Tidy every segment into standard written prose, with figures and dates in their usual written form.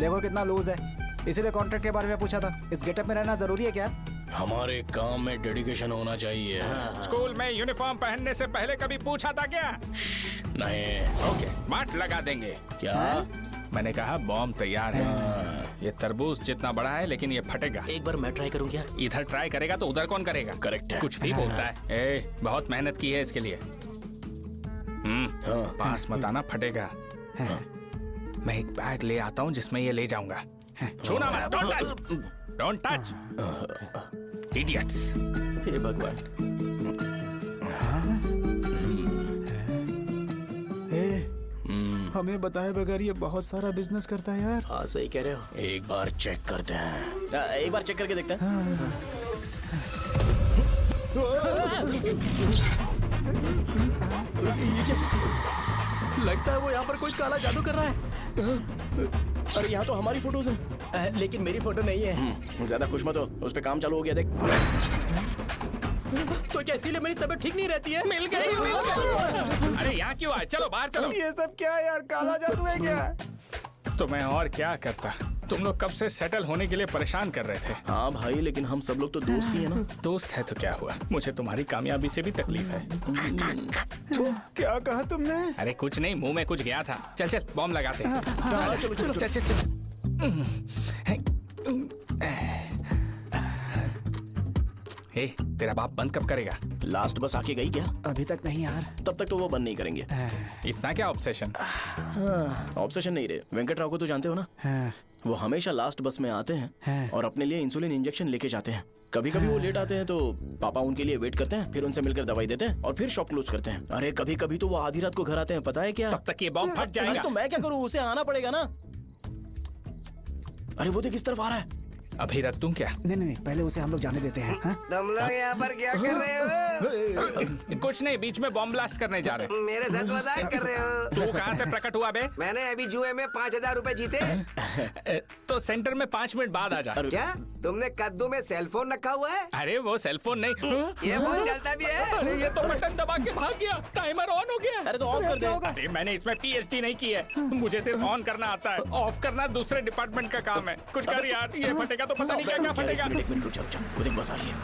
देखो कितना लूज है, इसीलिए कॉन्ट्रैक्ट के बारे में पूछा था। इस गेटअप में रहना जरूरी है क्या? हमारे काम में डेडिकेशन होना चाहिए। स्कूल में यूनिफॉर्म पहनने से पहले कभी पूछा था क्या? नहीं। ओके, बात लगा देंगे। क्या? मैंने कहा बॉम्ब तैयार है। ये तरबूज जितना बड़ा है लेकिन ये फटेगा। एक बार मैं ट्राई करूं क्या? इधर ट्राई करेगा तो उधर कौन करेगा? करेक्ट है। कुछ भी बोलता है। बहुत मेहनत की है इसके लिए। पास मत आना, फटेगा। मैं एक बैग ले आता हूँ जिसमें ये ले जाऊंगा। छूना मत, don't touch, don't touch, idiots. हे भगवान। हमें बताए बगैर ये बहुत सारा बिजनेस करता है यार। हाँ सही कह रहे हो। एक बार चेक करते हैं। एक बार चेक करके देखते हैं। लगता है वो यहाँ पर कोई काला जादू कर रहा है। अरे यहाँ तो हमारी फोटोज हैं, लेकिन मेरी फोटो नहीं है। ज्यादा खुश मत हो, उस पे काम चालू हो गया। देख तो क्या इसीलिए मेरी तबीयत ठीक नहीं रहती है? मिल गई, मिल गई। अरे यहाँ क्यों आए? चलो बाहर चलो। ये सब क्या है यार? काला जादू है क्या? तो मैं और क्या करता? तुम लोग कब से सेटल होने के लिए परेशान कर रहे थे। हाँ भाई, लेकिन हम सब लोग तो दोस्त ही है ना। दोस्त है तो क्या हुआ? मुझे तुम्हारी कामयाबी से भी तकलीफ है। क्या कहा तुमने? अरे कुछ नहीं, मुंह में कुछ गया था। चल चल बॉम्ब लगाते हैं। चलो चलो चल चल चल। ए, तेरा बाप बंद कब करेगा? लास्ट बस आके गई क्या? अभी तक नहीं यार। तब तक तो वो बंद नहीं करेंगे। इतना क्या ऑब्सेशन? ऑब्सेशन नहीं रहे। वेंकट राव को तो जानते हो ना? वो हमेशा लास्ट बस में आते हैं और अपने लिए इंसुलिन इंजेक्शन लेके जाते हैं। कभी कभी वो लेट आते हैं तो पापा उनके लिए वेट करते हैं, फिर उनसे मिलकर दवाई देते हैं और फिर शॉप क्लोज करते हैं। अरे कभी कभी तो वो आधी रात को घर आते हैं, पता है क्या? तब तक ये बॉम्ब फट जाएगा। तो मैं क्या करूँ? उसे आना पड़ेगा ना। अरे वो देख किस तरफ आ रहा है। अभी रख दूं क्या? नहीं, पहले उसे हम लोग जाने देते हैं। तुम लोग यहाँ पर क्या कर रहे हो? कुछ नहीं, बीच में बॉम्ब ब्लास्ट करने जा रहे हैं। मेरे साथ मजाक कर रहे हो? तू कहाँ से प्रकट हुआ बे? मैंने अभी जुए में 5000 रुपए जीते। तो सेंटर में 5 मिनट बाद आ जा। क्या तुमने कद्दू में सेलफोन रखा हुआ है? अरे वो सेलफोन नहीं, ये फोन चलता भी है। अरे ये तो बटन दबा के भाग गया, टाइमर ऑन हो गया। अरे तो ऑफ कर दे। अरे मैंने इसमें पीएचडी नहीं की है, मुझे सिर्फ ऑन करना आता है। ऑफ करना दूसरे डिपार्टमेंट का काम है। कुछ कर यार, ये फटेगा तो पता नहीं क्या क्या फटेगा। एक मिनट रुक जाओ, वो देख बस आ रही है।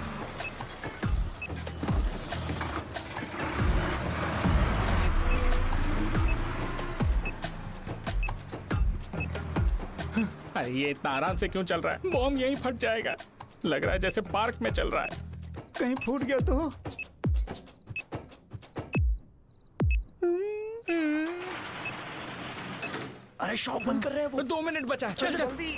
अरे ये इतना आराम से क्यों चल रहा है? बॉम्ब यहीं फट जाएगा। लग रहा है जैसे पार्क में चल रहा है। कहीं फूट गया तो? अरे शॉप बंद कर रहे हैं वो। 2 मिनट बचा। चल चल जल्दी।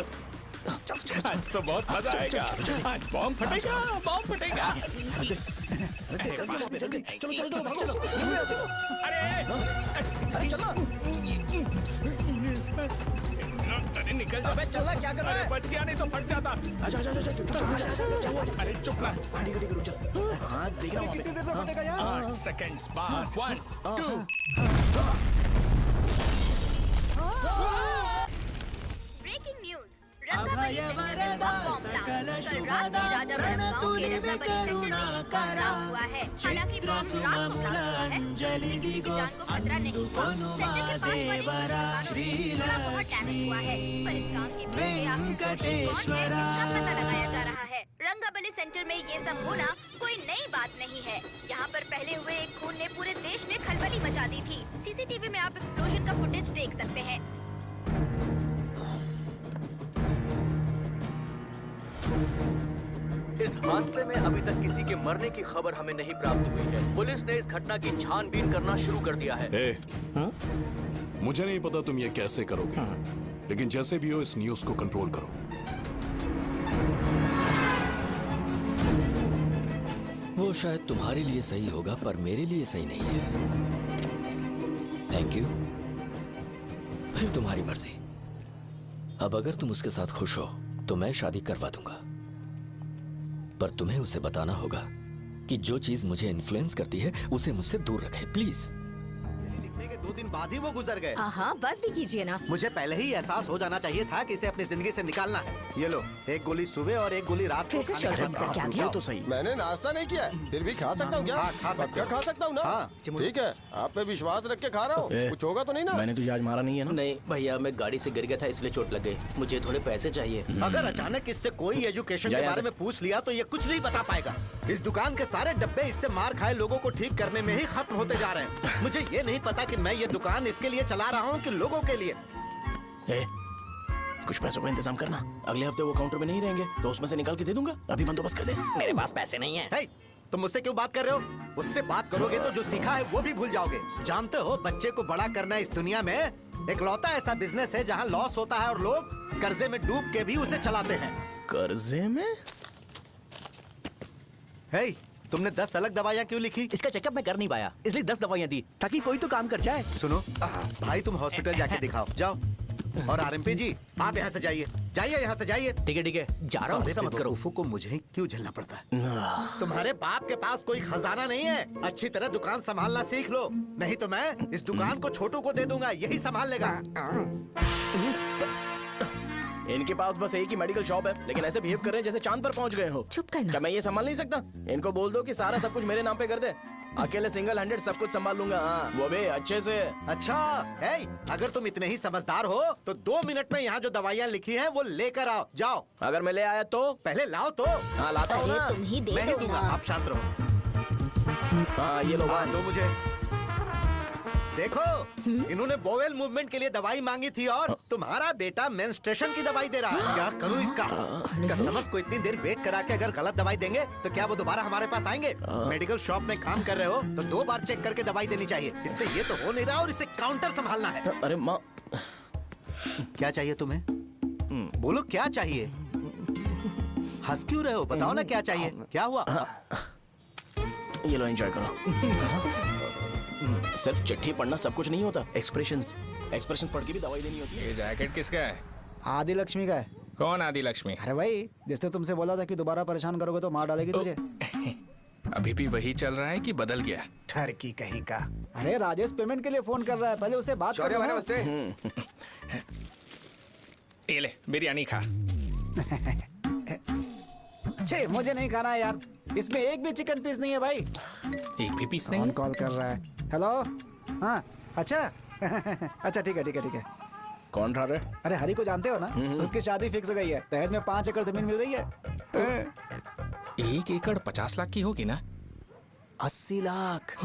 आज तो बहुत मजा आएगा। आज बॉम्ब फटेगा, बॉम्ब फटेगा। चलो। अरे चलो। अरे निकल जा। चला क्या कर रहा है? बच गया, नहीं तो फट जाता। अरे चुप ना। हाँ देख रहा हूँ। कितनी देर में फटेगा यार? 8 सेकंड्स बाद। 1 2। Breaking news. अभय वरदा सकल शुभदा प्रणतुलिवे करुणा करा चित्र सुममूल अंजलि दिगो अनुपनुमा देवरा श्रीलक्ष्मी वेंकटेश्वरा। लगाया जा रहा है। रंगाबली सेंटर में ये सब होना कोई नई बात नहीं है। यहाँ पर पहले हुए एक खून ने पूरे देश में खलबली मचा दी थी। सीसीटीवी में आप एक्सप्लोजन का फुटेज देख सकते हैं। इस हादसे में अभी तक किसी के मरने की खबर हमें नहीं प्राप्त हुई है। पुलिस ने इस घटना की छानबीन करना शुरू कर दिया है। मुझे नहीं पता तुम ये कैसे करोगे, लेकिन जैसे भी हो इस न्यूज को कंट्रोल करो। वो शायद तुम्हारे लिए सही होगा पर मेरे लिए सही नहीं है। Thank you. फिर तुम्हारी मर्जी। अब अगर तुम उसके साथ खुश हो तो मैं शादी करवा दूंगा, पर तुम्हें उसे बताना होगा कि जो चीज मुझे इन्फ्लुएंस करती है उसे मुझसे दूर रखे, प्लीज। 2 दिन बाद ही वो गुजर गए। हाँ, बस भी कीजिए ना। मुझे पहले ही एहसास हो जाना चाहिए था कि इसे अपनी जिंदगी से निकालना है। ये लो, एक गोली सुबह और एक गोली रात को फिर से खाने के शॉर्ट बाद करके आ खाओ। गया। तो सही। मैंने नाश्ता नहीं किया है, फिर भी खा सकता हूँ क्या? हाँ, खा सकते पक्का हो। खा सकता हूँ ना? हाँ। ठीक है, आप पे विश्वास रख के खा रहा हूँ। कुछ होगा तो नहीं ना? मैंने तुझे आज मारा नहीं है ना? नहीं भैया, मैं गाड़ी से गिर गया था इसलिए चोट लग गई। मुझे थोड़े पैसे चाहिए। अगर अचानक इससे कोई एजुकेशन के जाए बारे यहाँ में पूछ लिया तो ये कुछ नहीं बता पाएगा। इस दुकान के सारे डब्बे इससे मार खाए लोगों को ठीक करने में ही खत्म होते जा रहे हैं। मुझे ये नहीं पता कि मैं ये दुकान इसके लिए चला रहा हूँ कि लोगों के लिए। कुछ पैसों का इंतजाम करना। अगले हफ्ते वो काउंटर में नहीं रहेंगे तो उसमें से निकाल के दे दूंगा। अभी बंदोबस्त कर दे। मेरे पास पैसे नहीं है। हे, तुम मुझसे क्यों बात कर रहे हो? उससे बात करोगे तो जो सीखा है वो भी भूल जाओगे। जानते हो, बच्चे को बड़ा करना इस दुनिया में एकलौता ऐसा बिजनेस है जहाँ लॉस होता है और लोग कर्जे में डूब के भी उसे चलाते हैं। कर्जे में? हे, तुमने 10 अलग दवाइयाँ क्यों लिखी? इसका चेकअप मैं कर नहीं पाया, इसलिए 10 दवाइयाँ दी ताकि कोई तो काम कर जाए। सुनो भाई, तुम हॉस्पिटल जाके दिखाओ, जाओ। और आरएमपी जी, आप यहाँ से जाइए, जाइए यहाँ से जाइए। ठीक है, जा रहा हूँ, गुस्सा मत करो। बेवकूफों को मुझे ही क्यों झेलना पड़ता है? तुम्हारे बाप के पास कोई खजाना नहीं है। अच्छी तरह दुकान संभालना सीख लो, नहीं तो मैं इस दुकान को छोटू को दे दूंगा, यही संभाल लेगा। इनके पास बस एक ही मेडिकल शॉप है, लेकिन ऐसे बिहेव कर रहे हैं जैसे चांद पर पहुंच गए हो। चुप करना। क्या मैं ये संभाल नहीं सकता? इनको बोल दो कि सारा सब कुछ मेरे नाम पे कर दे। अकेले सिंगल हैंडेड सब कुछ संभाल लूंगा। हाँ, वो भी अच्छे से। अच्छा, हे, अगर तुम इतने ही समझदार हो तो 2 मिनट में यहाँ जो दवाइयाँ लिखी हैं वो लेकर आओ, जाओ। अगर मैं ले आया तो? पहले लाओ तो। हाँ, लाता हूँ ना। तुम ही दे मैं ही दो दूंगा, ना। आप शांत रहो। हाँ, ये लो। हाँ, दो मुझे। देखो, इन्होंने बोवेल मूवमेंट के लिए दवाई मांगी थी और तुम्हारा बेटा मेंस्ट्रुएशन की दवाई दे रहा है। क्या करूं इसका? कस्टमर्स को इतनी देर वेट करा के अगर गलत दवाई देंगे तो क्या वो दोबारा हमारे पास आएंगे? मेडिकल शॉप में काम कर रहे हो तो 2 बार चेक करके दवाई देनी चाहिए। इससे ये तो हो नहीं रहा और इसे काउंटर संभालना है। अरे माँ, क्या चाहिए तुम्हें? बोलो, क्या चाहिए? हंस क्यों रहे हो? बताओ ना क्या चाहिए? क्या हुआ? ये लो, एंजॉय करो। सिर्फ चिट्ठी पढ़ना सब कुछ नहीं होता। एक्सप्रेशंस पढ़ के भी दवाई देनी होती है। ये जैकेट किसका है? आदि लक्ष्मी का है। कौन आदि लक्ष्मी? अरे भाई, जिसने तुमसे बोला था कि दोबारा परेशान करोगे तो मार डालेगी तुझे। अभी भी वही चल रहा है कि बदल गया? ठरकी कहीं का। अरे राजेश पेमेंट के लिए फोन कर रहा है, पहले उसे बात करो। नमस्ते। ये ले, बिरयानी खा। छे, मुझे नहीं खाना है यार, इसमें एक भी चिकन पीस नहीं है भाई। एक भी पीस नहीं? कौन कॉल कर रहा है? हेलो, हाँ, अच्छा। अच्छा, ठीक है। कौन रहा रे? अरे हरी को जानते हो ना? उसकी शादी फिक्स हो गई है। दहेज में 5 एकड़ जमीन मिल रही है। 1 एकड़ 50 लाख की होगी ना? 80 लाख।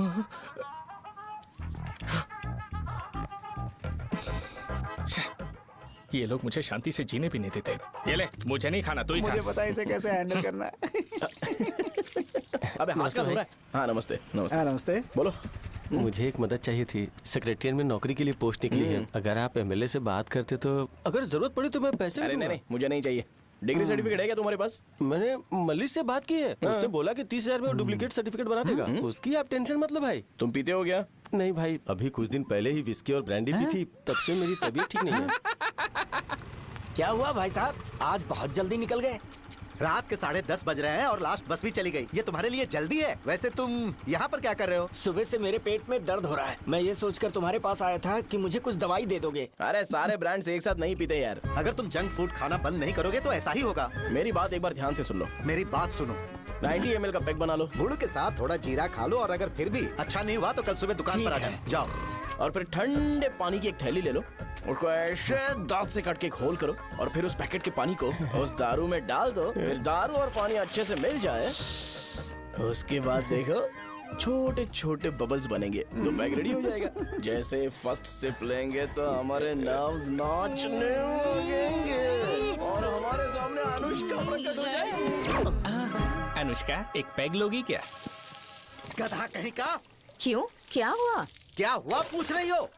ये लोग मुझे शांति से जीने भी नहीं देते। ये ले, मुझे नहीं खाना, तू ही खा। मुझे पता है इसे कैसे हैंडल करना है। अबे हाथ का धो रहा है। हाँ, नमस्ते। नमस्ते। बोलो। मुझे एक मदद चाहिए थी। सेक्रेटरिएट में नौकरी के लिए पोस्ट निकली है। अगर आप एमएलए से बात करते तो अगर जरूरत पड़ी तो मैं पैसे अरे नहीं, मुझे नहीं चाहिए। डिग्री सर्टिफिकेट है क्या तुम्हारे पास? मैंने मलिक से बात की है। उसने बोला कि 30,000 में डुप्लीकेट सर्टिफिकेट बना देगा। उसकी आप टेंशन मत लो भाई। तुम पीते हो क्या? नहीं भाई, अभी कुछ दिन पहले ही विस्की और ब्रांडी पी थी, तब से मेरी तबीयत ठीक नहीं है। क्या हुआ भाई साहब, आज बहुत जल्दी निकल गए? रात के 10:30 बज रहे हैं और लास्ट बस भी चली गई। ये तुम्हारे लिए जल्दी है? वैसे तुम यहाँ पर क्या कर रहे हो? सुबह से मेरे पेट में दर्द हो रहा है। मैं ये सोचकर तुम्हारे पास आया था कि मुझे कुछ दवाई दे दोगे। अरे सारे ब्रांड्स एक साथ नहीं पीते यार। अगर तुम जंक फूड खाना बंद नहीं करोगे तो ऐसा ही होगा। मेरी बात एक बार ध्यान से सुन लो। मेरी बात सुनो। 90 ml का पैक बना लो। गुड़ के साथ थोड़ा जीरा खा लो और अगर फिर भी अच्छा नहीं हुआ तो कल सुबह दुकान पर आ जाओ। और फिर ठंडे पानी की एक थैली ले लो, उसको ऐसे दांत से काट के खोल करो और फिर उस पैकेट के पानी को उस दारू में डाल दो। फिर दारू और पानी अच्छे से मिल जाए, उसके बाद देखो छोटे छोटे बबल्स बनेंगे तो बैग रेडी हो जाएगा। जैसे फर्स्ट सिप लेंगे तो हमारे नर्व्स नाचने लगेंगे और हमारे सामने अनुष्का प्रकट हो जाएगी। अनुष्का, एक पैग लोगी क्या? गधा कहीं का। क्यों, क्या हुआ? क्या हुआ पूछ रही हो?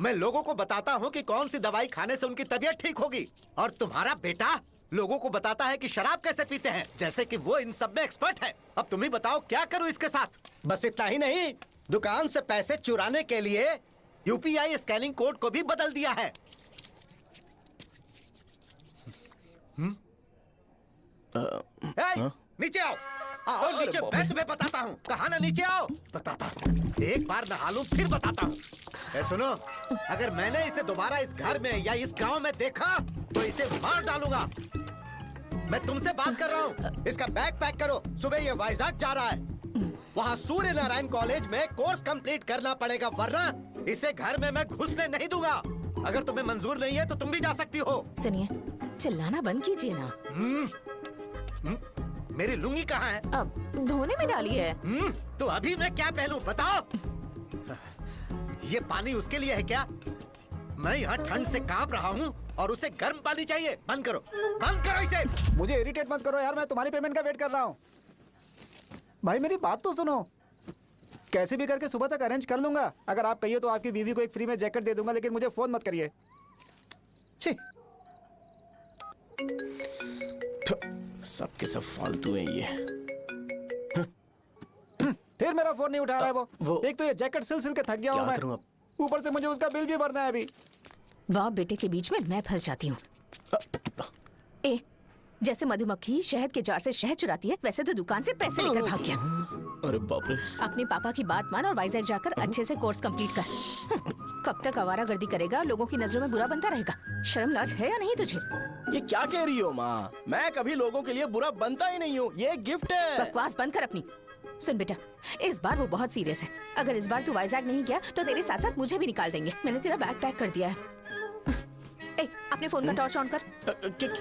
मैं लोगों को बताता हूँ कि कौन सी दवाई खाने से उनकी तबीयत ठीक होगी और तुम्हारा बेटा लोगों को बताता है कि शराब कैसे पीते हैं, जैसे कि वो इन सब में एक्सपर्ट है। अब तुम ही बताओ क्या करूँ इसके साथ? बस इतना ही नहीं, दुकान से पैसे चुराने के लिए यूपीआई स्कैनिंग कोड को भी बदल दिया है। नीचे आओ। आओ नीचे, मैं तुम्हें बताता हूँ। कहा ना नीचे आओ, बताता हूँ। एक बार नहा लूं फिर बताता हूँ। सुनो, अगर मैंने इसे दोबारा इस घर में या इस गांव में देखा तो इसे मार डालूंगा। मैं तुमसे बात कर रहा हूँ। इसका बैग पैक करो, सुबह ये वाइजाग जा रहा है। वहाँ सूर्य नारायण कॉलेज में कोर्स कंप्लीट करना पड़ेगा, वरना इसे घर में मैं घुसने नहीं दूंगा। अगर तुम्हें मंजूर नहीं है तो तुम भी जा सकती हो। सुनिए, चिल्लाना बंद कीजिए ना। मेरी लुंगी कहाँ है? अब धोने में डाली है। तो अभी मैं क्या पहनूं बताओ? ये पानी उसके लिए है क्या? मैं यहाँ ठंड से कांप रहा हूँ और उसे गर्म पानी चाहिए। बंद करो, बंद करो इसे। मुझे इरिटेट मत करो यार, मैं तुम्हारी पेमेंट का वेट कर रहा हूँ। भाई मेरी बात तो सुनो, कैसे भी करके सुबह तक अरेंज कर लूंगा। अगर आप कहिए तो आपकी बीवी को एक फ्री में जैकेट दे दूंगा, लेकिन मुझे फोन मत करिए। छी, सबके सब फालतू है ये। फिर मेरा फोन नहीं उठा रहा है वो। एक तो ये जैकेट सिल सिल के थक गया हूँ मैं, ऊपर से मुझे उसका बिल भी भरना है अभी। वाह, बेटे के बीच में मैं फंस जाती हूँ। ए, जैसे मधुमक्खी शहद के जार से शहद चुराती है, वैसे तो दुकान से पैसे लेकर भाग गया। अरे बाप रे। अपने पापा की बात मान और वाइजैक जाकर अच्छे से कोर्स कंप्लीट कर। कब तक आवारागर्दी करेगा, लोगों की नजरों में बुरा बनता रहेगा। शर्म लाज है या नहीं तुझे? ये क्या कह रही हो माँ? मैं कभी लोगों के लिए बुरा बनता ही नहीं हूँ, ये गिफ्ट है। बकवास बंद कर अपनी। सुन बेटा, इस बार वो बहुत सीरियस है। अगर इस बार तू वाइजैक नहीं गया तो तेरे साथ साथ मुझे भी निकाल देंगे। मैंने तेरा बैग पैक कर दिया है। ए, अपने फोन का टॉर्च ऑन कर।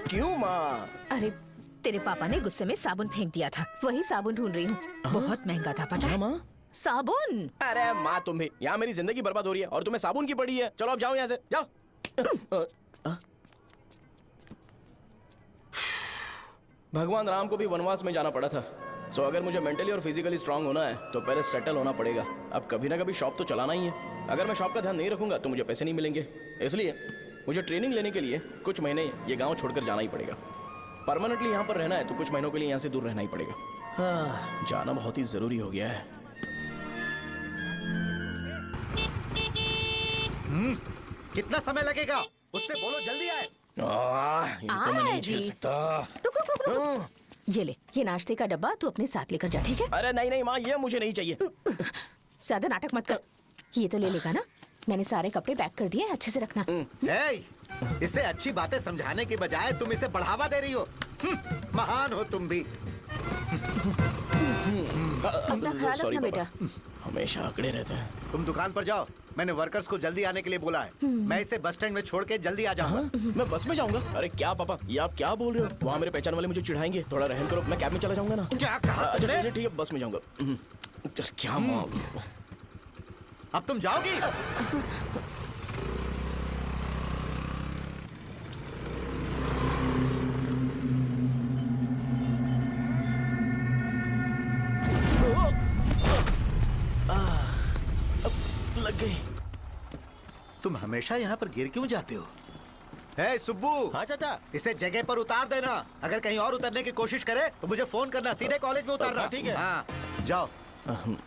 क्यों माँ? अरे तेरे पापा ने गुस्से में साबुन फेंक दिया था, वही साबुन ढूंढ रही हूँ। बहुत महंगा था, पता है माँ? साबुन। अरे माँ, तुम भी यहाँ मेरी जिंदगी बर्बाद हो रही है और तुम्हें साबुन की पड़ी है। चलो अब जाओ यहाँ से, जाओ। भगवान राम को भी वनवास में जाना पड़ा था। सो अगर मुझे मेंटली और फिजिकली स्ट्रांग होना है तो पहले सेटल होना पड़ेगा। अब कभी ना कभी शॉप तो चलाना ही है। अगर मैं शॉप का ध्यान नहीं रखूंगा तो मुझे पैसे नहीं मिलेंगे। इसलिए मुझे ट्रेनिंग लेने के लिए कुछ महीने ये गांव छोड़कर जाना ही पड़ेगा। परमानेंटली यहाँ पर रहना है तो कुछ महीनों के लिए यहाँ से दूर रहना ही पड़ेगा। हाँ, जाना बहुत ही जरूरी हो गया है। कितना समय लगेगा? उससे बोलो जल्दी आए। ये तो मैं नहीं झेल सकता। रुक। ये ले, ये नाश्ते का डब्बा तू अपने साथ लेकर जा, ठीक है? अरे नहीं नहीं माँ, ये मुझे नहीं चाहिए। ज्यादा नाटक मत कर। ये तो ले लेगा ना? मैंने सारे कपड़े पैक कर दिए, अच्छे से रखना। इसे अच्छी बातें समझाने के बजाय तुम इसे बढ़ावा दे रही हो। महान हो तुम भी। अपना ख्याल रखना बेटा। हमेशा अकड़े रहते हैं। तुम दुकान पर जाओ, मैंने वर्कर्स को जल्दी आने के लिए बोला है। मैं इसे बस स्टैंड में छोड़ के जल्दी आ जाऊंगा। मैं बस में जाऊंगा? अरे क्या पापा, ये आप क्या बोल रहे हो? वहाँ मेरे पहचान वाले मुझे चिढ़ाएंगे। थोड़ा रहम करो, मैं कैब में चला जाऊंगा ना। क्या कहा? अच्छा ठीक है, बस में जाऊंगा। क्या माँ, अब तुम जाओगी? लग गई। तुम हमेशा यहाँ पर गिर क्यों जाते हो? हे सुब्बू। हाँ चाचा। इसे जगह पर उतार देना। अगर कहीं और उतरने की कोशिश करे तो मुझे फोन करना, सीधे कॉलेज में उतारना। ठीक है। हाँ, जाओ।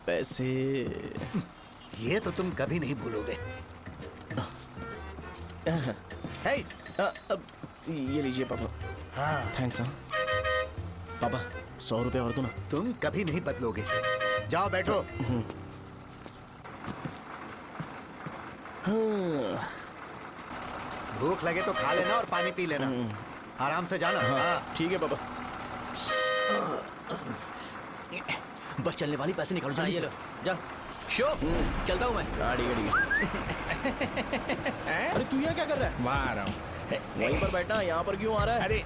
पैसे ये तो तुम कभी नहीं भूलोगे। हे, ये लीजिए पापा। हाँ थैंक्स। पापा 100 रुपए और दो ना। तुम कभी नहीं बदलोगे। जाओ बैठो। भूख लगे तो खा लेना और पानी पी लेना। आराम से जाना। हाँ ठीक है पापा। बस चलने वाली, पैसे निकालो जल्दी से। जा शो, चलता हूँ मैं। गाड़ी अरे तू यहाँ क्या कर रहा है? वहाँ आ रहा हूँ। वहीं पर बैठना, यहाँ पर क्यों आ रहा है? अरे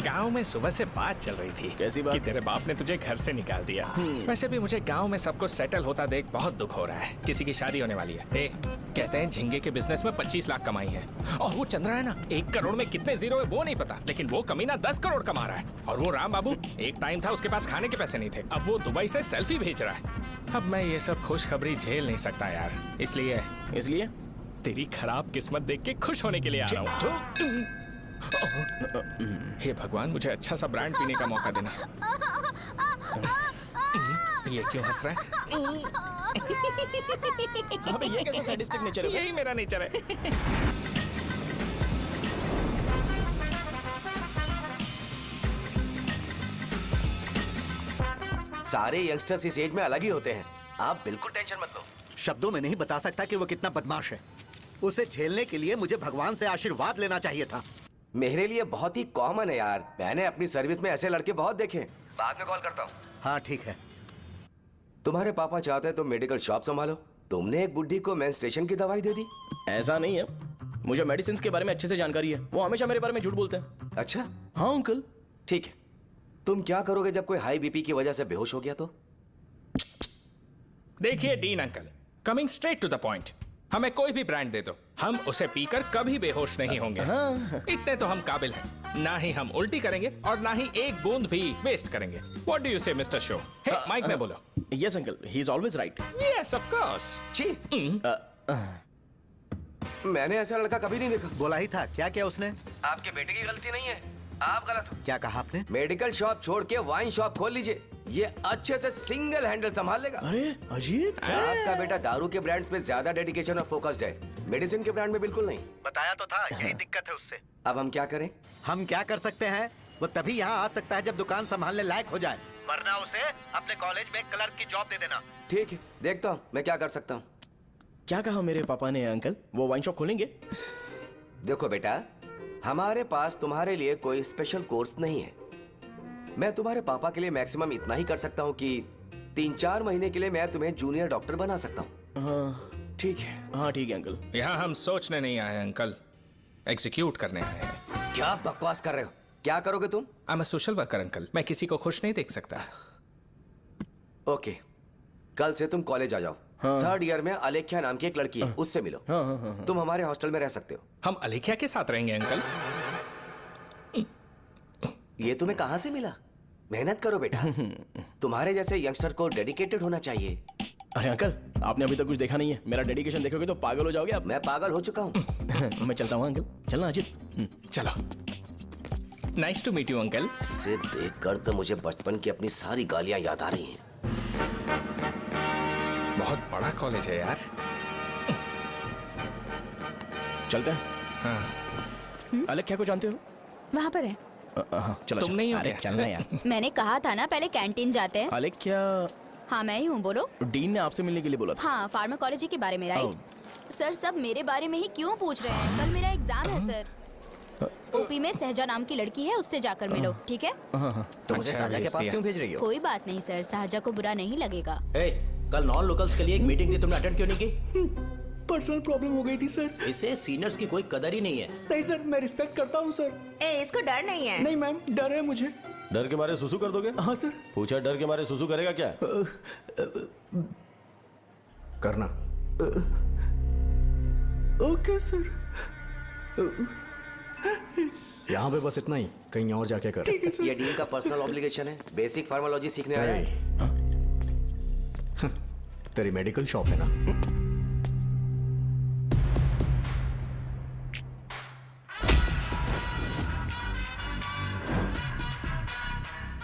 गांव में सुबह से बात चल रही थी। कैसी बात? कि तेरे बाप ने तुझे घर से निकाल दिया। वैसे भी मुझे गांव में सब कुछ सेटल होता देख बहुत दुख हो रहा है। किसी की शादी होने वाली है। कहते हैं झींगे के बिजनेस में 25 लाख कमाई है। और वो चंद्रा है ना, 1 करोड़ में कितने जीरो है वो नहीं पता, लेकिन वो कमीना 10 करोड़ कमा रहा है। और वो राम बाबू, एक टाइम था उसके पास खाने के पैसे नहीं थे, अब वो दुबई से सेल्फी भेज रहा है। अब मैं ये सब खुशखबरी झेल नहीं सकता यार। इसलिए तेरी खराब किस्मत देख के खुश होने के लिए आ रहा हूँ। हे भगवान, मुझे अच्छा सा ब्रांड पीने का मौका देना। ये क्यों हंस रहा है? अबे ये कैसा सैडिस्टिक नेचर है? यही मेरा नेचर है। सारे यंगस्टर्स इस एज में अलग ही होते हैं। आप बिल्कुल टेंशन मत लो। शब्दों में नहीं बता सकता कि वो कितना बदमाश है। उसे झेलने के लिए मुझे भगवान से आशीर्वाद लेना चाहिए था। मेरे लिए बहुत ही कॉमन है यार, मैंने अपनी सर्विस में ऐसे लड़के बहुत देखे। बाद में कॉल करता हूँ। हाँ ठीक है। तुम्हारे पापा चाहते हैं तुम मेडिकल शॉप संभालो, तुमने एक बुढ़ी को मेंस्ट्रुएशन की दवाई दे दी। ऐसा नहीं है, मुझे मेडिसिन के बारे में अच्छे से जानकारी है। वो हमेशा मेरे बारे में झूठ बोलते हैं। अच्छा हाँ अंकल। ठीक है, तुम क्या करोगे जब कोई हाई बीपी की वजह से बेहोश हो गया तो? देखिए Dean uncle, coming straight to the point, हमें कोई भी ब्रांड दे दो, हम उसे पीकर कभी बेहोश नहीं होंगे। इतने तो हम काबिल हैं। ना ही हम उल्टी करेंगे और ना ही एक बूंद भी वेस्ट करेंगे। व्हाट डू यू से मिस्टर शो? हे माइक में बोलो। Yes uncle, he is always right. Yes of course. छी, मैंने ऐसा लड़का कभी नहीं देखा। बोला ही था। क्या क्या उसने? आपके बेटे की गलती नहीं है, आप गलत हो। क्या कहा आपने? मेडिकल शॉप छोड़ के वाइन शॉप खोल लीजिए, ये अच्छे से सिंगल हैंडल संभाल लेगा। अरे अजीत, आपका बेटा दारू के ब्रांड्स में ज्यादा डेडिकेशन और फोकस्ड है, मेडिसिन के ब्रांड में बिल्कुल नहीं। बताया तो था, यही दिक्कत है उससे। अब हम क्या करें? हम क्या कर सकते हैं? वो तभी यहाँ आ सकता है जब दुकान संभालने लायक हो जाए, वरना उसे अपने कॉलेज में क्लर्क की जॉब दे देना। ठीक है, देखता हूँ मैं क्या कर सकता हूँ। क्या कहा मेरे पापा ने अंकल? वो वाइन शॉप खोलेंगे? देखो बेटा, हमारे पास तुम्हारे लिए कोई स्पेशल कोर्स नहीं है। मैं तुम्हारे पापा के लिए मैक्सिमम इतना ही कर सकता हूँ कि 3-4 महीने के लिए मैं तुम्हें जूनियर डॉक्टर बना सकता हूँ। हाँ ठीक है। हाँ ठीक है अंकल। यहाँ हम सोचने नहीं आए अंकल, एग्जीक्यूट करने आए हैं। क्या बकवास कर रहे हो? क्या करोगे तुम? I am a social worker uncle, मैं किसी को खुश नहीं देख सकता। ओके, कल से तुम कॉलेज आ जाओ। हाँ। 3rd ईयर में अलेख्या नाम की एक लड़की है, उससे मिलो। हाँ, हाँ, हाँ, हाँ। तुम हमारे हॉस्टल में रह सकते हो। हम अलेख्या के साथ रहेंगे अंकल। ये तुम्हें कहाँ से मिला? मेहनत करो बेटा, तुम्हारे जैसे यंगस्टर को डेडिकेटेड होना चाहिए। अरे अंकल, आपने अभी तक कुछ देखा नहीं है। मेरा डेडिकेशन देखोगे तो पागल हो जाओगे आप। मैं पागल हो चुका हूँ। मैं चलता हूँ अंकल। चलना अजित। चलो। Nice to meet you uncle. इसे देखकर तो मुझे बचपन की अपनी सारी गालियां याद आ रही हैं। बहुत बड़ा कॉलेज है यार। चलते हैं। हाँ। अलेख्या को जानते हो? वहाँ पर है। हाँ चलो। तुम नहीं हो अरे क्या? चलना यार। मैंने कहा था ना पहले कैंटीन जाते हैं। अलेख्या, हाँ मैं ही हूँ, बोलो। डीन ने आपसे मिलने के लिए बोला था। हाँ, फार्माकोलॉजी के बारे में, राइट? सर सब मेरे बारे में ही क्यों पूछ रहे हैं? कल मेरा एग्जाम है सर। ओपी में सहजा नाम की लड़की है, उससे जाकर मिलो, ठीक है? तो मुझे साजा के पास क्यों भेज रही हो? कोई बात नहीं सर, सहजा को बुरा नहीं लगेगा। कल नॉन लोकल्स के लिए एक मीटिंग थी, तुमने अटेंड क्यों नहीं की? पर्सनल प्रॉब्लम हो गई थी सर। इसे सीनियर्स की कोई कदर ही नहीं है। नहीं सर, मैं रिस्पेक्ट करता हूँ सर। इसको डर नहीं है। नहीं मैम, डर है मुझे। डर के मारे सुसु कर दोगे? हाँ सर। पूछा डर के मारे सुसु करेगा क्या? करना। Okay sir. यहाँ पे बस इतना ही, कहीं और जाके कर। ठीक है सर। ये डीन का पर्सनल ऑब्लिगेशन है, बेसिक फार्माकोलॉजी सीखने आया है। तेरी मेडिकल शॉप है ना?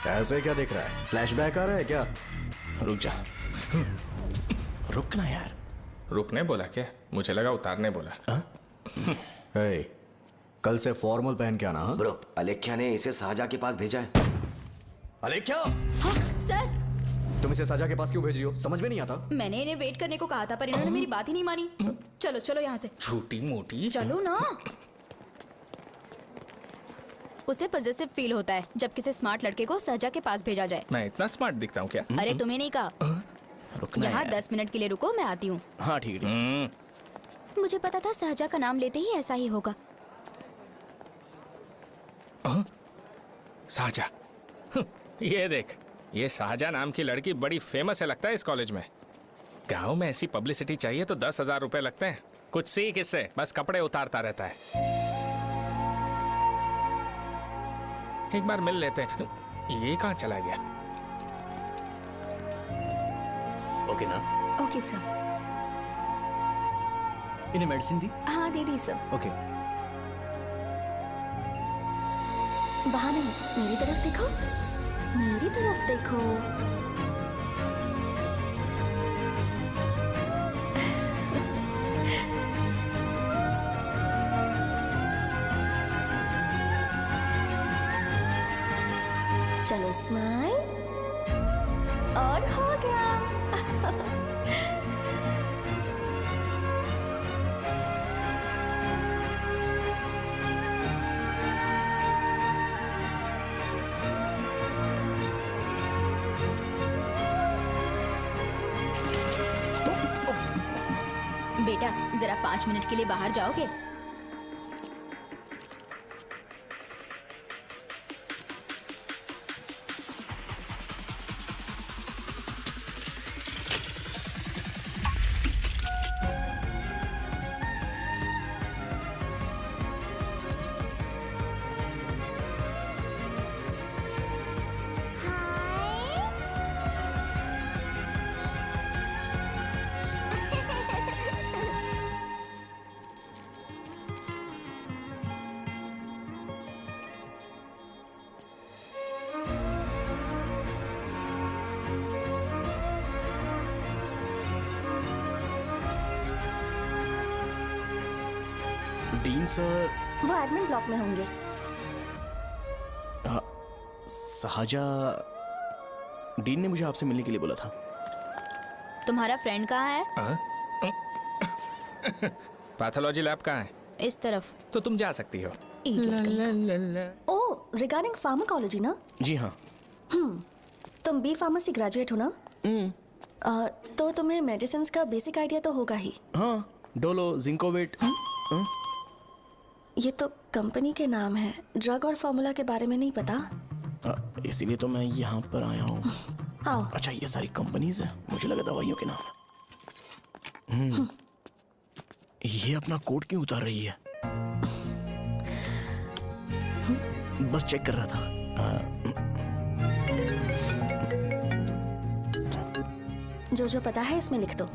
ऐसे क्या देख रहा है? फ्लैशबैक आ रहा है क्या? रुक जा। रुक ना यार। रुकने बोला क्या? मुझे लगा उतारने बोला। कल से फॉर्मल पहन के आना। हाँ? ब्रो, अलेख्या ने इसे साजा के पास भेजा है। अलेख्या, हाँ, सर। तुम इसे साजा के पास क्यों भेज रही हो? समझ में नहीं आता। मैंने इन्हें वेट करने को कहा था, पर इन्होंने मेरी बात ही नहीं मानी। चलो चलो यहाँ से। छोटी मोटी। चलो ना। उसे पॉजिटिव फील होता है जब किसी स्मार्ट लड़के को सहजा के पास भेजा जाए। मैं इतना स्मार्ट दिखता हूँ क्या? अरे तुम्हें नहीं कहा। रुकना यहाँ यार। 10 मिनट के लिए रुको, मैं आती हूँ। हाँ ठीक है। मुझे पता था सहजा का नाम लेते ही ऐसा ही होगा। साजा। ये देख, ये साजा नाम की लड़की बड़ी फेमस है लगता है इस कॉलेज में। गांव में ऐसी पब्लिसिटी चाहिए तो 10,000 रुपए लगते हैं। कुछ सीख इससे, बस कपड़े उतारता रहता है। एक बार मिल लेते हैं। ये कहाँ चला गया? ओके ना? Okay sir. इन्हें मेडिसिन दी? हाँ दे दी सर। ओके। वहाँ नहीं, मेरी तरफ देखो, मेरी तरफ देखो। चलो स्माइल, और हो गया। जरा 5 मिनट के लिए बाहर जाओगे? डीन सर वो एडमिन ब्लॉक में होंगे। साजा, डीन ने मुझे आपसे मिलने के लिए बोला था। तुम्हारा फ्रेंड कहाँ है? पैथोलॉजी लैब कहाँ है? इस तरफ। तो तुम जा सकती हो। ओ, रिगार्डिंग फार्माकोलॉजी ना? जी हाँ। तुम बी फार्मेसी ग्रेजुएट हो ना? तो तुम्हें मेडिसिन का बेसिक आइडिया तो होगा ही। हाँ, डोलो, जिंकोवेट। ये तो कंपनी के नाम है, ड्रग और फॉर्मूला के बारे में नहीं पता। इसीलिए तो मैं यहाँ पर आया हूँ। आओ। अच्छा, ये सारी कंपनीज हैं, मुझे लगा दवाइयों के नाम। ये अपना कोट क्यों उतार रही है? बस चेक कर रहा था। जो पता है इसमें लिख दो।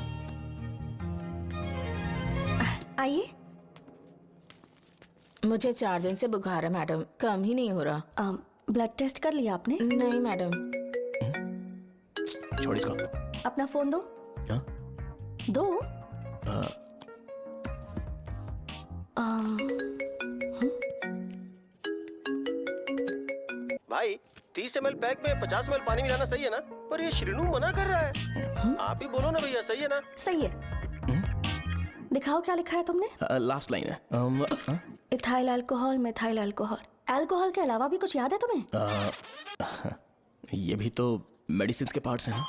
आइए। मुझे 4 दिन से बुखार है मैडम, कम ही नहीं हो रहा। ब्लड टेस्ट कर लिया आपने? नहीं मैडम। छोड़ इसको। अपना फोन दो। क्या? दो। भाई 30 ml पैक में 50 ml पानी मिलाना सही है ना? पर ये श्रीनू मना कर रहा है। आप ही बोलो ना भैया, सही है ना? सही है। दिखाओ क्या लिखा है तुमने? लास्ट लाइन है। Ethyl alcohol, methyl alcohol. Alcohol के अलावा भी कुछ याद है तुम्हें? ये भी तो मेडिसिन के पार्ट्स हैं ना।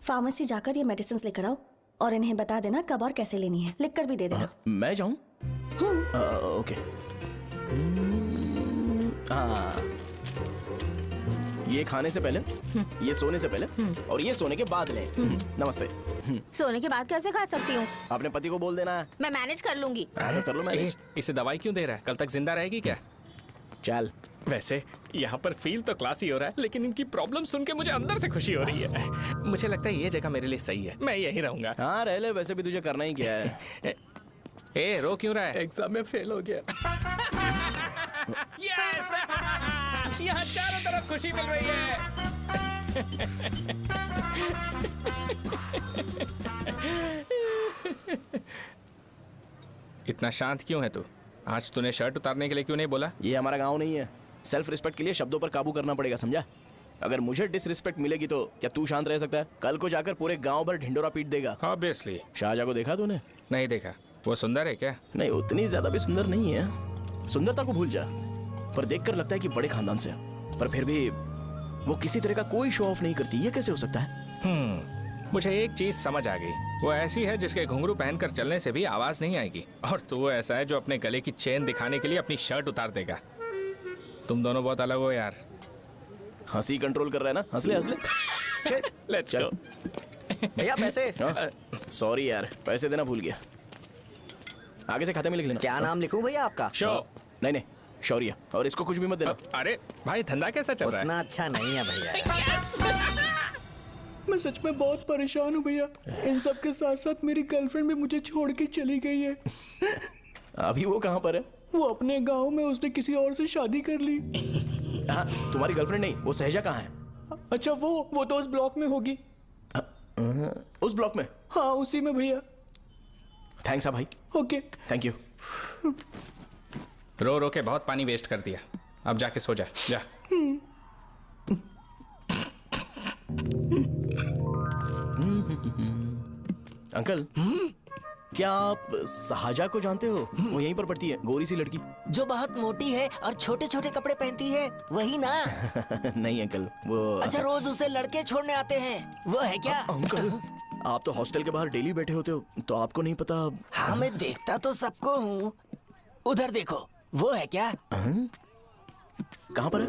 फार्मेसी जाकर ये मेडिसिन लेकर आओ और इन्हें बता देना कब और कैसे लेनी है, लिख कर भी दे देना। मैं जाऊं? ओके। ये खाने से पहले, ये सोने से पहले और ये सोने के बाद ले। नमस्ते। सोने के बाद कैसे खा सकती हूँ? अपने पति को बोल देना है। मैं मैनेज कर लूंगी। कर लो मैनेज। इसे दवाई क्यों दे रहा है? कल तक जिंदा रहेगी क्या? चल। वैसे यहाँ पर फील तो क्लासी हो रहा है, लेकिन इनकी प्रॉब्लम सुन के मुझे अंदर से खुशी हो रही है। मुझे लगता है ये जगह मेरे लिए सही है, मैं यहीं रहूंगा। हाँ रह ले, वैसे भी तुझे करना ही क्या है। ए, रो क्यों रहा है? एग्जाम में फेल हो गया। यस! यहाँ चारों तरफ खुशी मिल रही है। इतना शांत क्यों है तू? आज तूने शर्ट उतारने के लिए क्यों नहीं बोला? ये हमारा गांव नहीं है। सेल्फ रिस्पेक्ट के लिए शब्दों पर काबू करना पड़ेगा, समझा? अगर मुझे डिसरिस्पेक्ट मिलेगी तो क्या तू शांत रह सकता है? कल को जाकर पूरे गांव भर ढिंडोरा पीट देगा। ऑब्वियसली। शाहजहां को देखा तूने? नहीं देखा। वो सुंदर है क्या? नहीं, उतनी ज्यादा भी सुंदर नहीं है। सुंदरता को भूल जा, पर देखकर लगता है कि बड़े खानदान से है। पर फिर भी वो किसी तरह का कोई शो ऑफ नहीं करती। ये कैसे हो सकता है? मुझे एक चीज समझ आ गई। वो ऐसी है जिसके घुंघरू पहनकर चलने से भी आवाज नहीं आएगी, और तू ऐसा है जो अपने गले की चेन दिखाने के लिए अपनी शर्ट उतार देगा। तुम दोनों बहुत अलग हो यार। हंसी कंट्रोल कर रहा है ना? हंस ले, हंस ले। Let's go. भैया पैसे। सॉरी यार, पैसे देना भूल गया। आगे से खाते में लिख लेना। क्या नाम लिखूं भैया आपका? शो। नहीं नहीं, शौर्य। और इसको कुछ भी मत देना। अरे भाई, धंधा कैसा चल रहा है? उतना अच्छा नहीं है भैया। मैं सच में बहुत परेशान हूँ भैया। इन सब के साथ साथ मेरी गर्लफ्रेंड भी मुझे छोड़ के चली गई है। अभी वो कहाँ पर है? वो अपने गांव में, उसने किसी और से शादी कर ली। हाँ, तुम्हारी गर्लफ्रेंड नहीं, वो सहजा कहाँ है? अच्छा, वो तो उस ब्लॉक में होगी। उस ब्लॉक में? हाँ, उसी में भैया। थैंक्स भाई। Okay, thank you. रो रो के बहुत पानी वेस्ट कर दिया, अब जाके सो जा। जा। अंकल, क्या आप साहजा को जानते हो? वो यहीं पर पढ़ती है, गोरी सी लड़की। जो बहुत मोटी है और छोटे छोटे कपड़े पहनती है, वही ना? नहीं अंकल, वो अच्छा, रोज उसे लड़के छोड़ने आते हैं, वो है क्या? अंकल, आप तो हॉस्टल के बाहर डेली बैठे होते हो, तो आपको नहीं पता? हाँ, मैं देखता तो सबको हूँ। उधर देखो, वो है क्या? कहाँ पर है?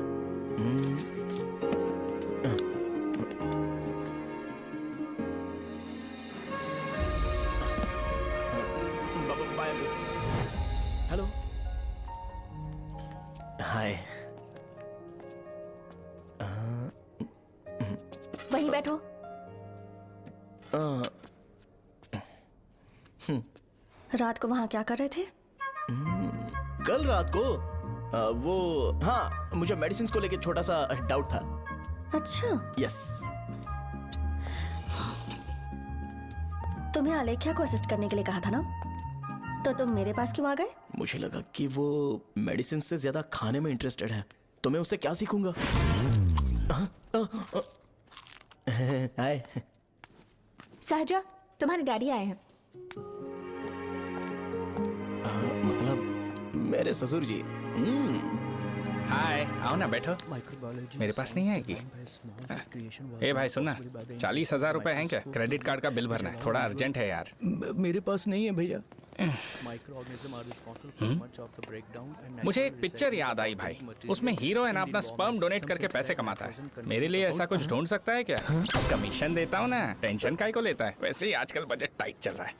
हेलो, हाय। वहीं बैठो। रात को वहाँ क्या कर रहे थे? कल रात को वो, हाँ, मुझे मेडिसिन को लेके छोटा सा डाउट था। अच्छा। यस। तुम्हें आलेख्या को असिस्ट करने के लिए कहा था ना, तो तुम मेरे पास क्यों आ गए? मुझे लगा कि वो मेडिसिन से ज्यादा खाने में इंटरेस्टेड है, तो मैं उससे क्या सीखूंगा? हाय। सहजा, तुम्हारे डैडी आए हैं। मतलब मेरे ससुर जी। हाय, आओ ना, बैठो। मेरे पास नहीं आएगी? ए भाई सुनना, 40,000 रुपए हैं क्या? क्रेडिट कार्ड का बिल भरना है, थोड़ा अर्जेंट है यार। मेरे पास नहीं है भैया। मुझे एक पिक्चर याद आई भाई, उसमें हीरो है ना अपना स्पर्म डोनेट करके पैसे कमाता है। मेरे लिए ऐसा कुछ ढूंढ सकता है क्या? कमीशन देता हूँ ना, टेंशन काहे को लेता है? वैसे ही आजकल बजट टाइट चल रहा है।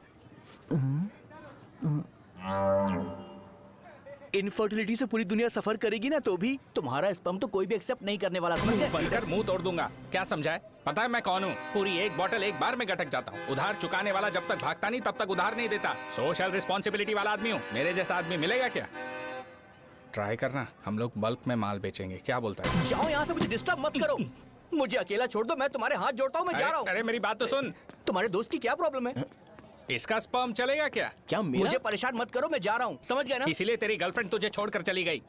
इनफर्टिलिटी से पूरी दुनिया सफर करेगी ना, तो भी तुम्हारा स्पर्म तो कोई भी एक्सेप्ट नहीं करने वाला, समझ गए? बनकर मुंह तोड़ दूंगा। क्या समझा है? पता है मैं कौन हूँ? पूरी एक बोतल एक बार में गटक जाता हूँ। उधार चुकाने वाला जब तक भागता नहीं तब तक उधार नहीं देता। सोशल रिस्पॉन्सिबिलिटी वाला आदमी हूँ। मेरे जैसा आदमी मिलेगा क्या? ट्राई करना, हम लोग बल्क में माल बेचेंगे। क्या बोलता है? जाओ यहाँ से, मुझे डिस्टर्ब मत करो। मुझे अकेला छोड़ दो, मैं तुम्हारे हाथ जोड़ता हूँ, मैं जा रहा हूँ। अरे मेरी बात तो सुन। तुम्हारे दोस्त की क्या प्रॉब्लम है? इसका स्पर्म चलेगा क्या? क्या मेरा? मुझे परेशान मत करो, मैं जा रहा हूँ, समझ गए ना? इसीलिए तेरी गर्लफ्रेंड तुझे छोड़कर चली गई।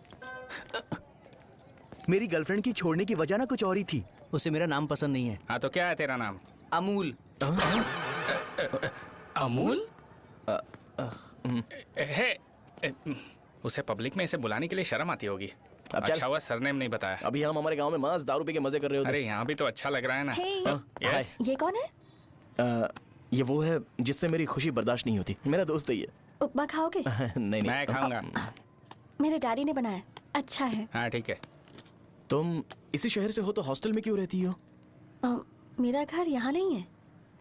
मेरी गर्लफ्रेंड की छोड़ने की वजह ना कुछ और ही थी। उसे मेरा नाम पसंद नहीं है। हाँ तो क्या है तेरा नाम? अमूल। अमूल? उसे पब्लिक में इसे बुलाने के लिए शर्म आती होगी। अच्छा हुआ सरनेम नहीं बताया। अभी हम हमारे गांव में मस्त दारू पी के मजे कर रहे होते। अरे यहाँ भी तो अच्छा लग रहा है ना। यस। ये कौन है? ये वो है जिससे मेरी खुशी बर्दाश्त नहीं होती। मेरा दोस्त है ये। उपमा खाओगे? नहीं। मैं खाऊंगा। मेरे डैडी ने बनाया, अच्छा है। हाँ ठीक है। तुम इसी शहर से हो तो हॉस्टल में क्यों रहती हो? मेरा घर यहाँ नहीं है,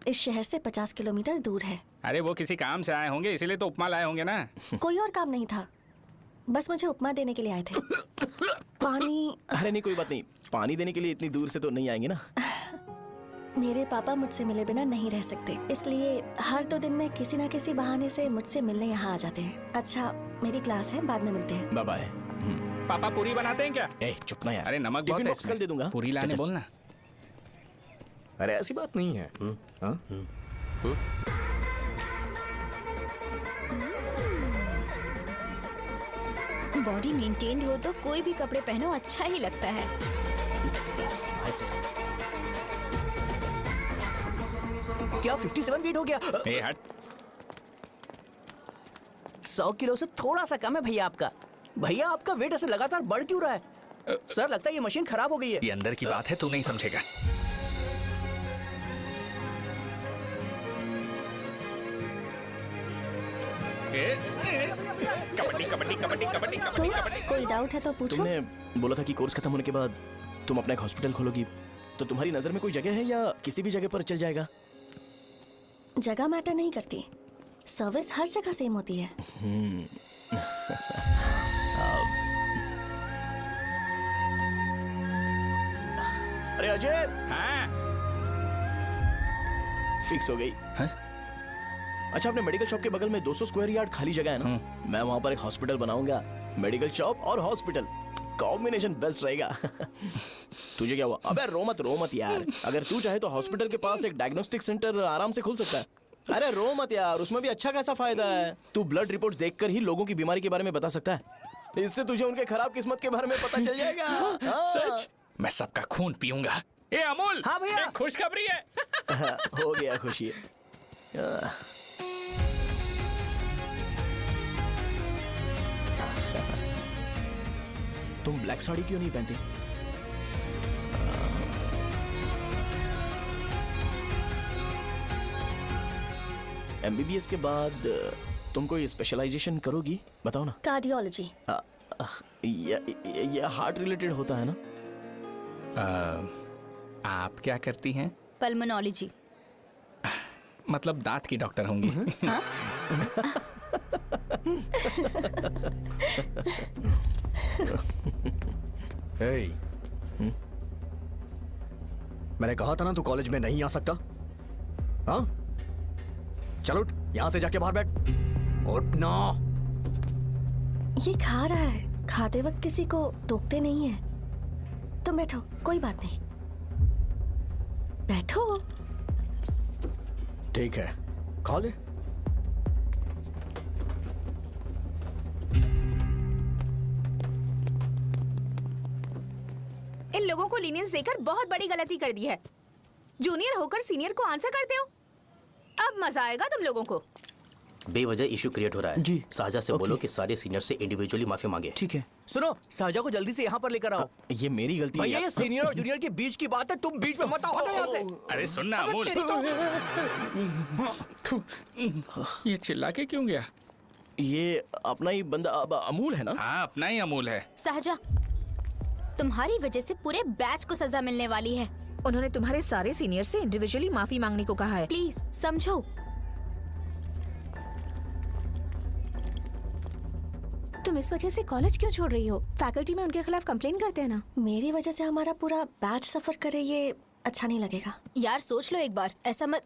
इस शहर से 50 किलोमीटर दूर है। अरे वो किसी काम से आए होंगे, इसीलिए तो उपमा लाए होंगे ना। कोई और काम नहीं था, बस मुझे उपमा देने के लिए आए थे। पानी? अरे नहीं, कोई बात नहीं, पानी देने के लिए इतनी दूर से तो नहीं आएंगे ना। मेरे पापा मुझसे मिले बिना नहीं रह सकते, इसलिए हर 2 दिन में किसी न किसी बहाने से मुझसे मिलने यहाँ आ जाते हैं। अच्छा, मेरी क्लास है, बाद में मिलते हैं। Bye bye. पापा पूरी बनाते हैं क्या? चुप ना यार। अरे नमक बहुत है इसमें। कल दे दूंगा। पूरी लाने बोलना। अरे ऐसी बात नहीं है। बॉडी मेंटेन्ड हो तो कोई भी कपड़े पहनो अच्छा ही लगता है। क्या 57 वेट हो गया? ए हट। 100 किलो से थोड़ा सा कम है भैया आपका। भैया आपका वेट ऐसे लगातार बढ़ क्यों रहा है? सर लगता है ये मशीन खराब हो गई है। ये अंदर की बात है, तू नहीं समझेगा। कबड्डी कबड्डी कबड्डी कबड्डी तो कोई डाउट है तो पूछो। तुमने बोला था कि कोर्स खत्म होने के बाद तुम अपना एक हॉस्पिटल खोलोगी, तो तुम्हारी नजर में कोई जगह है या किसी भी जगह पर चल जाएगा? जगह मैटर नहीं करती, सर्विस हर जगह सेम होती है। अरे अजय। हाँ? फिक्स हो गई। हाँ? अच्छा, अपने मेडिकल शॉप के बगल में 200 स्क्वायर यार्ड खाली जगह है ना? मैं वहां पर एक हॉस्पिटल बनाऊंगा। मेडिकल शॉप और हॉस्पिटल, कॉम्बिनेशन बेस्ट रहेगा। तुझे क्या हुआ? अबे रो मत यार। अगर तू चाहे तो हॉस्पिटल के पास एक डायग्नोस्टिक सेंटर आराम से खुल सकता है। अरे रो मत यार, उसमें भी अच्छा खासा फायदा है। तू ब्लड रिपोर्ट्स देखकर ही लोगों की बीमारी के बारे में बता सकता है। इससे तुझे उनके खराब किस्मत के बारे में पता चल जाएगा। सच? मैं सबका खून पीऊंगा। ए अमूल। हाँ भैया। खुशखबरी है। हो गया खुशी। ब्लैक साड़ी क्यों नहीं पहनती? MBBS के बाद तुम कोई स्पेशलाइजेशन करोगी? बताओ ना। कार्डियोलॉजी। ये हार्ट रिलेटेड होता है ना? आप क्या करती हैं? पल्मोनोलॉजी। मतलब दांत की डॉक्टर होंगी। हाँ? hey, मैंने कहा था ना तू कॉलेज में नहीं आ सकता। हाँ, चल उठ, यहां से जाके बाहर बैठ। उठ ना। ये खा रहा है, खाते वक्त किसी को टोकते नहीं है। तुम बैठो, कोई बात नहीं, बैठो। ठीक है, खा ले। इन लोगों को लीनियंस देकर बहुत बड़ी गलती कर दी है। जूनियर होकर सीनियर को आंसर करते हो। अब मजा आएगा तुम लोगों को। बेवजह इशू क्रिएट हो रहा है जी। साजा से बोलो कि सारे सीनियर से इंडिविजुअली माफी मांगे। ठीक है। सुनो, साजा को जल्दी से यहाँ पर लेकर आओ। ये मेरी गलती है। भैया ये सीनियर और जूनियर के बीच की बात है, तुम बीच में मत आओ यहाँ से। अरे सुनना अमूल, ये चिल्ला के क्यों गया? ये अपना ही बंदा अमूल है ना? हाँ, अपना ही अमूल है। साजा, तुम्हारी वजह से पूरे बैच को सजा मिलने वाली है। उन्होंने तुम्हारे सारे सीनियर से इंडिविजुअली माफी मांगने को कहा है। प्लीज समझो। तुम इस वजह से कॉलेज क्यों छोड़ रही हो? फैकल्टी में उनके खिलाफ कंप्लेन करते हैं ना। मेरी वजह से हमारा पूरा बैच सफर करे, ये अच्छा नहीं लगेगा। यार सोच लो एक बार, ऐसा मत।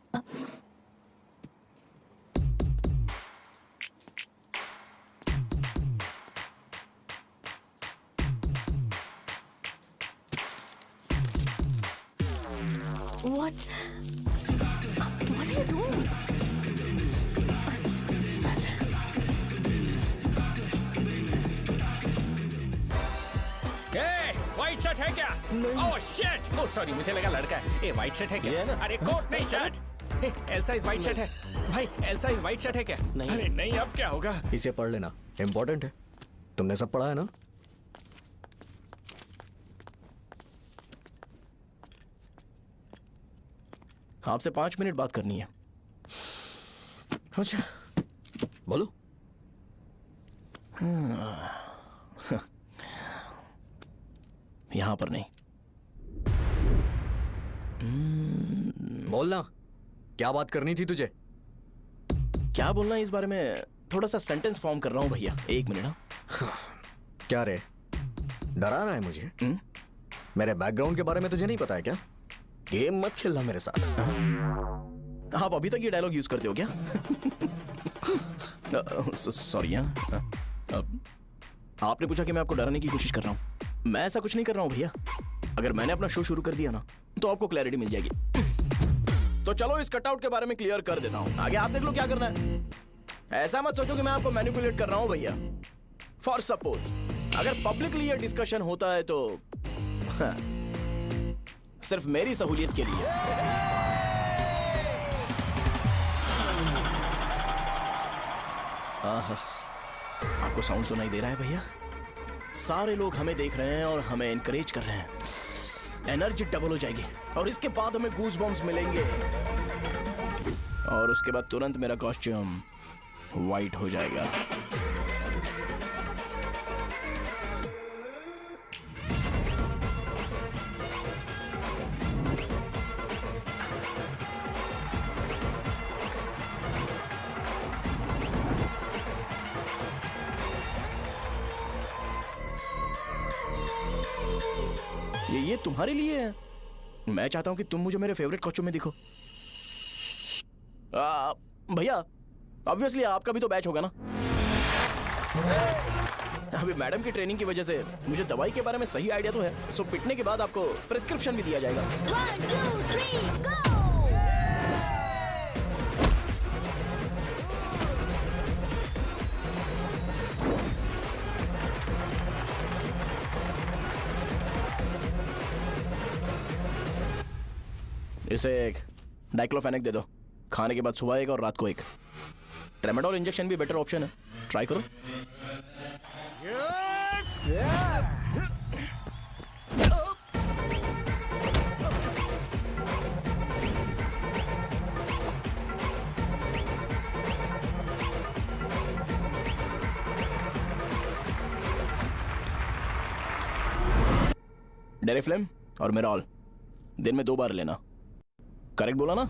What are you doing? White shirt है क्या? Oh shit! ओह सॉरी, मुझे लगा लड़का है। ए व्हाइट शर्ट है क्या? अरे कोट नहीं, shirt. L size white shirt है। भाई एल साइज व्हाइट शर्ट है क्या? नहीं। अरे नहीं, अब क्या होगा? इसे पढ़ लेना, इम्पोर्टेंट है। तुमने सब पढ़ा है ना? आपसे 5 मिनट बात करनी है। अच्छा, बोलो। यहाँ पर नहीं। बोलना, क्या बात करनी थी तुझे? क्या बोलना है इस बारे में? थोड़ा सा सेंटेंस फॉर्म कर रहा हूँ भैया, 1 मिनट। क्या रे, डरा रहा है मुझे? मेरे बैकग्राउंड के बारे में तुझे नहीं पता है क्या? गेम मत खेलना मेरे साथ। आप अभी तक ये डायलॉग यूज करते हो क्या? सॉरी। आपने पूछा कि मैं आपको डराने की कोशिश कर रहा हूँ। मैं ऐसा कुछ नहीं कर रहा हूँ भैया। अगर मैंने अपना शो शुरू कर दिया ना तो आपको क्लैरिटी मिल जाएगी। तो चलो इस कटआउट के बारे में क्लियर कर देता हूँ, आगे आप देख लो क्या करना है। ऐसा मत सोचो कि मैं आपको मैनिपुलेट कर रहा हूँ भैया। फॉर सपोज अगर पब्लिकली ये डिस्कशन होता है तो सिर्फ मेरी सहूलियत के लिए। आपको साउंड सुनाई दे रहा है भैया? सारे लोग हमें देख रहे हैं और हमें एनकरेज कर रहे हैं। एनर्जी डबल हो जाएगी और इसके बाद हमें गूज बम्स मिलेंगे और उसके बाद तुरंत मेरा कॉस्ट्यूम वाइट हो जाएगा। ये तुम्हारे लिए है। मैं चाहता हूं कि तुम मुझे मेरे फेवरेट कॉस्ट्यूम में दिखो। भैया ऑब्वियसली आपका भी तो बैच होगा ना। अभी मैडम की ट्रेनिंग की वजह से मुझे दवाई के बारे में सही आइडिया तो है। सो पिटने के बाद आपको प्रिस्क्रिप्शन भी दिया जाएगा। 1 2 3 गो। इसे एक डाइक्लोफेनेक दे दो। खाने के बाद सुबह एक और रात को एक। ट्रेमाडोल इंजेक्शन भी बेटर ऑप्शन है, ट्राई करो। डेरिफ्लेम और मेरॉल दिन में 2 बार लेना। करेक्ट बोला ना?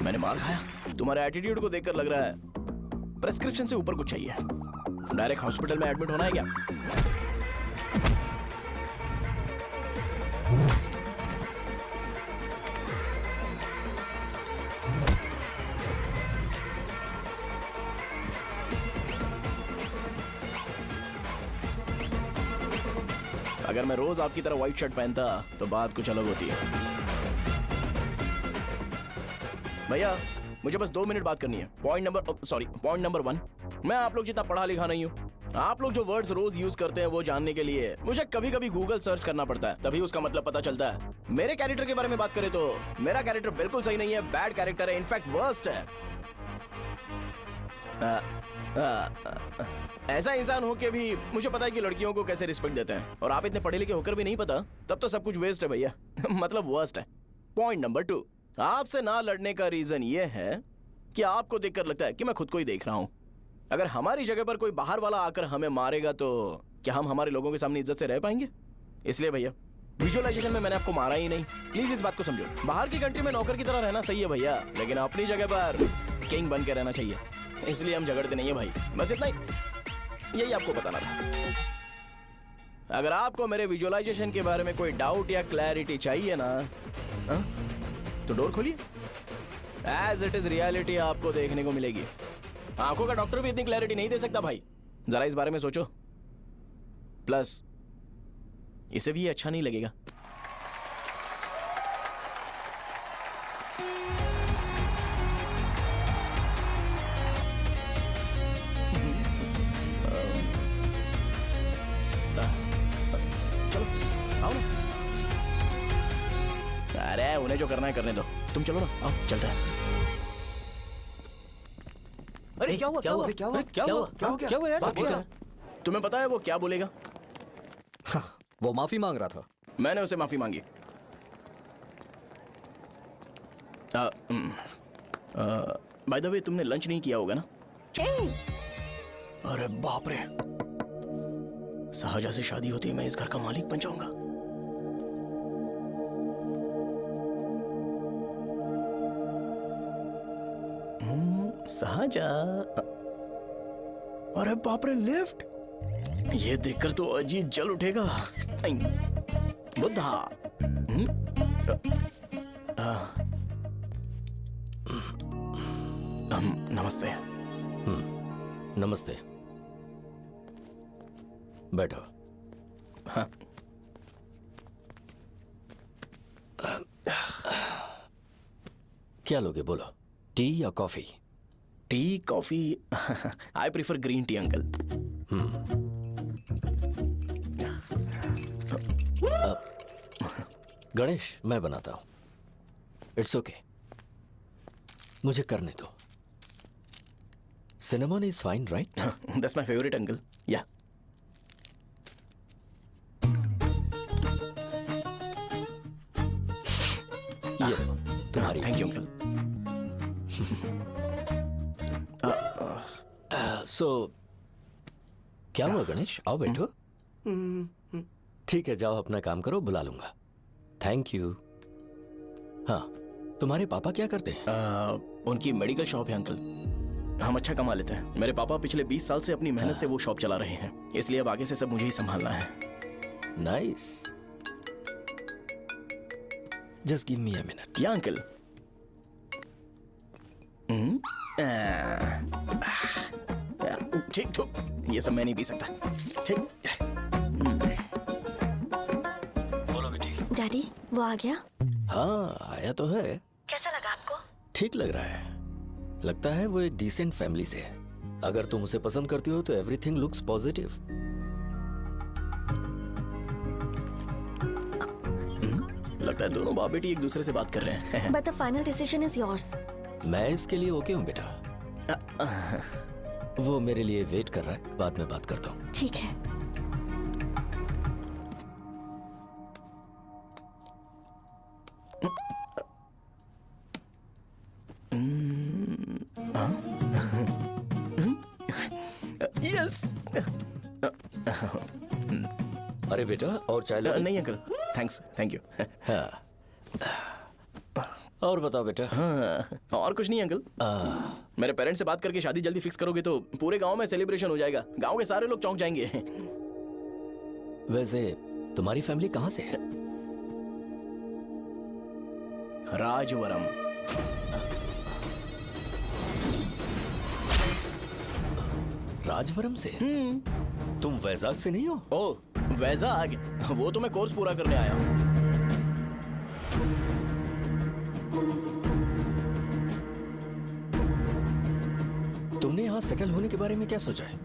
मैंने मार खाया? तुम्हारे एटीट्यूड को देखकर लग रहा है प्रेस्क्रिप्शन से ऊपर कुछ चाहिए। डायरेक्ट हॉस्पिटल में एडमिट होना है क्या? अगर मैं रोज आपकी तरह व्हाइट शर्ट पहनता तो बात कुछ अलग होती है। भैया मुझे बस 2 मिनट बात करनी है। पॉइंट नंबर 1, मैं आप लोग जितना पढ़ा लिखा नहीं हूँ। आप लोग जो वर्ड्स रोज यूज करते हैं वो जानने के लिए मुझे कभी कभी गूगल सर्च करना पड़ता है, तभी उसका मतलब पता चलता है। मेरे कैरेक्टर के बारे में बात करें तो मेरा कैरेक्टर बिल्कुल सही नहीं है, बैड कैरेक्टर है, इनफैक्ट वर्स्ट है। ऐसा इंसान हो के भी मुझे पता है कि लड़कियों को कैसे रिस्पेक्ट देते हैं, और आप इतने पढ़े लिखे होकर भी नहीं पता, तब तो सब कुछ वेस्ट है भैया। मतलब वर्स्ट है। पॉइंट नंबर 2, आपसे ना लड़ने का रीजन ये है कि आपको देखकर लगता है कि मैं खुद को ही देख रहा हूं। अगर हमारी जगह पर कोई बाहर वाला आकर हमें मारेगा तो क्या हम हमारे लोगों के सामने इज्जत से रह पाएंगे? इसलिए भैया विजुअलाइजेशन में मैंने आपको मारा ही नहीं, प्लीज इस बात को समझो। बाहर की कंट्री में नौकर की तरह रहना सही है भैया, लेकिन अपनी जगह पर किंग बन के रहना चाहिए। इसलिए हम झगड़ते नहीं है भाई, बस इतना ही, यही आपको बताना था। अगर आपको मेरे विजुअलाइजेशन के बारे में कोई डाउट या क्लैरिटी चाहिए ना, तो डोर खोलिए। एज इट इज रियलिटी आपको देखने को मिलेगी। आंखों का डॉक्टर भी इतनी क्लैरिटी नहीं दे सकता भाई, जरा इस बारे में सोचो। प्लस इसे भी अच्छा नहीं लगेगा। चलो आओ ना। अरे उन्हें जो करना है करने दो, तुम चलो ना, आओ चलते हैं। अरे क्या हुआ? क्या हुआ? क्या हुआ? क्या हुआ? क्या हुआ? क्या हुआ यार? तुम्हें पता है वो क्या बोलेगा? वो माफी मांग रहा था। मैंने उसे माफी मांगी। बाय द वे तुमने लंच नहीं किया होगा ना? अरे बाप रे, शाहजहां से शादी होती है मैं इस घर का मालिक बन जाऊंगा। शाहजहां, अरे बाप रे, लिफ्ट! ये देखकर तो अजीत जल उठेगा। बुद्धा। नमस्ते। नमस्ते, बैठो। हाँ। क्या लोगे बोलो, टी या coffee? T, coffee? I prefer green tea uncle. Ganesh, मैं बनाता हूं। इट्स ओके, मुझे करने दो। Cinnamon is fine, right? That's my favourite uncle. या तुम्हारी। Thank you uncle. सो क्या हुआ गणेश? आओ बैठो। ठीक है, जाओ अपना काम करो, बुला लूंगा। Thank you. हाँ, तुम्हारे पापा क्या करते हैं? उनकी मेडिकल शॉप है अंकल। हम अच्छा कमा लेते हैं। मेरे पापा पिछले 20 साल से अपनी मेहनत से वो शॉप चला रहे हैं, इसलिए अब आगे से सब मुझे ही संभालना है। Nice. Just give me a minute. या अंकल। ठीक तो ये सब मैं नहीं पी सकता। ठीक। बोलो बेटी। डैडी, वो आ गया? हाँ, आया तो है। कैसा लगा आपको? ठीक लग रहा है। लगता है वो एक डिसेंट फैमिली से है। अगर तुम उसे पसंद करती हो तो एवरीथिंग लुक्स पॉजिटिव। लगता है दोनों बाप बेटी एक दूसरे से बात कर रहे हैं। But the final decision is yours. मैं इसके लिए ओके हूँ बेटा। वो मेरे लिए वेट कर रहा है, बाद में बात करता हूँ। ठीक है। यस। अरे बेटा, और चाय लो? नहीं अंकल, थैंक्स, थैंक यू। हाँ। और बताओ बेटा। हाँ, और कुछ नहीं अंकल। मेरे पेरेंट्स से बात करके शादी जल्दी फिक्स करोगे तो पूरे गांव में सेलिब्रेशन हो जाएगा। गांव के सारे लोग चौंक जाएंगे। वैसे तुम्हारी फैमिली कहाँ से है? राजवरम। राजवरम से? तुम वैजाग से नहीं हो? ओ, वैजाग? वो तो मैं कोर्स पूरा करने आया हूँ। तुमने यहाँ सेटल होने के बारे में क्या सोचा है?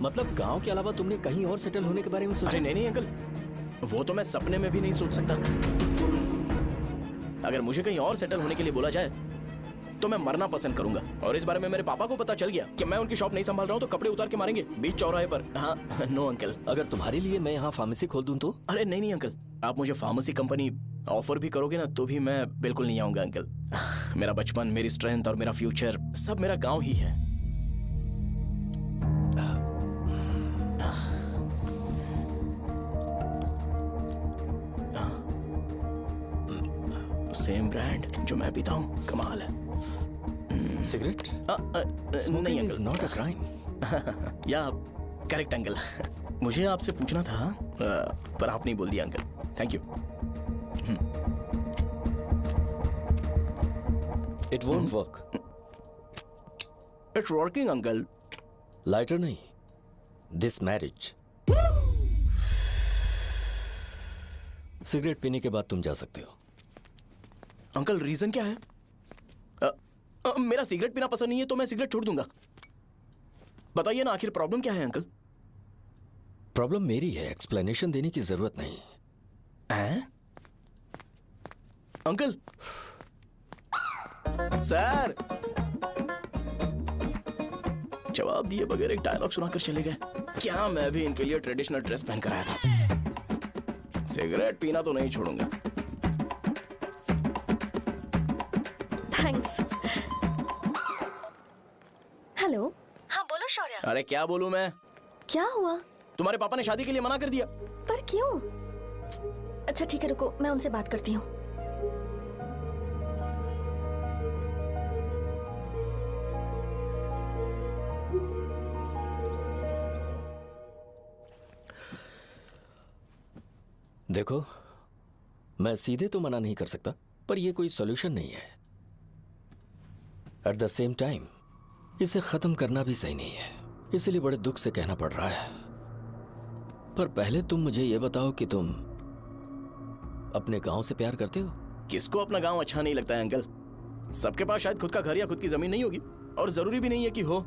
मतलब गांव के अलावा तुमने कहीं और सेटल होने के बारे में सोचा? अरे नहीं अंकल, वो तो मैं सपने में भी नहीं सोच सकता। अगर मुझे कहीं और सेटल होने के लिए बोला जाए तो मैं मरना पसंद करूंगा। और इस बारे में मेरे पापा को पता चल गया कि मैं उनकी शॉप नहीं संभाल रहा हूँ तो कपड़े उतार के मारेंगे बीच चौराहे पर। हाँ, नो अंकल। अगर तुम्हारे लिए मैं यहाँ फार्मेसी खोल दूं तो? अरे नहीं अंकल, आप मुझे फार्मेसी कंपनी ऑफर भी करोगे ना तो भी मैं बिल्कुल नहीं आऊंगा अंकल। मेरा बचपन, मेरी स्ट्रेंथ और मेरा फ्यूचर सब मेरा गाँव ही है। सेम ब्रांड जो मैं पीता हूँ, कमाल है। सिगरेट? नहीं इज नॉट अ क्राइम। या करेक्ट अंकल। मुझे आपसे पूछना था पर आप नहीं बोल दिया uncle. Thank you. It won't work. It's working uncle. Lighter नहीं, दिस मैरिज। सिगरेट पीने के बाद तुम जा सकते हो। अंकल रीजन क्या है? मेरा सिगरेट पीना पसंद नहीं है तो मैं सिगरेट छोड़ दूंगा। बताइए ना, आखिर प्रॉब्लम क्या है अंकल? प्रॉब्लम मेरी है, एक्सप्लेनेशन देने की जरूरत नहीं। अंकल सर जवाब दिए बगैर एक डायलॉग सुनाकर चले गए। क्या मैं भी इनके लिए ट्रेडिशनल ड्रेस पहन कर आया था। सिगरेट पीना तो नहीं छोड़ूंगा। थैंक्स। हेलो। हाँ बोलो शौर्य। अरे क्या बोलूं मैं? क्या हुआ? तुम्हारे पापा ने शादी के लिए मना कर दिया। पर क्यों? अच्छा ठीक है, रुको मैं उनसे बात करती हूँ। देखो, मैं सीधे तो मना नहीं कर सकता, पर यह कोई सॉल्यूशन नहीं है। एट द सेम टाइम इसे खत्म करना भी सही नहीं है, इसलिए बड़े दुख से कहना पड़ रहा है। पर पहले तुम मुझे यह बताओ कि तुम अपने गांव से प्यार करते हो? किसको अपना गांव अच्छा नहीं लगता है अंकल? सबके पास शायद खुद का घर या खुद की जमीन नहीं होगी, और जरूरी भी नहीं है कि हो,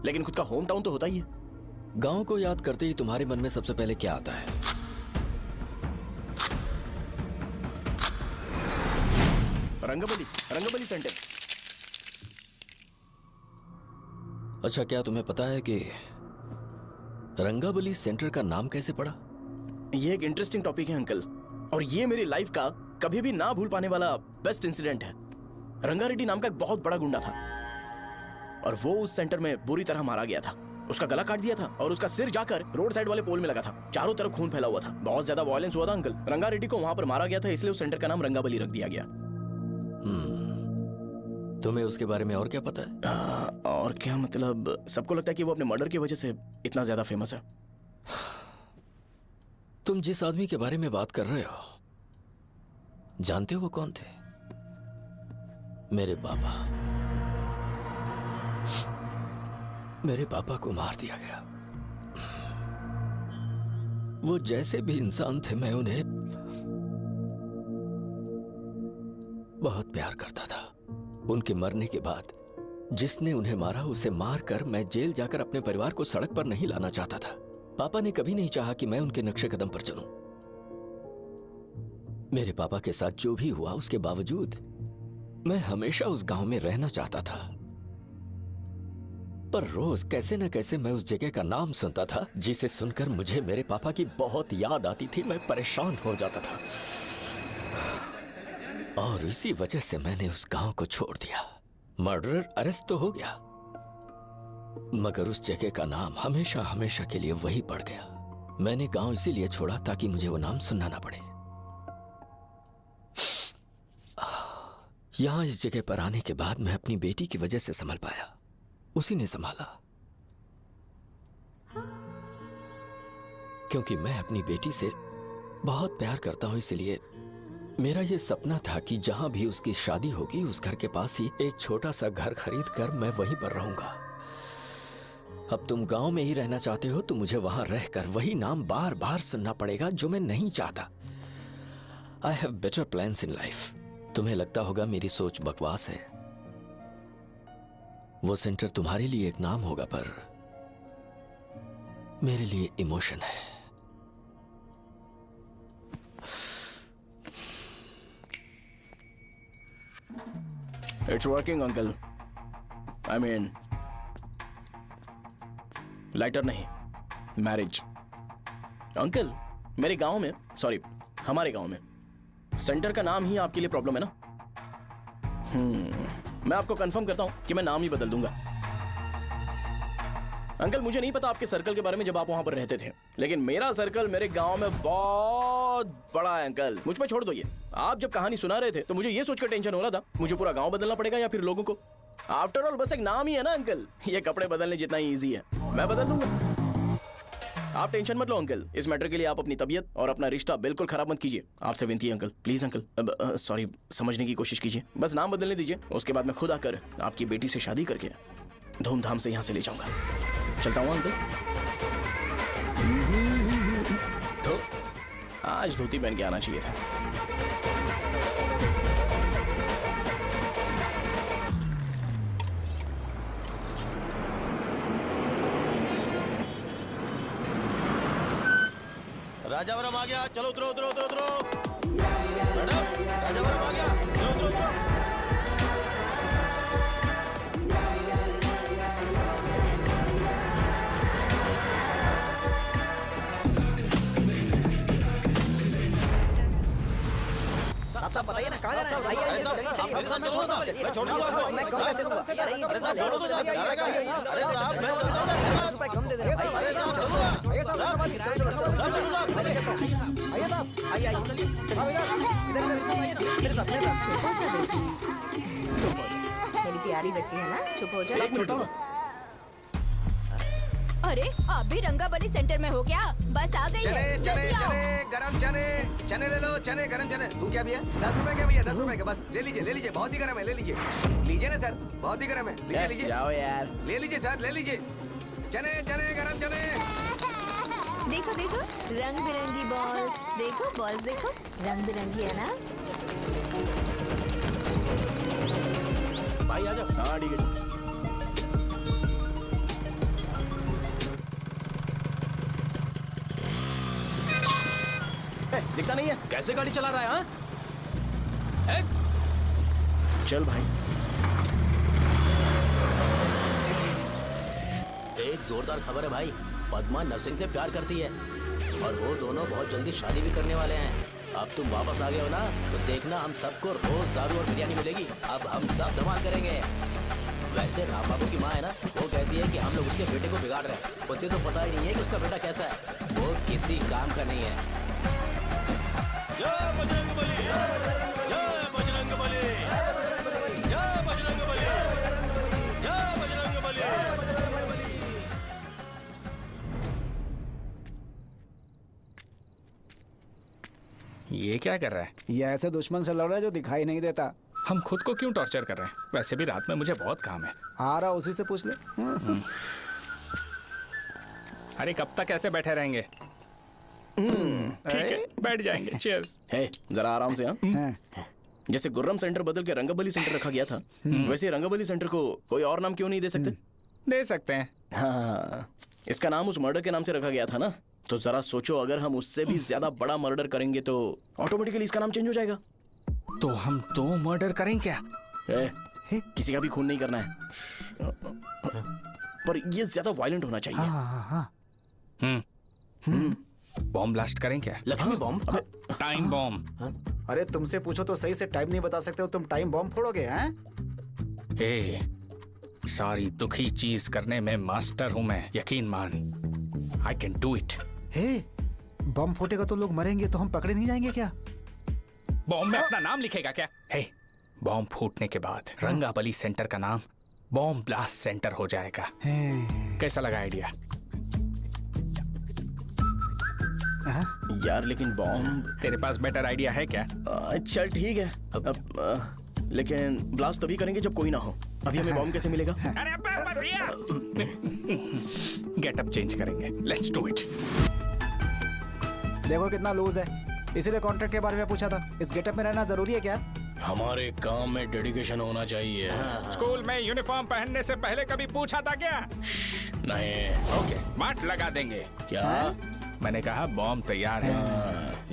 लेकिन खुद का होम टाउन तो होता ही है। गांव को याद करते ही तुम्हारे मन में सबसे पहले क्या आता है? रंगबली सेंटर। अच्छा, क्या तुम्हें पता है कि रंगाबली सेंटर का नाम कैसे पड़ा? ये एक इंटरेस्टिंग टॉपिक है अंकल, और ये मेरी लाइफ का कभी भी ना भूल पाने वाला बेस्ट इंसिडेंट है। रंगारेड्डी नाम का एक बहुत बड़ा गुंडा था और वो उस सेंटर में बुरी तरह मारा गया था। उसका गला काट दिया था और उसका सिर जाकर रोड साइड वाले पोल में लगा था। चारों तरफ खून फैला हुआ था, बहुत ज्यादा वायलेंस हुआ था अंकल। रंगा रेड्डी को वहां पर मारा गया था, इसलिए उस सेंटर का नाम रंगाबली रख दिया गया। तुम्हें उसके बारे में और क्या पता है? और क्या मतलब, सबको लगता है कि वो अपने मर्डर की वजह से इतना ज्यादा फेमस है। तुम जिस आदमी के बारे में बात कर रहे हो, जानते हो वो कौन थे? मेरे पापा। मेरे पापा को मार दिया गया। वो जैसे भी इंसान थे, मैं उन्हें बहुत प्यार करता था। उनके मरने के बाद जिसने उन्हें मारा उसे मारकर मैं जेल जाकर अपने परिवार को सड़क पर नहीं लाना चाहता था। पापा ने कभी नहीं चाहा कि मैं उनके नक्शे कदम पर चलूं। मेरे पापा के साथ जो भी हुआ उसके बावजूद मैं हमेशा उस गांव में रहना चाहता था। पर रोज कैसे न कैसे मैं उस जगह का नाम सुनता था, जिसे सुनकर मुझे मेरे पापा की बहुत याद आती थी। मैं परेशान हो जाता था और इसी वजह से मैंने उस गांव को छोड़ दिया। मर्डरर अरेस्ट तो हो गया, मगर उस जगह का नाम हमेशा हमेशा के लिए वही पड़ गया। मैंने गांव इसीलिए छोड़ा ताकि मुझे वो नाम सुनना ना पड़े। यहां इस जगह पर आने के बाद मैं अपनी बेटी की वजह से संभल पाया। उसी ने संभाला, क्योंकि मैं अपनी बेटी से बहुत प्यार करता हूं। इसलिए मेरा यह सपना था कि जहां भी उसकी शादी होगी उस घर के पास ही एक छोटा सा घर खरीद कर मैं वहीं पर रहूंगा। अब तुम गांव में ही रहना चाहते हो तो मुझे वहां रहकर वही नाम बार बार सुनना पड़ेगा, जो मैं नहीं चाहता। I have better plans in life. तुम्हें लगता होगा मेरी सोच बकवास है। वो सेंटर तुम्हारे लिए एक नाम होगा, पर मेरे लिए इमोशन है। It's working uncle. I mean lighter नहीं, मैरिज। अंकल मेरे गांव में, सॉरी हमारे गांव में सेंटर का नाम ही आपके लिए प्रॉब्लम है ना? मैं आपको कंफर्म करता हूं कि मैं नाम ही बदल दूंगा। अंकल मुझे नहीं पता आपके सर्कल के बारे में जब आप वहां पर रहते थे, लेकिन मेरा सर्कल मेरे गांव में बहुत बड़ा है अंकल। मुझ पर छोड़ दो ये। आप जब कहानी सुना रहे थे तो मुझे ये सोचकर टेंशन हो रहा था मुझे पूरा गांव बदलना पड़ेगा या फिर लोगों को। आफ्टर ऑल बस एक नाम ही है ना अंकल, ये कपड़े बदलने जितना ही ईजी है। मैं बदल दूंगा, आप टेंशन मत लो अंकल। इस मैटर के लिए आप अपनी तबीयत और अपना रिश्ता बिल्कुल खराब मत कीजिए। आपसे विनती है अंकल, प्लीज अंकल। अब सॉरी, समझने की कोशिश कीजिए। बस नाम बदलने दीजिए, उसके बाद मैं खुद आकर आपकी बेटी से शादी करके धूमधाम से यहाँ से ले जाऊंगा। चलता हूँ अंकल। तो आज धोती पहन के आना चाहिए था। राजावरम आ गया, चलो उतरो उतरो उतरो उतरो। मैडम राजावरम आ गया, चलो उतरो उतरो। साहब बताइए ना कहाँ जाना है? आइए आइए चलिए चलिए। मेरे साथ चलो ना, मैं छोड़ दूंगा आपको। मैं कम कैसे दूंगा? अरे साहब छोड़ो तो जाके। अरे साहब मैं रुपए कम दे दे। अरे साहब आइए साहब आइए आइए मेरे साथ मेरी प्यारी बच्ची है ना, चुप हो जाओ। अरे आप भी रंगाबली सेंटर में हो क्या? बस आ गई है। चने चने चने गरम चने, चने ले लो, चने गरम चने। तू क्या भैया? 10 रुपए के भैया, 10 रुपए के। बस ले लीजिए, बहुत ही गरम है, ले लीजिए। लीजिए ना सर, बहुत ही गरम है, लीजिए लीजिए। जाओ यार, ले लीजिए सर, ले लीजिए। चने चने गरम चने। देखो देखो रंग बिरंगी बॉल्स, देखो बॉल्स देखो रंग बिरंगी है ना। भाई आ जाओ। हाँ ठीक है। दिखता नहीं है, कैसे गाड़ी चला रहा है? हाँ चल भाई। एक जोरदार खबर है भाई, पद्मा नर्सिंग से प्यार करती है और वो दोनों बहुत जल्दी शादी भी करने वाले हैं। अब तुम वापस आ गए हो ना, तो देखना हम सबको रोज दारू और बिरयानी मिलेगी। अब हम सब धमाल करेंगे। वैसे राम बाबू की माँ है ना, वो कहती है कि हम लोग उसके बेटे को बिगाड़ रहे हैं। उसे तो पता ही नहीं है कि उसका बेटा कैसा है। वो किसी काम का नहीं है। जय बजरंगबली, जय बजरंगबली, जय बजरंगबली, जय बजरंगबली। ये क्या कर रहा है? ये ऐसे दुश्मन से लड़ रहा है जो दिखाई नहीं देता। हम खुद को क्यों टॉर्चर कर रहे हैं? वैसे भी रात में मुझे बहुत काम है। आ रहा उसी से पूछ ले। अरे कब तक ऐसे बैठे रहेंगे? ठीक है, बैठ जाएंगे। चीयर्स। हे, जरा आराम से। हाँ, जैसे गुर्रम सेंटर बदल के रंगबली सेंटर रखा गया था, वैसे रंगबली सेंटर को कोई और नाम क्यों नहीं दे सकते? दे सकते हैं। हाँ, इसका नाम उस मर्डर के नाम से रखा गया था ना, तो जरा सोचो, अगर हम उससे भी ज्यादा बड़ा मर्डर करेंगे तो ऑटोमेटिकली इसका नाम चेंज हो जाएगा। तो हम 2 मर्डर करें क्या? किसी का भी खून नहीं करना है, पर ये ज्यादा वायलेंट होना चाहिए। बॉम्ब ब्लास्ट करें क्या? लक्ष्मी बॉम्ब? Time bomb. अरे तुमसे पूछो तो सही से टाइम नहीं बता सकते हो, तुम टाइम बॉम्ब फोड़ोगे? हैं? सारी दुखी चीज करने में मास्टर हूं मैं, यकीन मान। I can do it. बम फूटेगा तो लोग मरेंगे, तो हम पकड़े नहीं जाएंगे क्या? बॉम्ब में अपना नाम लिखेगा क्या? बॉम्ब फूटने के बाद रंगाबली सेंटर का नाम बॉम्ब ब्लास्ट सेंटर हो जाएगा। कैसा लगा आइडिया? यार लेकिन बॉम्ब, तेरे पास बेटर आइडिया है क्या? चल ठीक है, लेकिन ब्लास्ट तभी करेंगे जब कोई ना हो। अभी हमें बॉम्ब कैसे मिलेगा? अरे गेटअप चेंज करेंगे। Let's do it. देखो कितना लूज है, इसीलिए कॉन्ट्रैक्ट के बारे में पूछा था। इस गेटअप में रहना जरूरी है क्या? हमारे काम में डेडिकेशन होना चाहिए। स्कूल में यूनिफॉर्म पहनने से पहले कभी पूछा था क्या? नहीं। ओके, बांट लगा देंगे। क्या? मैंने कहा बॉम्ब तैयार है।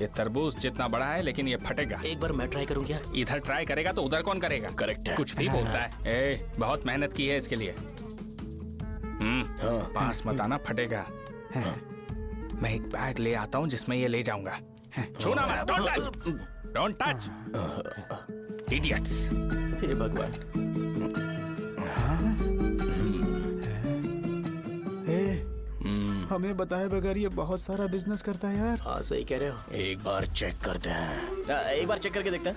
ये तरबूज जितना बड़ा है, लेकिन ये फटेगा। एक बार मैं ट्राई करूं क्या? इधर ट्राई करेगा तो उधर कौन करेगा? करेक्ट है। कुछ भी बोलता है। बहुत मेहनत की है इसके लिए। पास मत आना, फटेगा। मैं एक बैग ले आता हूँ जिसमें ये ले जाऊंगा। छूना मत, don't touch, don't touch, idiots. हे भगवान। हमें बताए बगैर ये बहुत सारा बिजनेस करता है यार। हाँ सही कह रहे हो। एक बार चेक करते हैं। एक बार चेक करके देखते हैं।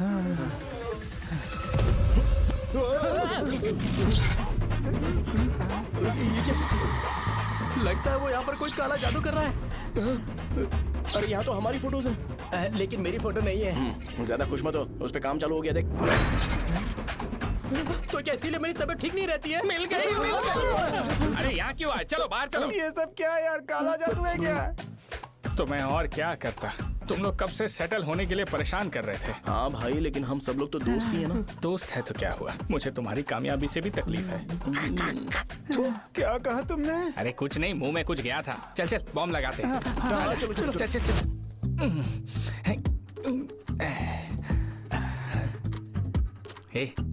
लगता है वो यहाँ पर कोई काला जादू कर रहा है। अरे यहाँ तो हमारी फोटोज हैं, लेकिन मेरी फोटो नहीं है। ज्यादा खुश मत हो, उस पे काम चालू हो गया। देख तो क्या इसीलिए मेरी तबीयत ठीक नहीं रहती है? मिल गई। अरे यहाँ क्यों आए? चलो बाहर चलो। ये सब क्या है यार? काला जादू है क्या? तो मैं और क्या करता? तुम लोग कब से सेटल होने के लिए परेशान कर रहे थे। हाँ भाई, लेकिन हम सब लोग तो दोस्त ही है ना। दोस्त है तो क्या हुआ? मुझे तुम्हारी कामयाबी से भी तकलीफ है। क्या कहा तुमने? अरे कुछ नहीं, मुंह में कुछ गया था। चल चल बॉम्ब लगाते हैं। चलो चलो चल चल चल।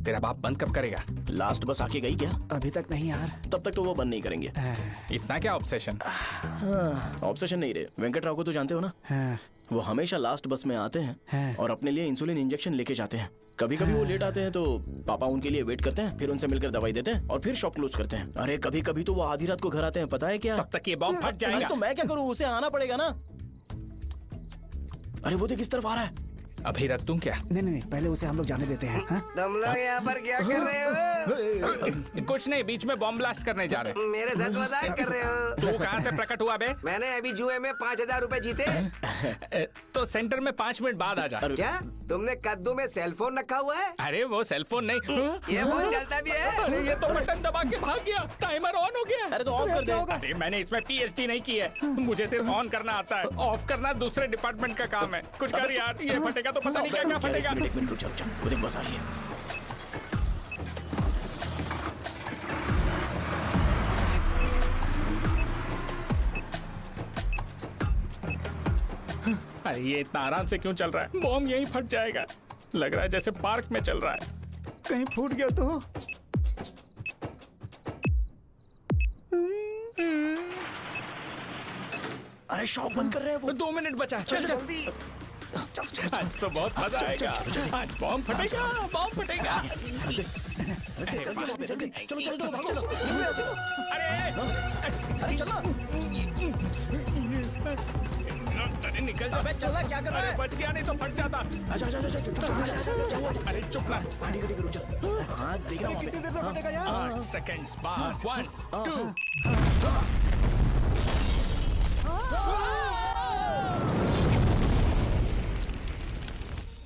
तेरा बाप बंद कब करेगा? लास्ट बस आके गई क्या? अभी तक नहीं यार। तब तक तो वो बंद नहीं करेंगे। इतना क्या ऑब्सेशन? ऑब्सेशन नहीं रे, वेंकट राव को तो जानते हो ना। वो हमेशा लास्ट बस में आते हैं और अपने लिए इंसुलिन इंजेक्शन लेके जाते हैं। कभी कभी वो लेट आते हैं तो पापा उनके लिए वेट करते हैं, फिर उनसे मिलकर दवाई देते हैं और फिर शॉप क्लोज करते हैं। अरे कभी कभी तो वो आधी रात को घर आते हैं, पता है क्या? तब तक ये बॉम्ब फट जाएगा। तो मैं क्या करूँ? उसे आना पड़ेगा ना। अरे वो देख किस तरफ आ रहा है। अभी रख दूं क्या? नहीं, पहले उसे हम लोग जाने देते हैं। तुम लोग यहाँ पर क्या कर रहे हो? कुछ नहीं, बीच में बॉम्ब ब्लास्ट करने जा रहे हैं। मेरे साथ मजाक कर रहे हो? तू कहाँ से प्रकट हुआ बे? मैंने अभी जुए में 5000 रुपए जीते। तो सेंटर में 5 मिनट बाद आ जा। क्या तुमने कद्दू में सेलफोन रखा हुआ है? अरे वो सेलफोन नहीं, ये फोन चलता भी है। अरे ये तो बटन दबा के भाग गया, टाइमर ऑन हो गया। अरे तो ऑफ कर दे। अरे मैंने इसमें PhD नहीं की है, मुझे सिर्फ ऑन करना आता है। ऑफ करना दूसरे डिपार्टमेंट का काम है। कुछ कर यार, ये फटेगा तो पता नहीं क्या फटेगा। एक मिनट रुक जाओ, वो देख बस आ रही है। अरे ये इतना आराम से क्यों चल रहा है? बॉम्ब यहीं फट जाएगा। लग रहा है जैसे पार्क में चल रहा है। कहीं फूट गया तो? अरे शॉप बंद कर रहे हैं वो। 2 मिनट बचा। चल जल्दी। आज तो बहुत मजा आएगा। आज बॉम्ब फटेगा, बॉम्ब फटेगा। चलो चलो चलो भागो। अरे चलो, अरे निकल जा। अबे चलना, क्या कर रहा है? बच गया, नहीं तो फट जाता। अरे चुप ना। हाँ देख रहा हूँ। कितनी देर में फटेगा यार? 8 सेकंड्स बाद 1 2।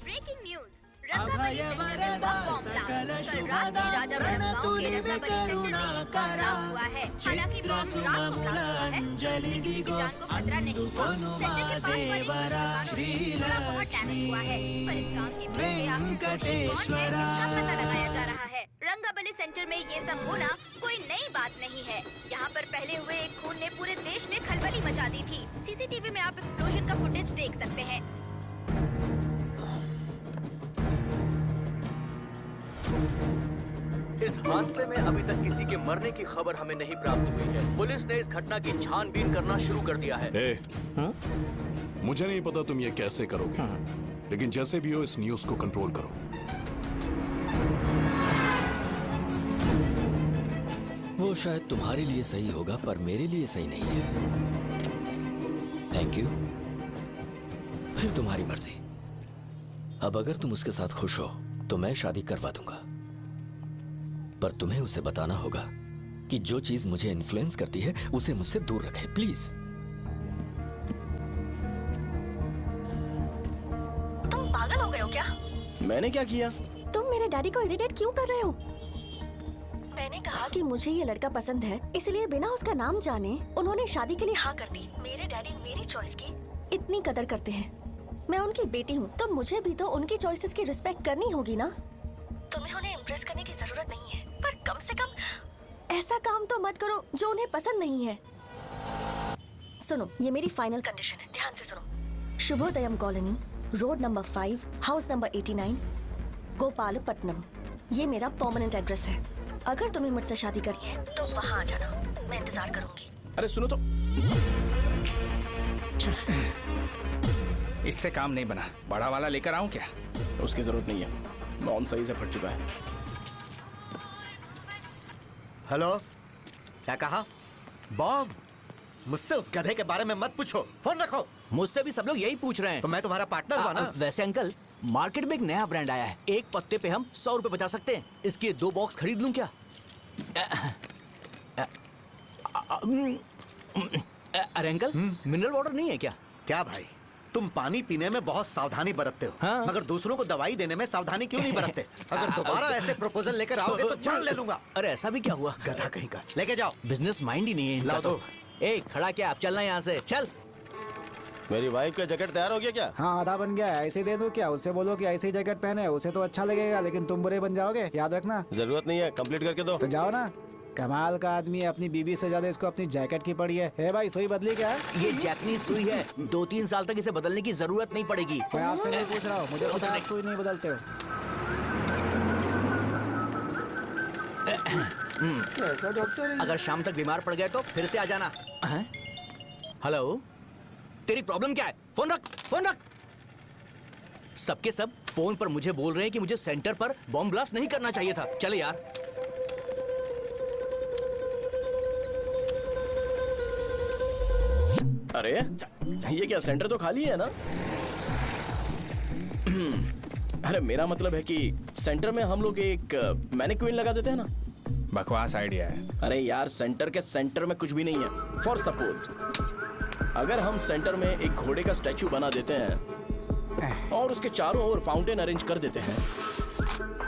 ब्रेकिंग न्यूज, रंगाबली सेंटर में बम ब्लास्ट। कल रात में राजावरम गांव के रंगाबली सेंटर में बम हुआ है। हालांकि बम रात को ब्लास्ट हुआ है, किसी की जान को खतरा नहीं हुआ। सेंटर के पास वाली थोड़ा बहुत डैमेज हुआ है, पर इस काम के पीछे आखिर कौन है, इसका पता लगाया जा रहा है। रंगाबली सेंटर में ये सब होना कोई नई बात नहीं है। यहाँ पर पहले हुए एक खून ने पूरे देश में खलबली मचा दी थी। सीसीटीवी में आप एक्सप्लोजन का फुटेज देख सकते हैं। इस हादसे में अभी तक किसी के मरने की खबर हमें नहीं प्राप्त हुई है। पुलिस ने इस घटना की छानबीन करना शुरू कर दिया है। मुझे नहीं पता तुम ये कैसे करोगे, लेकिन जैसे भी हो इस न्यूज को कंट्रोल करो। वो शायद तुम्हारे लिए सही होगा पर मेरे लिए सही नहीं है। Thank you. फिर तुम्हारी मर्जी। अब अगर तुम उसके साथ खुश हो तो मैं शादी करवा दूंगा, पर तुम्हें उसे बताना होगा कि जो चीज मुझे इन्फ्लुएंस करती है उसे मुझसे दूर रखे, प्लीज। तुम पागल हो गए हो क्या? मैंने क्या किया? तुम मेरे डैडी को इरिटेट क्यों कर रहे हो? मैंने कहा कि मुझे ये लड़का पसंद है, इसलिए बिना उसका नाम जाने उन्होंने शादी के लिए हाँ कर दी। मेरे डैडी मेरी चॉइस की इतनी कदर करते हैं। मैं उनकी बेटी हूँ, तो मुझे भी तो उनकी चॉइसेस की रिस्पेक्ट करनी होगी ना। तुम्हें उन्हें इम्प्रेस करने की जरूरत नहीं है, पर कम से कम ऐसा काम तो मत करो जो उन्हें पसंद नहीं है। सुनो, ये मेरी फाइनल कंडीशन है, ध्यान से सुनो। Shubhodayam colony, road number 5, house number 89, Gopalapatnam. ये मेरा परमानेंट एड्रेस है। अगर तुम्हें मुझसे शादी करनी है तो वहाँ आ जाना, मैं इंतजार करूंगी। अरे सुनो तो। इससे काम नहीं बना, बड़ा वाला लेकर आऊं क्या? उसकी जरूरत नहीं है, बॉम्ब सही से फट चुका है। हेलो, क्या कहा? बॉम्ब? मुझसे उस गधे के बारे में मत पूछो, फोन रखो। मुझसे भी सब लोग यही पूछ रहे हैं। तो मैं तुम्हारा पार्टनर हुआ ना? वैसे अंकल, मार्केट में एक नया ब्रांड आया है, एक पत्ते पे हम 100 रुपए बचा सकते हैं। इसके 2 बॉक्स खरीद लूं क्या? अरे अंकल, मिनरल वाटर नहीं है क्या? क्या भाई, तुम पानी पीने में बहुत सावधानी बरतते हो, हाँ? मगर दूसरों को दवाई देने में सावधानी क्यों नहीं बरतते? अगर दोबारा ऐसे प्रपोजल लेकर आओगे तो जान ले लूंगा। अरे ऐसा भी क्या हुआ? गधा कहीं का, लेके जाओ। बिजनेस माइंड ही नहीं है इनका। लाओ दो। ए, खड़ा क्या, आप चलना यहाँ से, चल। मेरी वाइफ का जैकेट तैयार हो गया क्या? हाँ, आधा बन गया है। ऐसे ही दे दो क्या? उससे बोलो कि ऐसे ही जैकेट पहने, उसे तो अच्छा लगेगा, लेकिन तुम बुरे बन जाओगे, याद रखना। जरूरत नहीं है, कंप्लीट करके दो। तो जाओ ना। कमाल का आदमी है, अपनी बीबी से ज्यादा इसको अपनी जैकेट की पड़ी है। हे भाई, सुई बदली क्या? ये जैपनीज सुई है, 2-3 साल तक इसे बदलने की जरूरत नहीं पड़ेगी। मैं आपसे नहीं पूछ रहा हूँ, मुझे पता है आप सुई नहीं बदलते हो। ऐसा डॉक्टर, अगर शाम तक बीमार पड़ गए तो फिर से आ जाना। हेलो, तेरी प्रॉब्लम क्या है? फोन रख, फोन रख। सबके सब फोन पर मुझे बोल रहे हैं कि मुझे सेंटर पर बॉम्ब ब्लास्ट नहीं करना चाहिए था। चले यार। अरे ये क्या, सेंटर तो खाली है ना? अरे मेरा मतलब है कि सेंटर में हम लोग एक मैनिक्विन लगा देते हैं ना। बकवास आइडिया है। अरे यार, सेंटर के सेंटर में कुछ भी नहीं है। फॉर सपोज अगर हम सेंटर में एक घोड़े का स्टैचू बना देते हैं और उसके चारों ओर फाउंटेन अरेंज कर देते हैं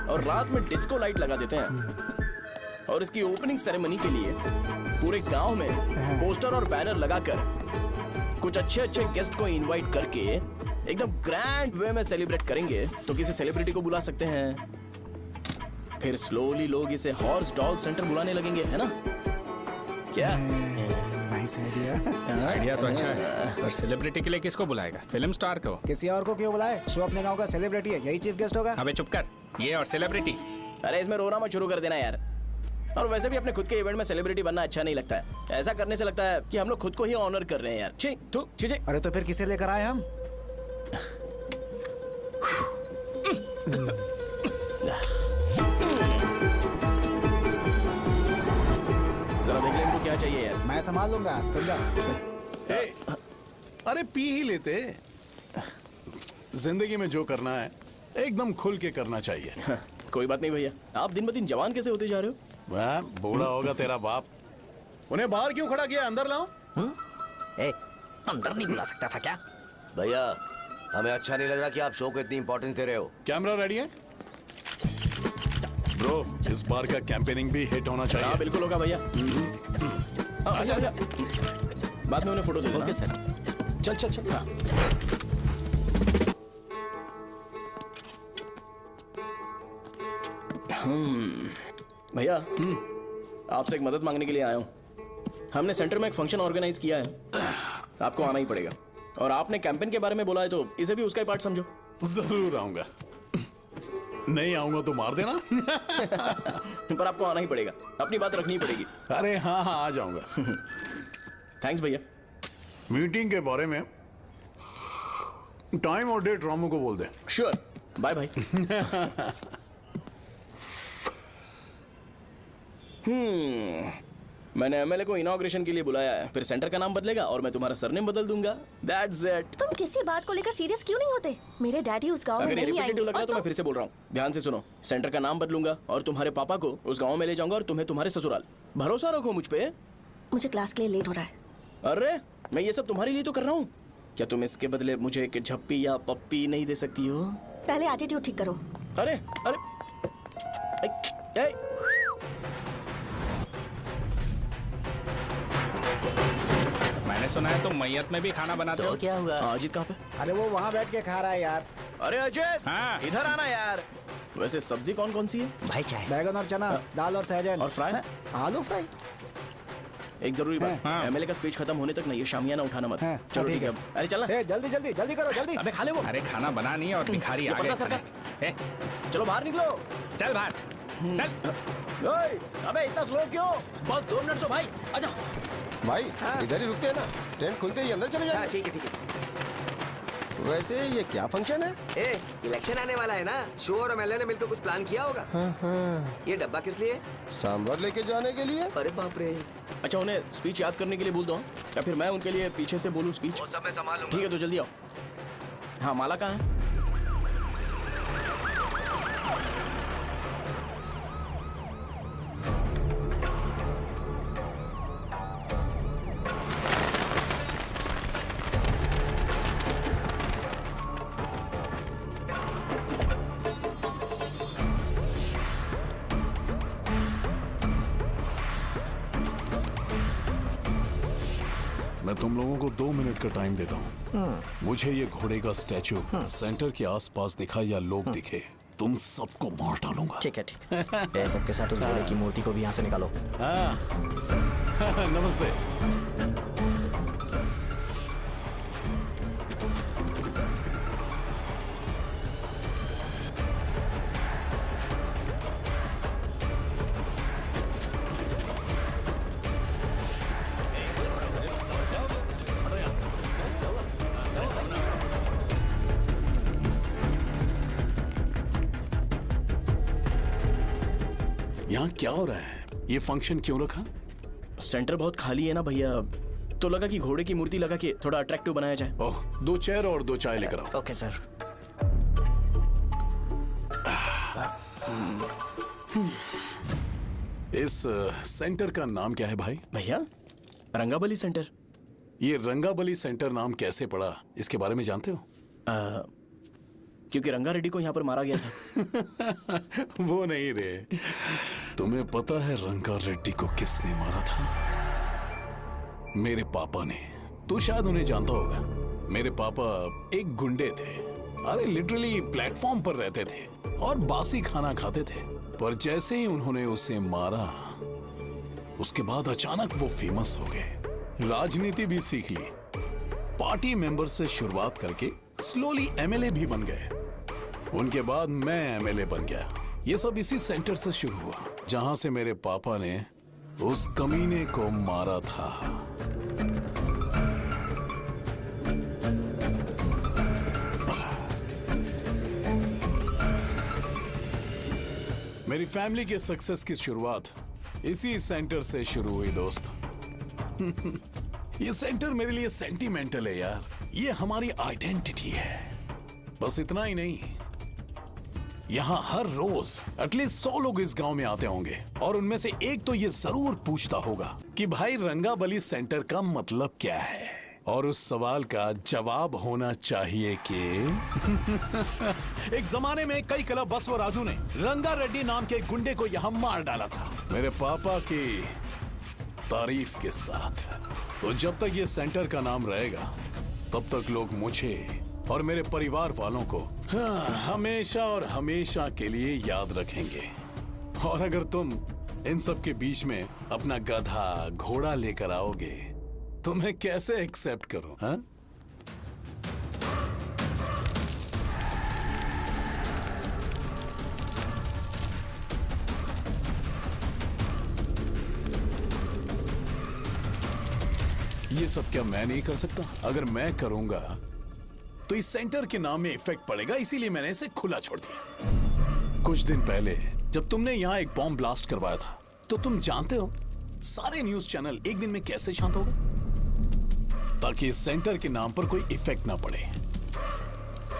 और रात में डिस्को लाइट लगा देते हैं और इसकी ओपनिंग सेरेमनी के लिए पूरे गांव में पोस्टर और बैनर लगाकर कुछ अच्छे अच्छे गेस्ट को इनवाइट करके एकदम ग्रैंड वे में सेलिब्रेट करेंगे, तो किसी सेलिब्रिटी को बुला सकते हैं। फिर स्लोली लोग इसे हॉर्स डॉग सेंटर बुलाने लगेंगे, है ना? क्या? Nice idea. आइडिया तो अच्छा है, पर सेलिब्रिटी के लिए किसको बुलाएगा? फिल्म स्टार को। किसी और को क्यों बुलाए? शो अपने गांव का सेलिब्रिटी है, यही चीफ गेस्ट होगा। अबे चुप कर, ये और सेलिब्रिटी। अरे इसमें रोना मत शुरू कर देना यार। और वैसे भी अपने खुद के इवेंट में सेलिब्रिटी बनना अच्छा नहीं लगता है। ऐसा करने से लगता है कि हम लोग खुद को ही ऑनर कर रहे हैं यार। छी, तू, छी। अरे तो फिर किसे लेकर आए हम? चाहिए यार। मैं संभाल लूंगा, तुम जा। अरे पी ही लेते। जिंदगी में जो करना है एकदम खुल के करना चाहिए। कोई बात नहीं भैया, आप दिन ब दिन जवान कैसे होते जा रहे हो? वह बूढ़ा होगा तेरा बाप। उन्हें बाहर क्यों खड़ा किया, अंदर लाओ। अंदर नहीं बुला सकता था क्या? भैया हमें अच्छा नहीं लग रहा कि आप शो को इतनी इंपॉर्टेंस दे रहे हो। कैमरा रेडी है ब्रो? इस बार का कैंपेनिंग भी हिट होना चाहिए। हाँ बिल्कुल होगा भैया। आजा। बाद में उन्हें फोटो दे देना। Okay sir. चल चल चल। हाँ। भैया आपसे एक मदद मांगने के लिए आया हूँ। हमने सेंटर में एक फंक्शन ऑर्गेनाइज किया है, आपको आना ही पड़ेगा। और आपने कैंपेन के बारे में बोला है तो इसे भी उसका ही पार्ट समझो। जरूर आऊंगा। नहीं आऊंगा तो मार देना। पर आपको आना ही पड़ेगा, अपनी बात रखनी पड़ेगी। अरे हाँ हाँ आ जाऊंगा। थैंक्स भैया। मीटिंग के बारे में टाइम और डेट रामू को बोल दे। Sure, bye bye. मैंने एमएलए को इनॉग्रेशन के लिए बुलाया है, फिर सेंटर का नाम बदलेगा और मैं तुम्हारा सरनेम बदल दूंगा। That's it। तुम किसी बात को लेकर सीरियस क्यों नहीं होते? मेरे डैडी उस गांव में अगर ये नहीं आएंगे। लग रहा है तो मैं फिर से बोल रहा हूँ, ध्यान से सुनो। सेंटर का नाम बदलूंगा और तुम्हारे पापा को उस गांव में ले जाऊंगा और तुम्हें तुम्हारे ससुराल। भरोसा रखो मुझ पे। मुझे क्लास के लिए लेट हो रहा है। अरे मैं ये सब तुम्हारे लिए तो कर रहा हूँ, क्या तुम इसके बदले मुझे एक झप्पी या पप्पी नहीं दे सकती हो? पहले एटीट्यूड ठीक करो। अरे अरे ए, मैंने सुना है तुम मैयत में भी खाना बनाते हो। क्या हुआ? अजीत कहाँ पे? अरे वो वहाँ बैठ के खा रहा है यार। अरे अजीत, हाँ। इधर आना यार। वैसे सब्जी कौन कौन सी है? भाई क्या है? बैगन और चना, दाल और सहजन और फ्राई? आलू फ्राई। एक जरूरी बात, एमएलए का स्पीच खत्म होने तक ना ये शामियाना उठाना मत। चलो ठीक है। अरे चलना। जल्दी जल्दी जल्दी करो जल्दी। अबे खा ले वो। अरे खाना बना नहीं और भिखारी आ गए। चलो बाहर निकलो। चल बाहर चल। अबे इतना स्लो क्यों? बस 2 मिनट तो भाई, आजा। भाई इधर ही रुकते हैं ना, ट्रेन खुलते ही अंदर चले जाए। ठीक है। वैसे ये क्या फंक्शन है? इलेक्शन आने वाला है ना, शो और एमएलए ने मिलकर कुछ प्लान किया होगा। ये डब्बा किस लिए? सांभर लेके जाने के लिए। अरे बाप रे। अच्छा उन्हें स्पीच याद करने के लिए बोल दो या फिर मैं उनके लिए पीछे से बोलूं स्पीच? वो सब मैं संभाल लूंगा। ठीक है तो जल्दी आओ। हाँ माला कहाँ है? मैं तुम लोगों को 2 मिनट का टाइम देता हूँ। मुझे ये घोड़े का स्टैचू सेंटर के आसपास दिखा या लोग दिखे, तुम सबको मार डालूंगा। ठीक है सबके साथ उस घोड़े की मूर्ति को भी यहाँ से निकालो। हाँ। नमस्ते। यहाँ क्या हो रहा है? ये फंक्शन क्यों रखा? सेंटर बहुत खाली है ना भैया, तो लगा कि घोड़े की मूर्ति लगा के थोड़ा अट्रैक्टिव बनाया जाए। ओह, 2 चेयर और 2 चाय लेकर आओ। Okay sir. इस सेंटर का नाम क्या है भाई? भैया रंगाबली सेंटर। ये रंगाबली सेंटर नाम कैसे पड़ा, इसके बारे में जानते हो? क्योंकि रंगा रेड्डी को यहाँ पर मारा गया था। वो नहीं रे, तुम्हें पता है रंगा रेड्डी को किसने मारा था? मेरे पापा ने। तू शायद उन्हें जानता होगा। मेरे पापा एक गुंडे थे। अरे लिटरली प्लेटफॉर्म पर रहते थे और बासी खाना खाते थे। पर जैसे ही उन्होंने उसे मारा, उसके बाद अचानक वो फेमस हो गए। राजनीति भी सीख ली, पार्टी मेंबर से शुरुआत करके स्लोली एमएलए भी बन गए। उनके बाद मैं एमएलए बन गया। ये सब इसी सेंटर से शुरू हुआ, जहां से मेरे पापा ने उस कमीने को मारा था। मेरी फैमिली के सक्सेस की शुरुआत इसी सेंटर से शुरू हुई दोस्त। ये सेंटर मेरे लिए सेंटिमेंटल है यार। ये हमारी आइडेंटिटी है। बस इतना ही नहीं, यहाँ हर रोज एटलीस्ट 100 लोग इस गांव में आते होंगे और उनमें से एक तो ये जरूर पूछता होगा कि भाई रंगाबली सेंटर का मतलब क्या है, और उस सवाल का जवाब होना चाहिए कि एक जमाने में कई क्लब बसवराजू ने रंगा रेड्डी नाम के गुंडे को यहाँ मार डाला था, मेरे पापा की तारीफ के साथ। तो जब तक ये सेंटर का नाम रहेगा तब तक लोग मुझे और मेरे परिवार वालों को हमेशा और हमेशा के लिए याद रखेंगे। और अगर तुम इन सब के बीच में अपना गधा घोड़ा लेकर आओगे तो मैं कैसे एक्सेप्ट करूं? हाँ? ये सब क्या मैं नहीं कर सकता? अगर मैं करूंगा तो इस सेंटर के नाम में इफेक्ट पड़ेगा, इसीलिए मैंने इसे खुला छोड़ दिया। कुछ दिन पहले जब तुमने यहाँ एक बॉम्ब ब्लास्ट करवाया था तो तुम जानते हो सारे न्यूज चैनल एक दिन में कैसे शांत हो गए? ताकि इस सेंटर के नाम पर कोई इफेक्ट ना पड़े।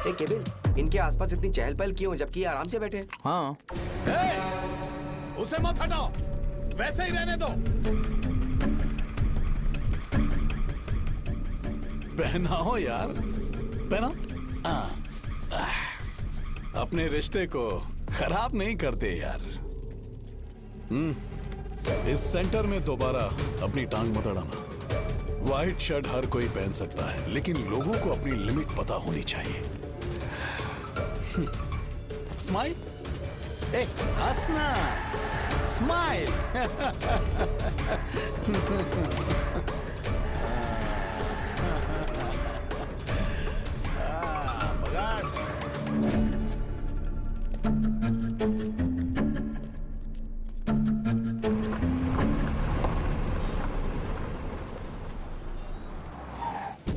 केविन, इनके आसपास इतनी चहल पहल क्यों जबकि ये आराम से बैठे? हाँ। उसे मत हटाओ, वैसे ही रहने दो। पहनाओ यार, पहना। अपने रिश्ते को खराब नहीं करते यार। इस सेंटर में दोबारा अपनी टांग मत अड़ाना। व्हाइट शर्ट हर कोई पहन सकता है, लेकिन लोगों को अपनी लिमिट पता होनी चाहिए। स्माइल, हंसना, स्माइल।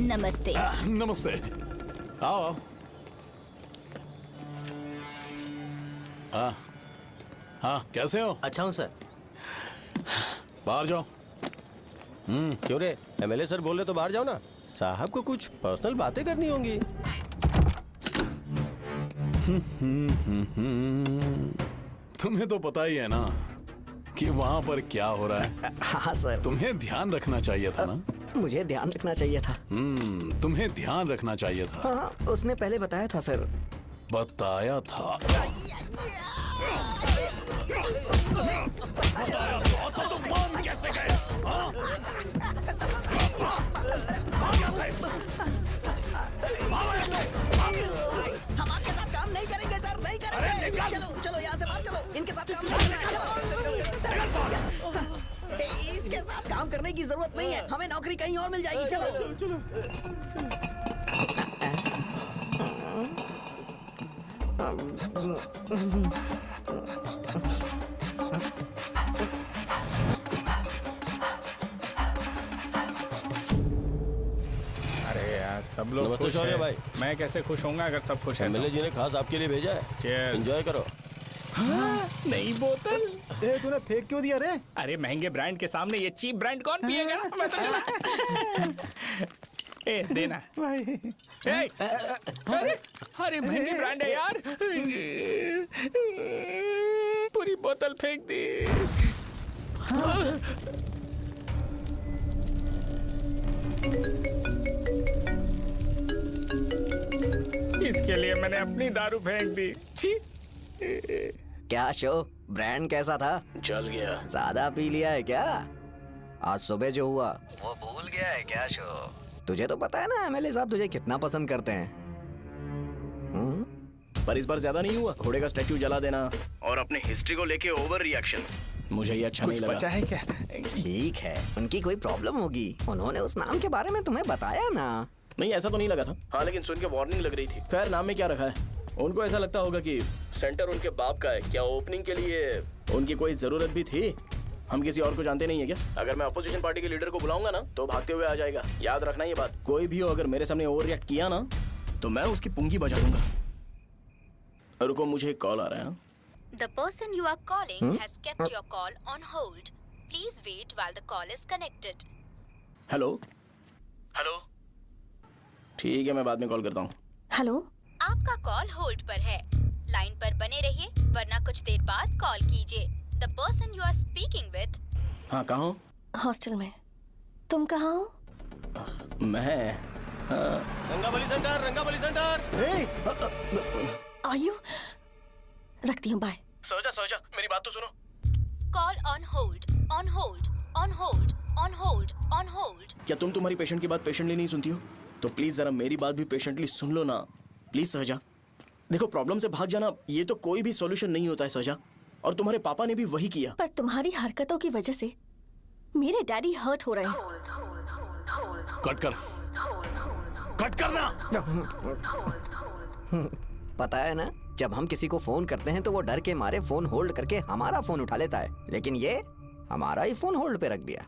नमस्ते। नमस्ते, आओ। हाँ, कैसे हो? अच्छा हूँ सर। बाहर जाओ। क्यों रे, एमएलए सर बोल रहे तो बाहर जाओ ना। साहब को कुछ पर्सनल बातें करनी होंगी। तुम्हें तो पता ही है ना कि वहाँ पर क्या हो रहा है। हाँ सर। तुम्हें ध्यान रखना चाहिए था ना। मुझे ध्यान रखना चाहिए था। तुम्हें ध्यान रखना चाहिए था। हाँ, उसने पहले बताया था सर। बताया था। तो मान कैसे गए? हम आपके साथ काम नहीं करेंगे सर, नहीं करेंगे। चलो चलो यहाँ से बाहर चलो, इनके साथ काम नहीं करना है। चलो, इसके साथ काम करने की जरूरत नहीं है, हमें नौकरी कहीं और मिल जाएगी। चलो चलो। अरे यार, सब लोग नमस्ते खुश शौर्य हैं। भाई। मैं कैसे खुश होऊंगा अगर सब खुश हैं? एमएलए जी ने खास आपके लिए भेजा है। Cheers। एंजॉय करो। नई बोतल। तूने फेंक क्यों दिया रे? अरे महंगे ब्रांड के सामने ये चीप ब्रांड कौन पिएगा? मैं तो चला। ए देना भाई। अरे महंगी ब्रांड है यार। पूरी बोतल फेंक दी। इसके लिए मैंने अपनी दारू फेंक दी। छी। क्या शो, ब्रांड कैसा था? चल गया। ज्यादा पी लिया है क्या? आज सुबह जो हुआ वो भूल गया है क्या शो? तुझे तो पता है ना एमएलए साहब तुझे कितना पसंद करते हैं। पर इस बार ज्यादा नहीं हुआ। घोड़े का स्टैचू जला देना और अपने हिस्ट्री को लेके ओवर रिएक्शन, मुझे ये अच्छा नहीं लगा। बचा है क्या? ठीक है, उनकी कोई प्रॉब्लम होगी। उन्होंने उस नाम के बारे में तुम्हें बताया ना? नहीं, ऐसा तो नहीं लगा था। हाँ, लेकिन सुन के वार्निंग लग रही थी। खैर, नाम में क्या रखा है? उनको ऐसा लगता होगा कि सेंटर उनके बाप का है। क्या ओपनिंग के लिए उनकी कोई जरूरत भी थी? हम किसी और को जानते नहीं है क्या? अगर मैं अपोजिशन पार्टी के लीडर को बुलाऊंगा ना तो भागते हुए आ जाएगा। याद रखना ये बात। कोई भी हो अगर मेरे सामने ओवर रिएक्ट किया ना तो मैं उसकी पुंगी बजा दूंगा। रुको, मुझे एक कॉल आ रहा है। The person you are calling has kept your call on hold. Please wait while the call is connected. Hello hello, ठीक है मैं बाद में कॉल करता हूँ। हेलो, आपका कॉल होल्ड पर है, लाइन पर बने रहिए वरना कुछ देर बाद कॉल कीजिए। The person you are speaking with. हाँ कहाँ हो? हॉस्टल में। तुम कहाँ हो? मैं रंगाबली सेंटर, रंगाबली सेंटर। आयु, रखती हूँ, बाय। सोचा मेरी बात तो सुनो। Call on hold, on hold, on hold, on hold, on hold. क्या तुम तुम्हारी पेशेंट की बात पेशेंटली नहीं सुनती हो? तो प्लीज जरा मेरी बात भी पेशेंटली सुन लो ना प्लीज सहजा। देखो प्रॉब्लम से भाग जाना ये तो कोई भी सॉल्यूशन नहीं होता है सहजा, और तुम्हारे पापा ने भी वही किया। पर तुम्हारी हरकतों की वजह से मेरे डैडी हर्ट हो रहे हैं। कट करना। पता है ना, जब हम किसी को फोन करते हैं तो वो डर के मारे फोन होल्ड करके हमारा फोन उठा लेता है, लेकिन ये हमारा ही फोन होल्ड पे रख दिया।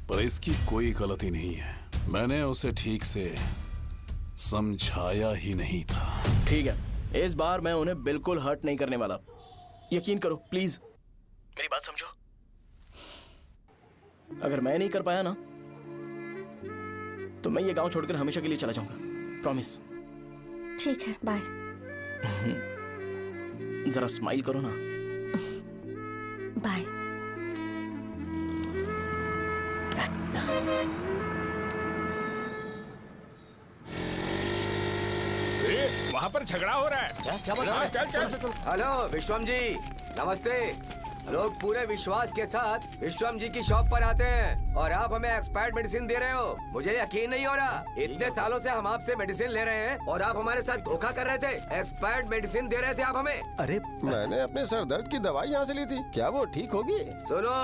पर इसकी कोई गलती नहीं है, मैंने उसे ठीक से समझाया ही नहीं था। ठीक है, इस बार मैं उन्हें बिल्कुल हर्ट नहीं करने वाला, यकीन करो प्लीज, मेरी बात समझो। अगर मैं नहीं कर पाया ना तो मैं ये गांव छोड़कर हमेशा के लिए चला जाऊंगा, प्रॉमिस। ठीक है, बाय। जरा स्माइल करो ना। बाय। वहाँ पर झगड़ा हो रहा है। क्या बात है? चल। हेलो विश्वम जी, नमस्ते। लोग पूरे विश्वास के साथ विश्वम जी की शॉप पर आते हैं और आप हमें एक्सपायर्ड मेडिसिन दे रहे हो। मुझे यकीन नहीं हो रहा, इतने सालों से हम आपसे मेडिसिन ले रहे हैं और आप हमारे साथ धोखा कर रहे थे। एक्सपायर्ड मेडिसिन दे रहे थे आप हमें। अरे मैंने अपने सर दर्द की दवाई यहाँ से ली थी, क्या वो ठीक होगी? सुनो,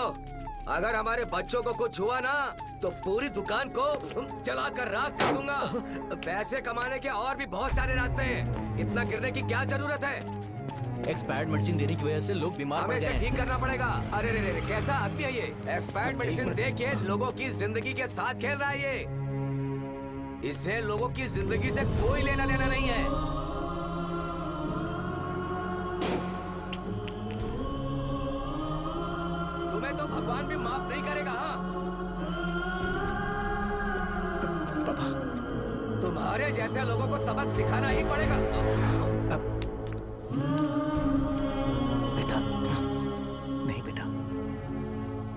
अगर हमारे बच्चों को कुछ हुआ ना तो पूरी दुकान को जला कर राख कर दूंगा। पैसे कमाने के और भी बहुत सारे रास्ते हैं, इतना गिरने की क्या जरूरत है? एक्सपायर्ड मेडिसिन देने की वजह से लोग बीमार पड़ हमें गए इसे हैं। ठीक करना पड़ेगा। अरे रे रे, कैसा आदमी है ये? एक्सपायर्ड मेडिसिन दे के लोगों की जिंदगी के साथ खेल रहा है ये। इससे लोगों की जिंदगी से कोई लेना देना नहीं है। तुम्हें तो भगवान भी माफ नहीं करेगा। तुम्हारे जैसे लोगों को सबक सिखाना ही पड़ेगा। नहीं बेटा,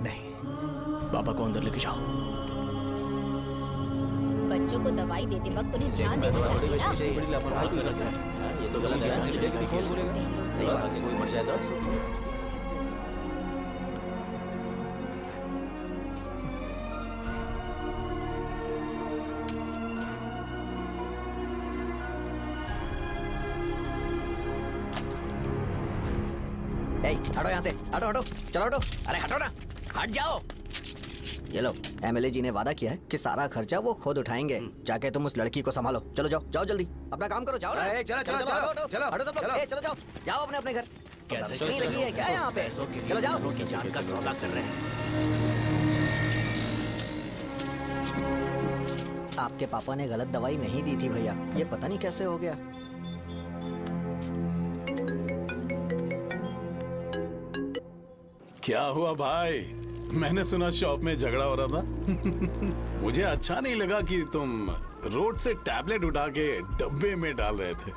नहीं। पापा को अंदर लेके जाओ। बच्चों को दवाई देते वक्त उन्हें ध्यान देना चाहिए ना। बड़ी लापरवाही कर रखा है, ये तो गलत है। सही बात है, कोई मर जाए तो। हटो यहाँ से, हटो हटो, चलो हटो। अरे हटो ना, हट जाओ। ये लो, एमएलए जी ने वादा किया है कि सारा खर्चा वो खुद उठाएंगे। जाके तुम उस लड़की को संभालो। चलो जाओ, जाओ जल्दी, अपना काम करो, जाओ ना। चलो चलो सब लोग, चलो जाओ, जाओ अपने अपने घर। कैसे नहीं लगी है क्या यहाँ पे? चलो जाओ। दूसरों की जान का सौदा कर रहे हैं। आपके पापा ने गलत दवाई नहीं दी थी भैया, ये पता नहीं कैसे हो गया। क्या हुआ भाई? मैंने सुना शॉप में झगड़ा हो रहा था। मुझे अच्छा नहीं लगा कि तुम रोड से टैबलेट उठा के डब्बे में डाल रहे थे।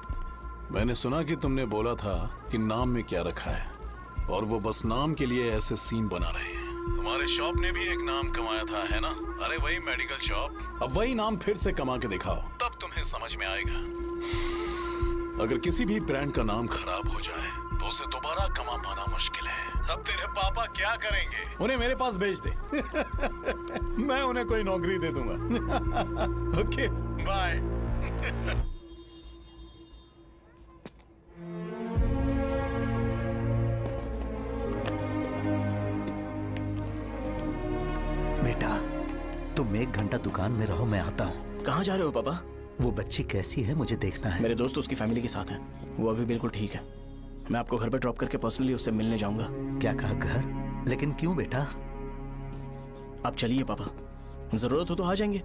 मैंने सुना कि तुमने बोला था कि नाम में क्या रखा है, और वो बस नाम के लिए ऐसे सीन बना रहे हैं। तुम्हारे शॉप ने भी एक नाम कमाया था, है ना? अरे वही मेडिकल शॉप। अब वही नाम फिर से कमा के दिखाओ, तब तुम्हें समझ में आएगा। अगर किसी भी ब्रांड का नाम खराब हो जाए तो उसे दोबारा कमा पाना मुश्किल है। अब तेरे पापा क्या करेंगे? उन्हें मेरे पास भेज दे। मैं उन्हें कोई नौकरी दे दूंगा। Okay, bye. बेटा, तुम 1 घंटा दुकान में रहो, मैं आता हूँ। कहाँ जा रहे हो पापा? वो बच्ची कैसी है मुझे देखना है। मेरे दोस्त उसकी फैमिली के साथ है, वो अभी बिल्कुल ठीक है। मैं आपको घर पे ड्रॉप करके पर्सनली उससे मिलने जाऊंगा। क्या कहा घर? लेकिन क्यों बेटा? आप चलिए पापा, जरूरत हो तो आ जाएंगे।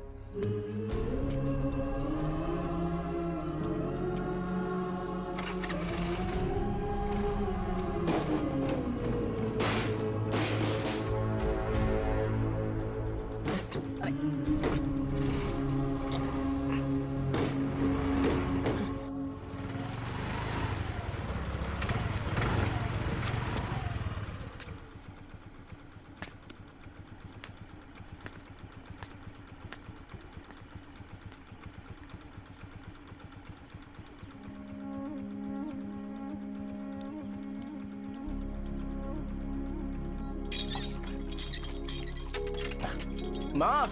माँ,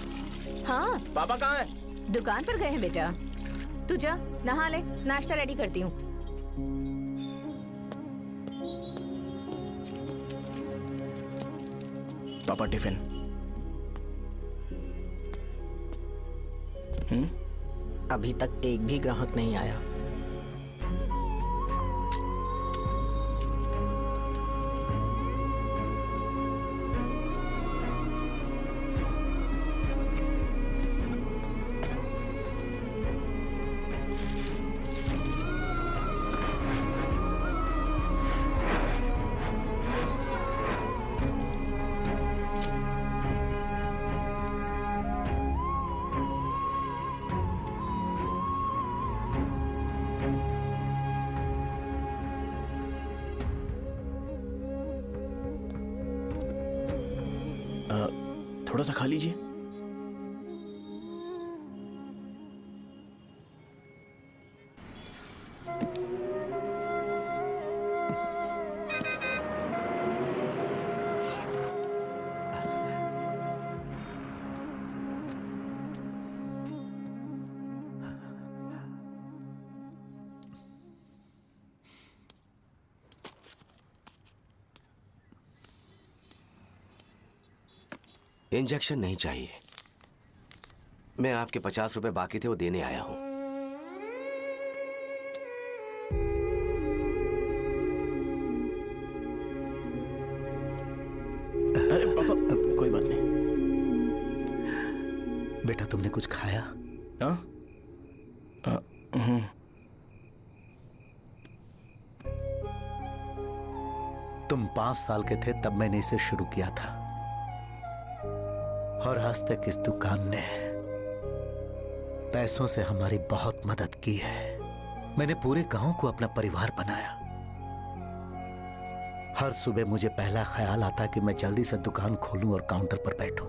हाँ पापा कहाँ है? दुकान पर गए हैं बेटा। तू जा नहा ले, नाश्ता रेडी करती हूँ। पापा टिफिन। अभी तक एक भी ग्राहक नहीं आया। थोड़ा सा खा लीजिए। इंजेक्शन नहीं चाहिए। मैं आपके 50 रुपए बाकी थे वो देने आया हूं। अरे पापा कोई बात नहीं। बेटा तुमने कुछ खाया? हाँ? तुम 5 साल के थे तब मैंने इसे शुरू किया था और आज तक इस दुकान ने पैसों से हमारी बहुत मदद की है। मैंने पूरे गांव को अपना परिवार बनाया। हर सुबह मुझे पहला ख्याल आता कि मैं जल्दी से दुकान खोलूं और काउंटर पर बैठूं।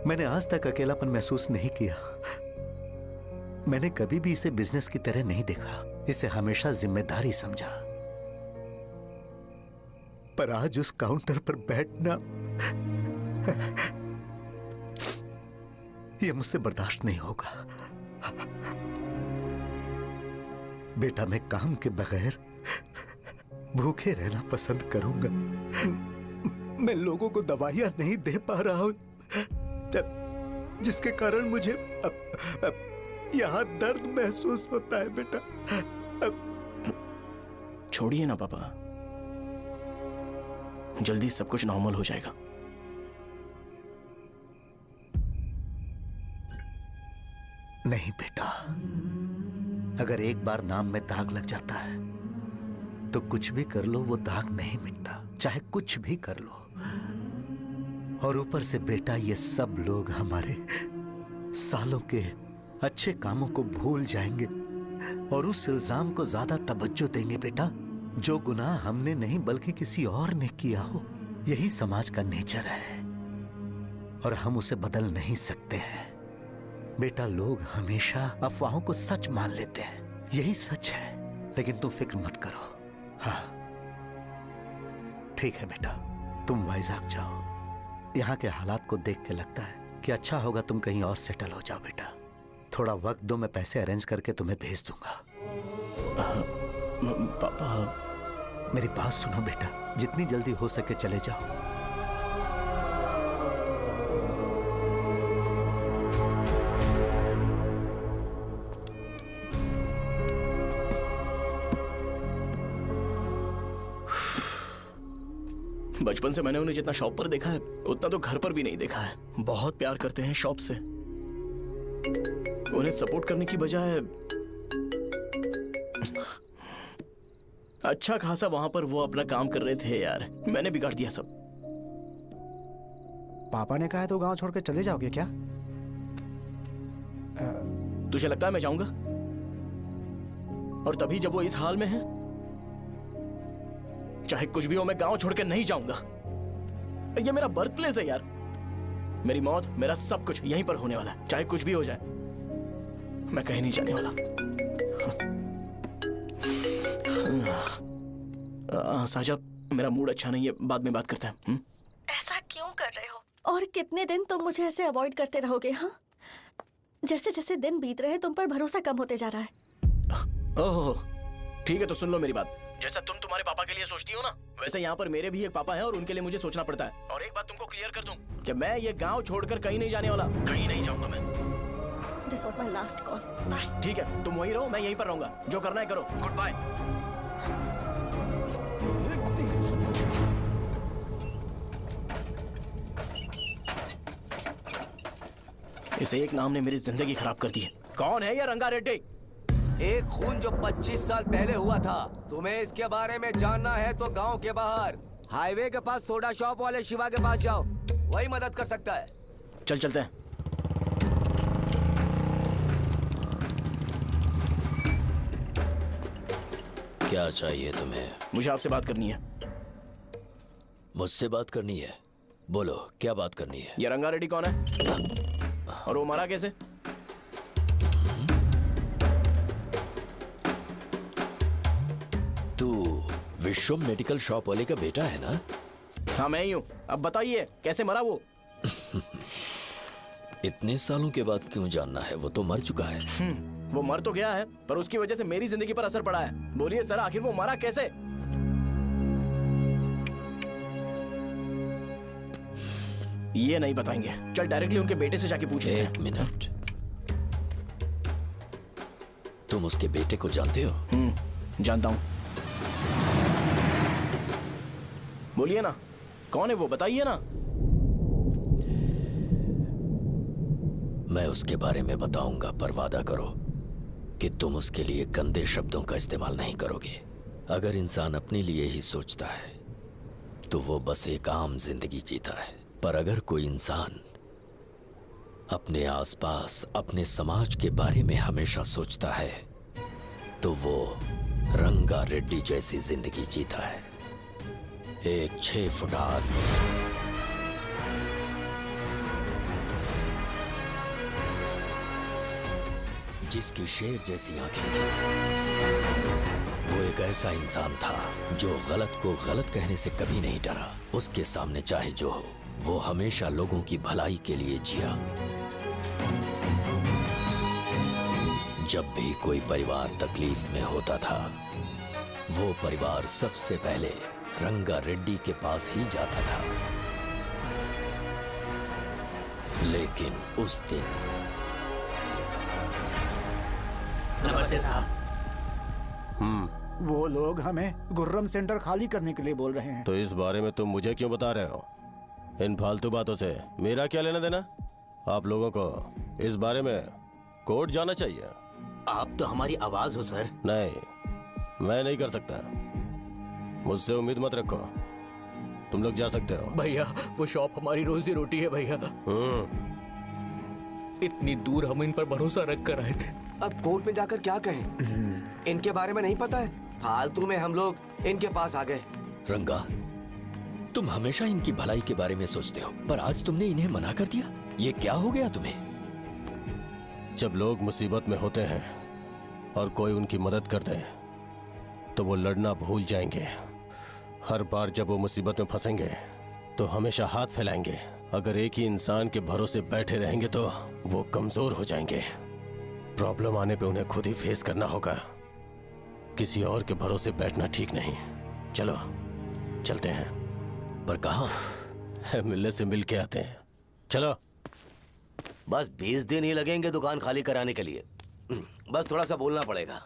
मैंने आज तक अकेलापन महसूस नहीं किया। मैंने कभी भी इसे बिजनेस की तरह नहीं देखा। इसे हमेशा जिम्मेदारी समझा। पर आज उस काउंटर पर बैठना यह मुझसे बर्दाश्त नहीं होगा। बेटा मैं काम के बगैर भूखे रहना पसंद करूंगा। मैं लोगों को दवाइयां नहीं दे पा रहा हूं जिसके कारण मुझे यहां दर्द महसूस होता है। बेटा छोड़िए ना पापा, जल्दी सब कुछ नॉर्मल हो जाएगा। नहीं बेटा, अगर एक बार नाम में दाग लग जाता है तो कुछ भी कर लो वो दाग नहीं मिटता, चाहे कुछ भी कर लो। और ऊपर से बेटा ये सब लोग हमारे सालों के अच्छे कामों को भूल जाएंगे और उस इल्जाम को ज्यादा तवज्जो देंगे बेटा जो गुनाह हमने नहीं बल्कि किसी और ने किया हो। यही समाज का नेचर है और हम उसे बदल नहीं सकते हैं। बेटा लोग हमेशा अफवाहों को सच मान लेते हैं, यही सच है। लेकिन तुम फिक्र मत करो। हाँ ठीक है बेटा, तुम वाइजाग जाओ। यहाँ के हालात को देख के लगता है कि अच्छा होगा तुम कहीं और सेटल हो जाओ। बेटा थोड़ा वक्त दो, मैं पैसे अरेंज करके तुम्हें भेज दूंगा। पापा मेरी बात सुनो बेटा, जितनी जल्दी हो सके चले जाओ। बचपन से मैंने उन्हें जितना शॉप पर देखा है उतना तो घर पर भी नहीं देखा है। बहुत प्यार करते हैं शॉप से। उन्हें सपोर्ट करने की बजाय अच्छा खासा वहां पर वो अपना काम कर रहे थे। यार मैंने बिगाड़ दिया सब। पापा ने कहा है तो गांव छोड़ के चले जाओगे क्या? तुझे लगता है मैं जाऊंगा? और तभी जब वो इस हाल में है, चाहे कुछ भी हो मैं गांव छोड़ के नहीं जाऊंगा। ये मेरा बर्थ प्लेस है यार। मेरी मौत, मेरा सब कुछ यहीं पर होने वाला है। चाहे कुछ भी हो जाए मैं कहीं नहीं जाने वाला। साजा, मेरा मूड अच्छा नहीं है, बाद में बात करते हैं। ऐसा क्यों कर रहे हो? और कितने दिन तुम मुझे ऐसे अवॉइड करते रहोगे? हाँ, जैसे जैसे दिन बीत रहे हैं तुम पर भरोसा कम होते जा रहा है। ओह ठीक है, तो सुन लो मेरी बात। जैसा तुम तुम्हारे पापा के लिए सोचती हो ना, वैसे यहाँ पर मेरे भी एक पापा हैं और उनके लिए मुझे सोचना पड़ता है। और एक बात तुमको क्लियर कर दूं कि मैं ये गांव छोड़कर कहीं नहीं जाने वाला, कहीं नहीं जाऊंगा मैं। This was my last call. Bye. ठीक है, तुम वहीं रहो, मैं यहीं पर रहूंगा। जो करना है करो। Good bye. इस एक नाम ने मेरी जिंदगी खराब कर दी है। कौन है ये रंगा रेड्डी? एक खून जो 25 साल पहले हुआ था। तुम्हें इसके बारे में जानना है तो गांव के बाहर हाईवे के पास सोडा शॉप वाले शिवा के पास जाओ, वही मदद कर सकता है। चल चलते हैं। क्या चाहिए तुम्हें? मुझे आपसे बात करनी है। मुझसे बात करनी है? बोलो क्या बात करनी है? ये रंगा रेड्डी कौन है और वो मरा कैसे? तू विश्वम मेडिकल शॉप वाले का बेटा है ना? हाँ मैं ही हूँ। अब बताइए कैसे मरा वो? इतने सालों के बाद क्यों जानना है? वो तो मर चुका है। वो मर तो गया है, पर उसकी वजह से मेरी जिंदगी पर असर पड़ा है। बोलिए सर, आखिर वो मरा कैसे? ये नहीं बताएंगे। चल डायरेक्टली उनके बेटे से जाके पूछे। एक मिनट, तुम उसके बेटे को जानते हो? जानता हूं। बोलिए ना, कौन है वो? बताइए ना। मैं उसके बारे में बताऊंगा, पर वादा करो कि तुम उसके लिए गंदे शब्दों का इस्तेमाल नहीं करोगे। अगर इंसान अपने लिए ही सोचता है तो वो बस एक आम जिंदगी जीता है, पर अगर कोई इंसान अपने आसपास, अपने समाज के बारे में हमेशा सोचता है तो वो रंगा रेड्डी जैसी जिंदगी जीता है। एक 6 फुट आदमी, जिसकी शेर जैसी आंखें थी। वो एक ऐसा इंसान था जो गलत को गलत कहने से कभी नहीं डरा। उसके सामने चाहे जो हो, वो हमेशा लोगों की भलाई के लिए जिया। जब भी कोई परिवार तकलीफ में होता था, वो परिवार सबसे पहले रंगा रेड्डी के पास ही जाता था। लेकिन उस दिन नमस्ते साहब। वो लोग हमें गुर्रम सेंटर खाली करने के लिए बोल रहे हैं। तो इस बारे में तुम मुझे क्यों बता रहे हो? इन फालतू बातों से मेरा क्या लेना देना? आप लोगों को इस बारे में कोर्ट जाना चाहिए। आप तो हमारी आवाज हो सर। नहीं, मैं नहीं कर सकता। मुझसे उम्मीद मत रखो। तुम लोग जा सकते हो। भैया वो शॉप हमारी रोजी रोटी है भैया। इतनी दूर हम इन पर भरोसा रख कर आए थे। अब कोर्ट में जाकर क्या कहें? इनके बारे में नहीं पता है। फालतू में हम लोग इनके पास आ गए। रंगा, तुम हमेशा इनकी भलाई के बारे में सोचते हो, पर आज तुमने इन्हें मना कर दिया। ये क्या हो गया तुम्हें? जब लोग मुसीबत में होते हैं और कोई उनकी मदद करते हैं तो वो लड़ना भूल जाएंगे। हर बार जब वो मुसीबत में फंसेंगे तो हमेशा हाथ फैलाएंगे। अगर एक ही इंसान के भरोसे बैठे रहेंगे तो वो कमजोर हो जाएंगे। प्रॉब्लम आने पे उन्हें खुद ही फेस करना होगा। किसी और के भरोसे बैठना ठीक नहीं। चलो चलते हैं। पर कहाँ? मिलने से मिल के आते हैं। चलो। बस 20 दिन ही लगेंगे दुकान खाली कराने के लिए। बस थोड़ा सा बोलना पड़ेगा।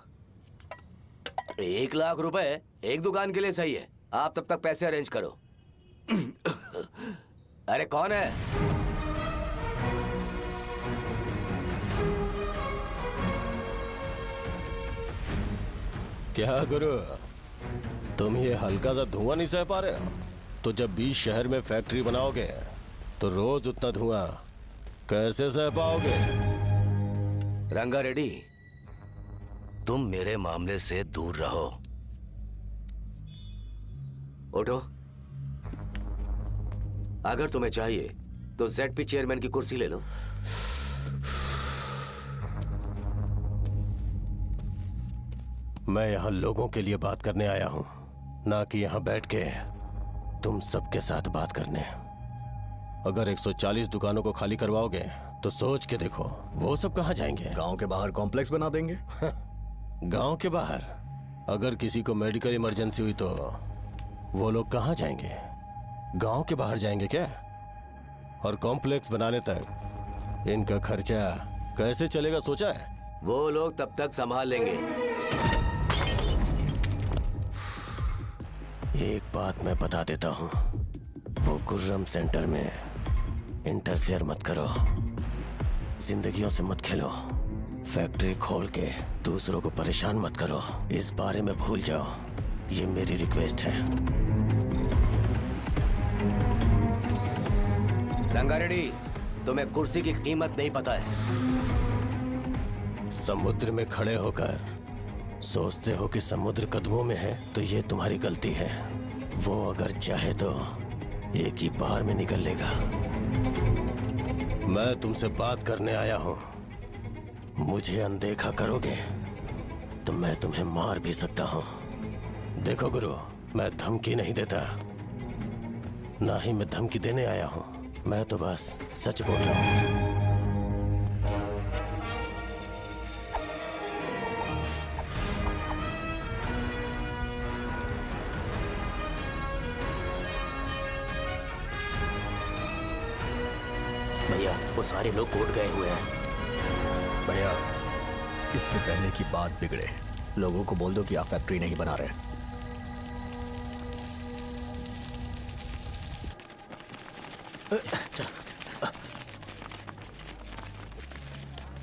1 लाख रुपए एक दुकान के लिए सही है। आप तब तक पैसे अरेंज करो। अरे कौन है? क्या गुरु, तुम ये हल्का सा धुआं नहीं सह पा रहे हो? तो जब 20 शहर में फैक्ट्री बनाओगे तो रोज उतना धुआं कैसे सह पाओगे? रंगा रेड्डी, तुम मेरे मामले से दूर रहो। उठो। अगर तुम्हें चाहिए तो ZP चेयरमैन की कुर्सी ले लो। मैं यहां लोगों के लिए बात करने आया हूं, ना कि यहां बैठ के तुम सबके साथ बात करने। अगर 140 दुकानों को खाली करवाओगे तो सोच के देखो वो सब कहाँ जाएंगे। गांव के बाहर कॉम्प्लेक्स बना देंगे। गांव के बाहर अगर किसी को मेडिकल इमरजेंसी हुई तो वो लोग कहाँ जाएंगे? गांव के बाहर जाएंगे क्या? और कॉम्प्लेक्स बनाने तक इनका खर्चा कैसे चलेगा सोचा है? वो लोग तब तक संभाल लेंगे। एक बात मैं बता देता हूँ, वो गुर्रम सेंटर में इंटरफेयर मत करो, जिंदगियों से मत खेलो, फैक्ट्री खोल के दूसरों को परेशान मत करो, इस बारे में भूल जाओ, ये मेरी रिक्वेस्ट है। रंगारेड्डी, तुम्हें कुर्सी की कीमत नहीं पता है। समुद्र में खड़े होकर सोचते हो कि समुद्र कदमों में है तो ये तुम्हारी गलती है। वो अगर चाहे तो एक ही बार में निकल लेगा। मैं तुमसे बात करने आया हूं, मुझे अनदेखा करोगे तो मैं तुम्हें मार भी सकता हूं। देखो गुरु, मैं धमकी नहीं देता, ना ही मैं धमकी देने आया हूं, मैं तो बस सच बोल रहा हूं। भैया वो सारे लोग कोर्ट गए हुए हैं। भैया इससे पहले की बात बिगड़े, लोगों को बोल दो कि आप फैक्ट्री नहीं बना रहे।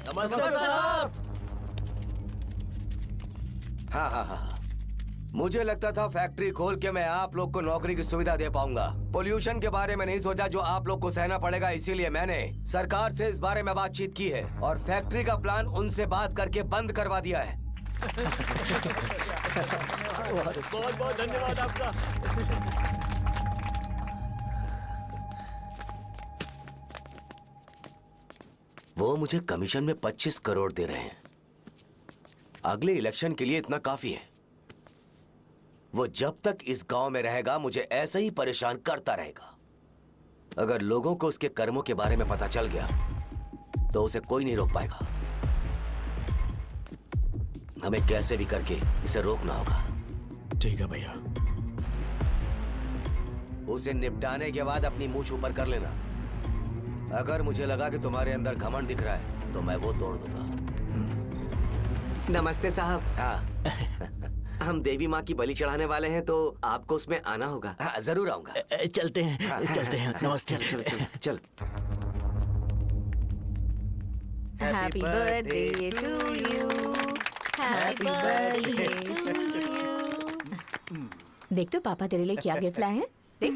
नमस्ते साहब। हाँ, मुझे लगता था फैक्ट्री खोल के मैं आप लोग को नौकरी की सुविधा दे पाऊंगा। पोल्यूशन के बारे में नहीं सोचा जो आप लोग को सहना पड़ेगा, इसीलिए मैंने सरकार से इस बारे में बातचीत की है और फैक्ट्री का प्लान उनसे बात करके बंद करवा दिया है। बहुत बहुत धन्यवाद आपका। वो मुझे कमीशन में 25 करोड़ दे रहे हैं। अगले इलेक्शन के लिए इतना काफी है। वो जब तक इस गांव में रहेगा मुझे ऐसे ही परेशान करता रहेगा। अगर लोगों को उसके कर्मों के बारे में पता चल गया तो उसे कोई नहीं रोक पाएगा। हमें कैसे भी करके इसे रोकना होगा। ठीक है भैया। उसे निपटाने के बाद अपनी मूंछ ऊपर कर लेना। अगर मुझे लगा कि तुम्हारे अंदर घमंड दिख रहा है तो मैं वो तोड़ दूंगा। नमस्ते साहब। हाँ। हम देवी माँ की बलि चढ़ाने वाले हैं तो आपको उसमें आना होगा। हाँ, जरूर आऊंगा। चलते हैं। हाँ, चलते हैं। नमस्ते। चल चल चल। Happy birthday to you. Happy birthday to you. देख तो पापा तेरे लिए क्या गिफ्ट लाए हैं। देख।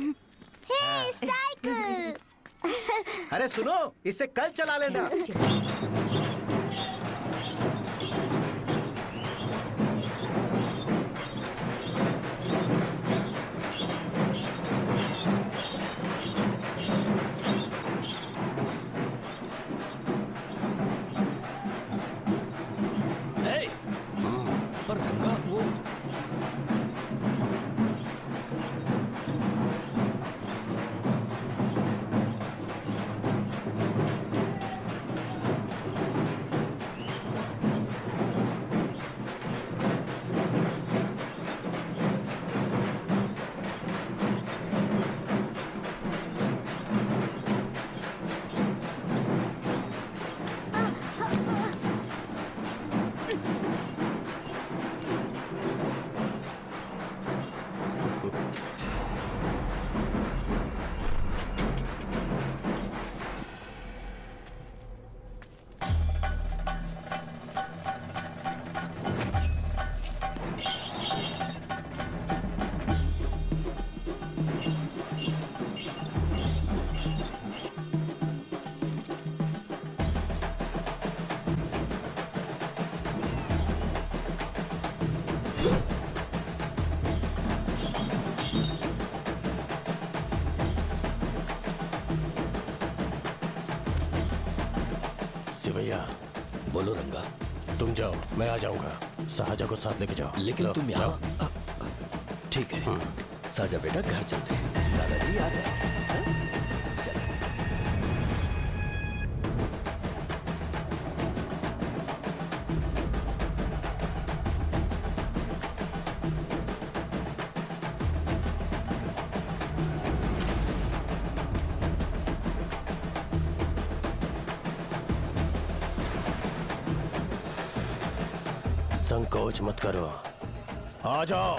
हे साइकिल। अरे सुनो, इसे कल चला लेना। पर रंगा वो भैया। बोलो रंगा। तुम जाओ, मैं आ जाऊंगा। साजा को साथ लेके जाओ। लेकिन तुम यहाँ। ठीक है साजा बेटा, घर चलते हैं। दादाजी आ जाए। चल। संकोच मत करो, आ जाओ।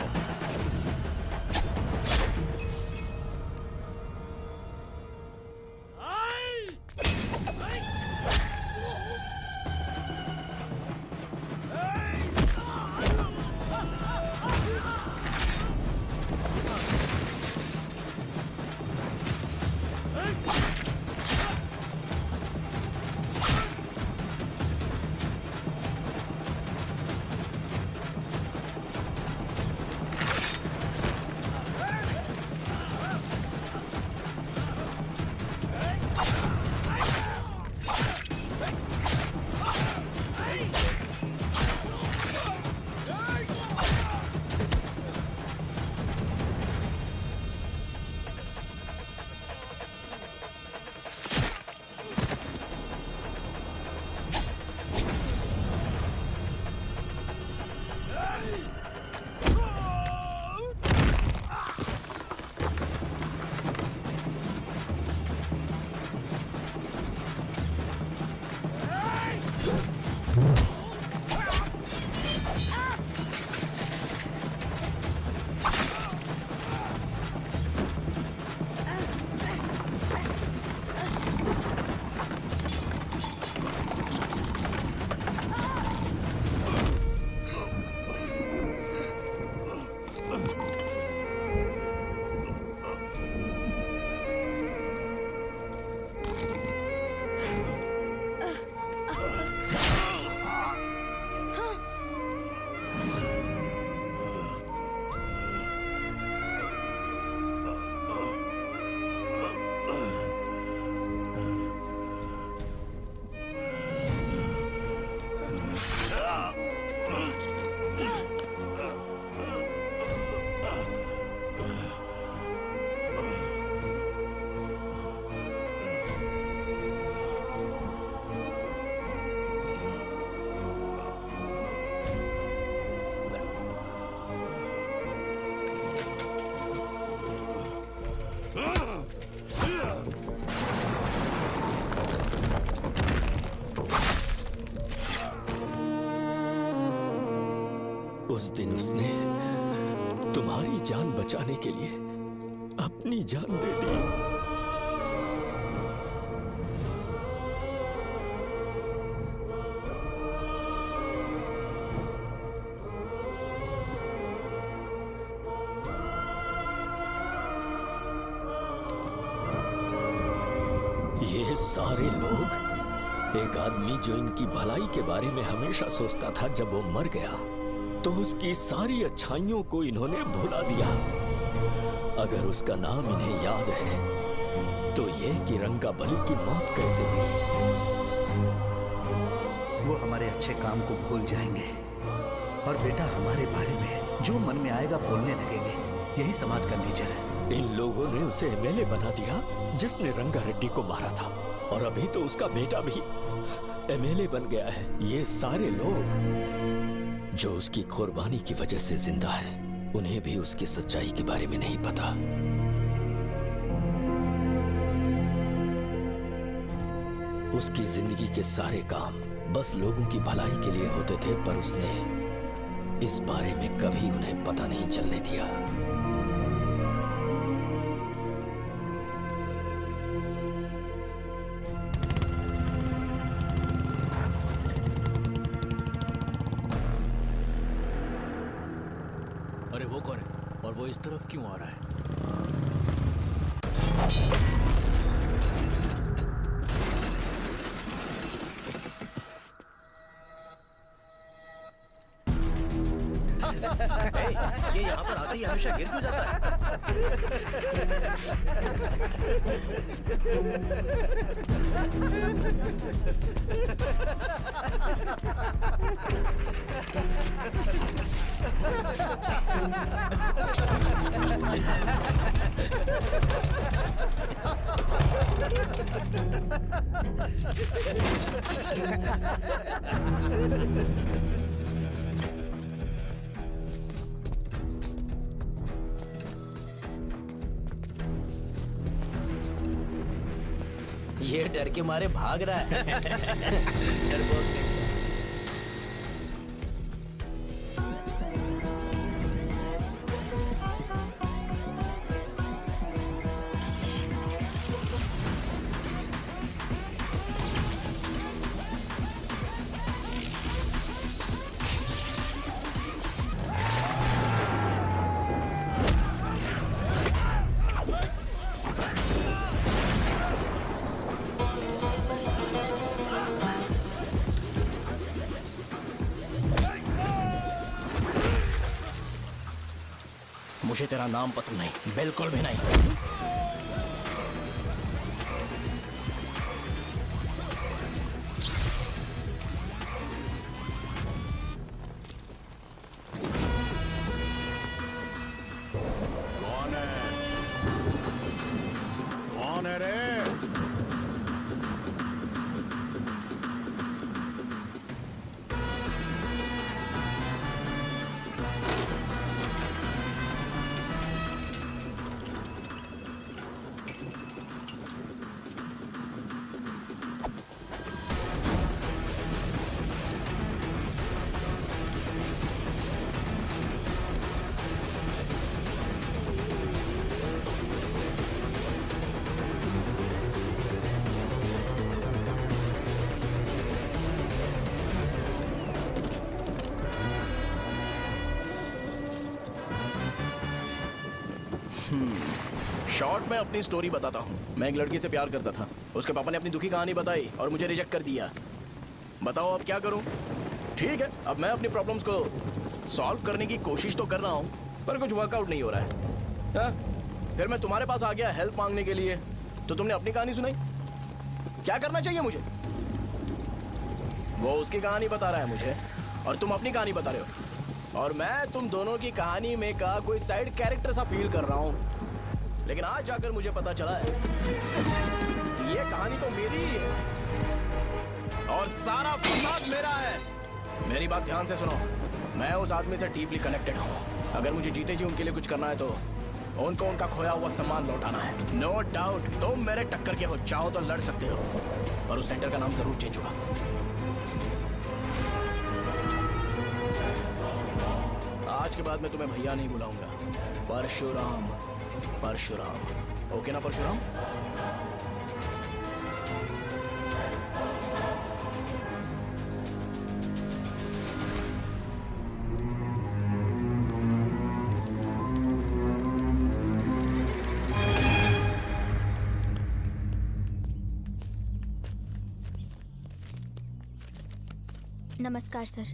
उस दिन उसने तुम्हारी जान बचाने के लिए अपनी जान दे दी। ये सारे लोग, एक आदमी जो इनकी भलाई के बारे में हमेशा सोचता था, जब वो मर गया तो उसकी सारी अच्छाइयों को इन्होंने भुला दिया। अगर उसका नाम इन्हें याद है तो ये कि रंगाबली की मौत कैसे हुई। वो हमारे अच्छे काम को भूल जाएंगे और बेटा हमारे बारे में जो मन में आएगा बोलने लगेंगे। यही समाज का नेचर है। इन लोगों ने उसे एमएलए बना दिया जिसने रंगा रेड्डी को मारा था, और अभी तो उसका बेटा भी एमएलए बन गया है। ये सारे लोग जो उसकी कुर्बानी की वजह से जिंदा है, उन्हें भी उसकी सच्चाई के बारे में नहीं पता। उसकी जिंदगी के सारे काम बस लोगों की भलाई के लिए होते थे, पर उसने इस बारे में कभी उन्हें पता नहीं चलने दिया। अरे वो कौन है और वो इस तरफ क्यों आ रहा है? ये यहाँ पर आते ही हमेशा गिर क्यों जाता ये डर के मारे भाग रहा है। डरपोक नहीं। मुझे तेरा नाम पसंद नहीं, बिल्कुल भी नहीं। कौन है रे? शॉर्ट में अपनी स्टोरी बताता हूँ। मैं एक लड़की से प्यार करता था, उसके पापा ने अपनी दुखी कहानी बताई और मुझे रिजेक्ट कर दिया। बताओ अब क्या करूँ? ठीक है, अब मैं अपनी प्रॉब्लम्स को सॉल्व करने की कोशिश तो कर रहा हूँ, पर कुछ वर्कआउट नहीं हो रहा है। फिर मैं तुम्हारे पास आ गया हेल्प मांगने के लिए, तो तुमने अपनी कहानी सुनाई। क्या करना चाहिए मुझे? वो उसकी कहानी बता रहा है मुझे और तुम अपनी कहानी बता रहे हो, और मैं तुम दोनों की कहानी में का कोई साइड कैरेक्टर सा फील कर रहा हूँ। लेकिन आज जाकर मुझे पता चला है कि ये कहानी तो मेरी ही है और सारा फसाद मेरा है। मेरी बात ध्यान से सुनो, मैं उस आदमी से डीपली कनेक्टेड हूँ। अगर मुझे जीते जी उनके लिए कुछ करना है तो उनको उनका खोया हुआ सम्मान लौटाना है। नो डाउट तुम मेरे टक्कर के हो, चाहो तो लड़ सकते हो, पर उस सेंटर का नाम जरूर चेंज होगा। आज के बाद मैं तुम्हें भैया नहीं बुलाऊंगा, परशुराम। परशुराम, ओके ना परशुराम? नमस्कार सर।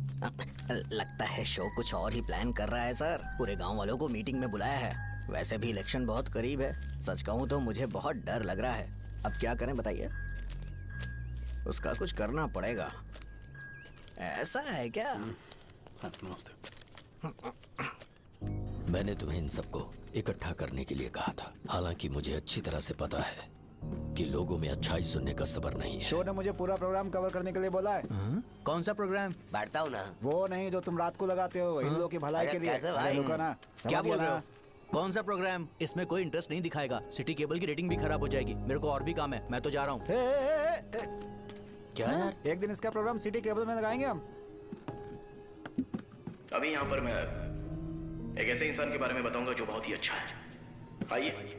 लगता है शो कुछ और ही प्लान कर रहा है सर। पूरे गांव वालों को मीटिंग में बुलाया है। वैसे भी इलेक्शन बहुत करीब है। सच कहूँ तो मुझे बहुत डर लग रहा है। अब क्या करें बताइए? उसका कुछ करना पड़ेगा। ऐसा है क्या? मैंने तुम्हें इन सबको इकट्ठा करने के लिए कहा था। हालांकि मुझे अच्छी तरह से पता है कि लोगों में अच्छाई सुनने का सब्र नहीं है। शो ने मुझे पूरा प्रोग्राम कवर करने के लिए बोला है। कौन सा प्रोग्राम? बैठता हूँ ना। वो नहीं जो तुम रात को लगाते हो, इन लोगों की भलाई के लिए। अरे रुको ना, क्या बोल रहे हो? कौन सा प्रोग्राम? इसमें कोई इंटरेस्ट नहीं दिखाएगा। सिटी केबल की रेटिंग भी खराब हो जाएगी। मेरे को और भी काम है, मैं तो जा रहा हूँ। क्या? एक दिन इसका प्रोग्राम सिटी केबल में लगाएंगे हम। अभी यहाँ पर मैं एक ऐसे इंसान के बारे में बताऊंगा जो बहुत ही अच्छा है। आइए।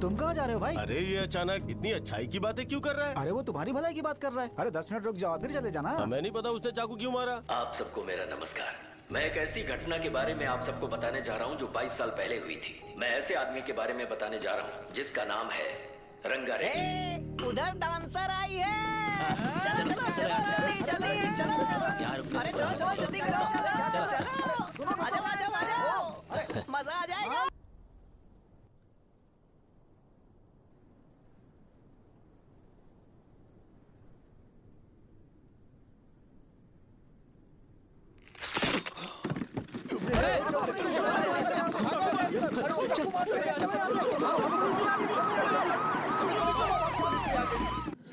तुम कहाँ जा रहे हो भाई? अरे ये अचानक इतनी अच्छाई की बातें क्यों कर रहा है? अरे वो तुम्हारी भलाई की बात कर रहा है। अरे 10 मिनट रुक जाओ फिर चले जाना। हमें नहीं पता उसने चाकू क्यों मारा। आप सबको मेरा नमस्कार। मैं एक ऐसी घटना के बारे में आप सबको बताने जा रहा हूँ जो 22 साल पहले हुई थी। मैं ऐसे आदमी के बारे में बताने जा रहा हूँ जिसका नाम है रंगारेड्डी। उधर डांसर आई है। चलो चलो चलो जल्दी जल्दी चलो। अरे चलो चलो जल्दी करो। चलो आ जाओ आ जाओ आ जाओ, मजा आ जाएगा।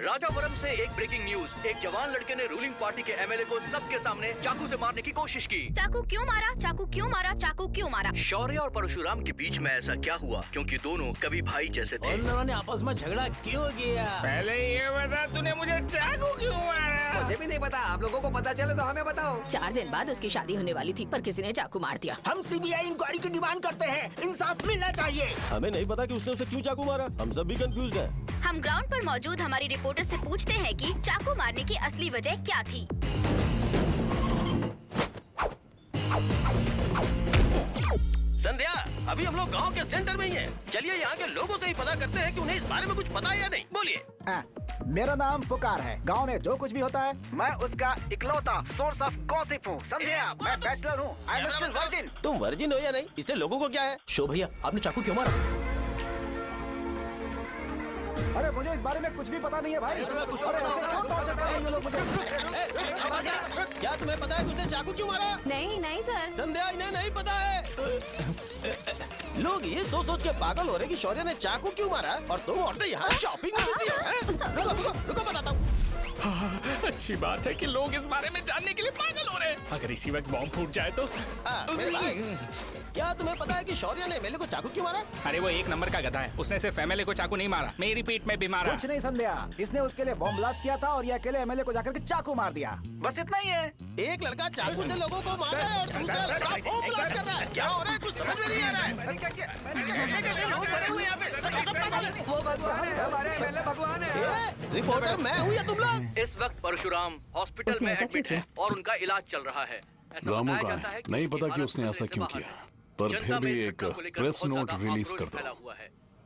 राजापुरम से एक ब्रेकिंग न्यूज। एक जवान लड़के ने रूलिंग पार्टी के एमएलए को सबके सामने चाकू से मारने की कोशिश की। चाकू क्यों मारा? चाकू क्यों मारा? चाकू क्यों मारा? शौर्य और परशुराम के बीच में ऐसा क्या हुआ? क्योंकि दोनों कभी भाई जैसे थे। उन दोनों ने आपस में झगड़ा क्यों किया? पहले ये बता, तूने मुझे चाकू क्यों मारा? मुझे भी नहीं पता। आप लोगों को पता चले तो हमें बताओ। 4 दिन बाद उसकी शादी होने वाली थी, पर किसी ने चाकू मार दिया। हम सीबीआई इंक्वायरी की डिमांड करते हैं। इंसाफ मिलना चाहिए। हमें नहीं पता कि उसने उसे क्यों चाकू मारा। हम सब भी कंफ्यूज हैं। हम ग्राउंड पर मौजूद हमारी रिपोर्टर से पूछते हैं कि चाकू मारने की असली वजह क्या थी। संध्या, अभी हम लोग गांव के सेंटर में ही हैं। चलिए यहाँ के लोगों से ही पता करते हैं कि उन्हें इस बारे में कुछ पता है या नहीं। बोलिए। मेरा नाम पुकार है। गांव में जो कुछ भी होता है मैं उसका इकलौता सोर्स ऑफ गॉसिप हूँ, समझे आप? मैं बैचलर हूँ, आई एम स्टिल वर्जिन। तुम वर्जिन हो या नहीं, इससे लोगों को क्या है? शो भैया, आपने चाकू क्यों मारा? अरे मुझे इस बारे में कुछ भी पता नहीं है भाई। अरे ऐसे क्यों टॉर्चर कर रहे हैं ये लोग मुझे? क्या तुम्हें पता है कि उसने चाकू क्यों मारा? नहीं नहीं सर। संध्या, इन्हें नहीं पता है। लोग ये सोच सोच के पागल हो रहे कि शौर्य ने चाकू क्यों मारा और तुम औरतें यहाँ शॉपिंग में बिजी हैं। रुको बताता हूँ। अच्छी बात है कि लोग इस बारे में जानने के लिए पागल हो रहे हैं। अगर इसी वक्त बॉम्ब फूट जाए तो। मेरे भाई, क्या तुम्हें पता है कि शौर्य ने एमएलए को चाकू क्यों मारा? अरे वो एक नंबर का गधा है, उसने सिर्फ एमएलए को चाकू नहीं मारा, मेरी पीठ में भी मारा। कुछ नहीं संध्या, इसने उसके लिए बॉम्ब ब्लास्ट किया था और ये अकेले एमएलए को जाकर के चाकू मार दिया, बस इतना ही है। एक लड़का चाकू से लोगों को मार रहा है और दूसरा लड़का बॉम्ब ब्लास्ट कर रहा है। क्या हो रहा है, कुछ समझ में नहीं आ रहा है। वो भगवान है, हमारे एमएलए भगवान है। रिपोर्टर मैं हूँ या तुम लोग? इस वक्त परशुराम हॉस्पिटल में एडमिट है और उनका इलाज चल रहा है। रामू का है, नहीं पता कि उसने ऐसा क्यों किया, पर फिर भी एक प्रेस नोट रिलीज कर दो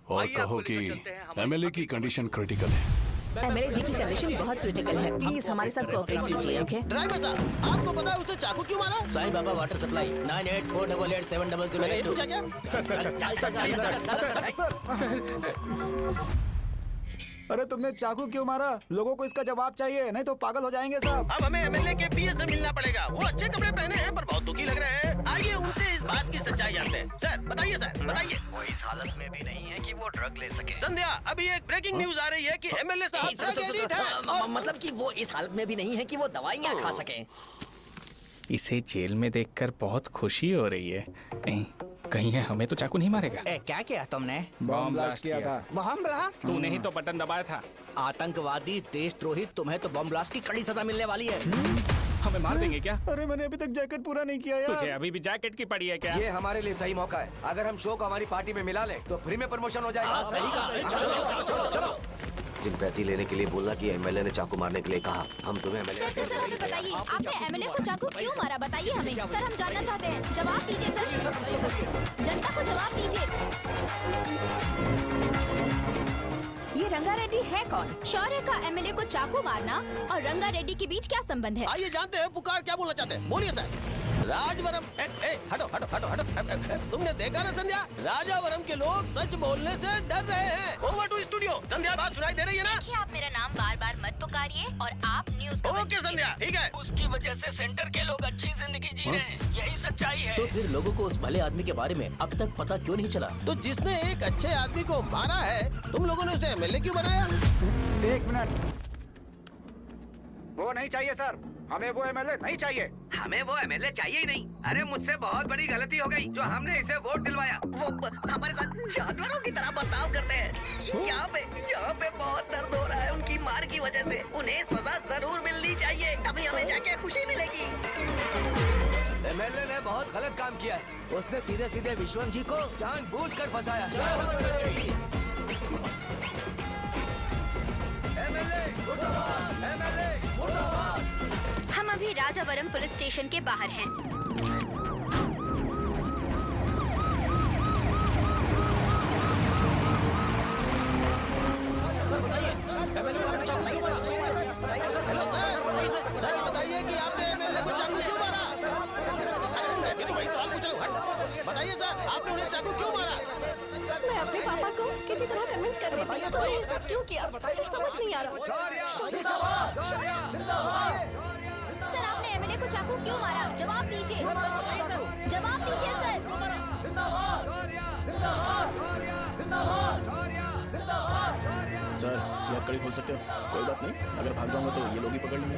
और कहो कि एमएलए की कंडीशन क्रिटिकल है। एमएलए जी की कंडीशन बहुत क्रिटिकल है, प्लीज हमारे साथ कोऑपरेट कीजिए। ओके ड्राइवर साहब, आपको पता है उसने चाकू क्यों मारा? Sai Baba water supply 9848870082। अरे तुमने चाकू क्यों मारा? लोगों को इसका जवाब चाहिए, नहीं तो पागल हो जाएंगे सब। अब हमें एमएलए के पीए से मिलना पड़ेगा। वो अच्छे कपड़े पहने हैं पर बहुत दुखी लग रहे हैं। आइए उनसे इस बात की सच्चाई जानते हैं। सर बताइए, सर बताइए। वो इस हालत में भी नहीं है कि वो ड्रग ले सके। संध्या, अभी एक ब्रेकिंग न्यूज आ रही है कि एमएलए साहब ड्रग एडिक्ट है। मतलब कि वो इस हालत में भी नहीं है कि वो दवाइयाँ खा सके। इसे जेल में देखकर बहुत खुशी हो रही है। कहीं है हमें तो चाकू नहीं मारेगा। क्या किया तुमने? बॉम्ब ब्लास्ट किया था। Bomb blast? तूने ही तो बटन दबाया था। आतंकवादी, देशद्रोही, तुम्हें तो बॉम्ब ब्लास्ट की कड़ी सजा मिलने वाली है। हमें मार देंगे क्या? अरे मैंने अभी तक जैकेट पूरा नहीं किया यार। तुझे अभी भी जैकेट की पड़ी है क्या? ये हमारे लिए सही मौका है। अगर हम शो को हमारी पार्टी में मिला लें तो फ्री में प्रमोशन हो जाएगा। सही कहा। चलो। सिंपैथी लेने के लिए बोला कि एमएलए ने चाकू मारने के लिए कहा। हम तुम्हें एमएलए सर हमें बताइए, आपने एमएलए को चाकू क्यों मारा? बताइए हमें। सर हम जानना चाहते हैं, जवाब दीजिए सर। जनता को जवाब दीजिए। ये रंगा रेड्डी है कौन? शौर्य का एमएलए को चाकू मारना और रंगा रेड्डी के बीच क्या संबंध है? आइए जानते हैं पुकार क्या बोलना चाहते हैं। बोलिए सर। राजवरम, हटो। तुमने देखा ना संध्या, राजावरम के लोग सच बोलने से डर रहे हैं। Over to studio. संध्या, बात सुनाई दे रही है ना? देखिए, आप मेरा नाम बार बार मत पुकारिए और आप न्यूज़ कवर ओके संध्या, ठीक है। उसकी वजह से सेंटर के लोग अच्छी जिंदगी जी रहे हैं, यही सच्चाई है। तो फिर लोगों को उस भले आदमी के बारे में अब तक पता क्यों नहीं चला? तो जिसने एक अच्छे आदमी को मारा है, तुम लोगों ने उसे एमएलए क्यों बनाया? 1 मिनट, वो नहीं चाहिए सर, हमें वो एमएलए नहीं चाहिए। हमें वो एमएलए चाहिए ही नहीं। अरे मुझसे बहुत बड़ी गलती हो गई जो हमने इसे वोट दिलवाया। वो हमारे साथ जानवरों की तरह बर्ताव करते हैं। यहाँ पे बहुत दर्द हो रहा है उनकी मार की वजह से। उन्हें सजा जरूर मिलनी चाहिए, तभी हमें जाके खुशी मिलेगी। एमएलए ने बहुत गलत काम किया। उसने सीधे सीधे विश्वम जी को जानबूझकर फंसाया। हम अभी राजावरम पुलिस स्टेशन के बाहर हैं। सर बताइए, सर बताइए कि आपने एमएलए को चाकू क्यों मारा? तो वही सवाल पूछ रहा हूँ। बताइए सर, आपने उन्हें चाकू क्यों मारा? मैं अपने पापा को किसी तरह कन्विंस कर रही थी। तो ये सब क्यों किया मुझे समझ नहीं आ रहा। सर आपने एमएलए को चाकू क्यों मारा? जवाब दीजिए। जवाब दीजिए सर, ये कड़ी खोल सकते हो? कोई बात नहीं, अगर भाग जाऊंगा तो ये लोग ही पकड़ लेंगे।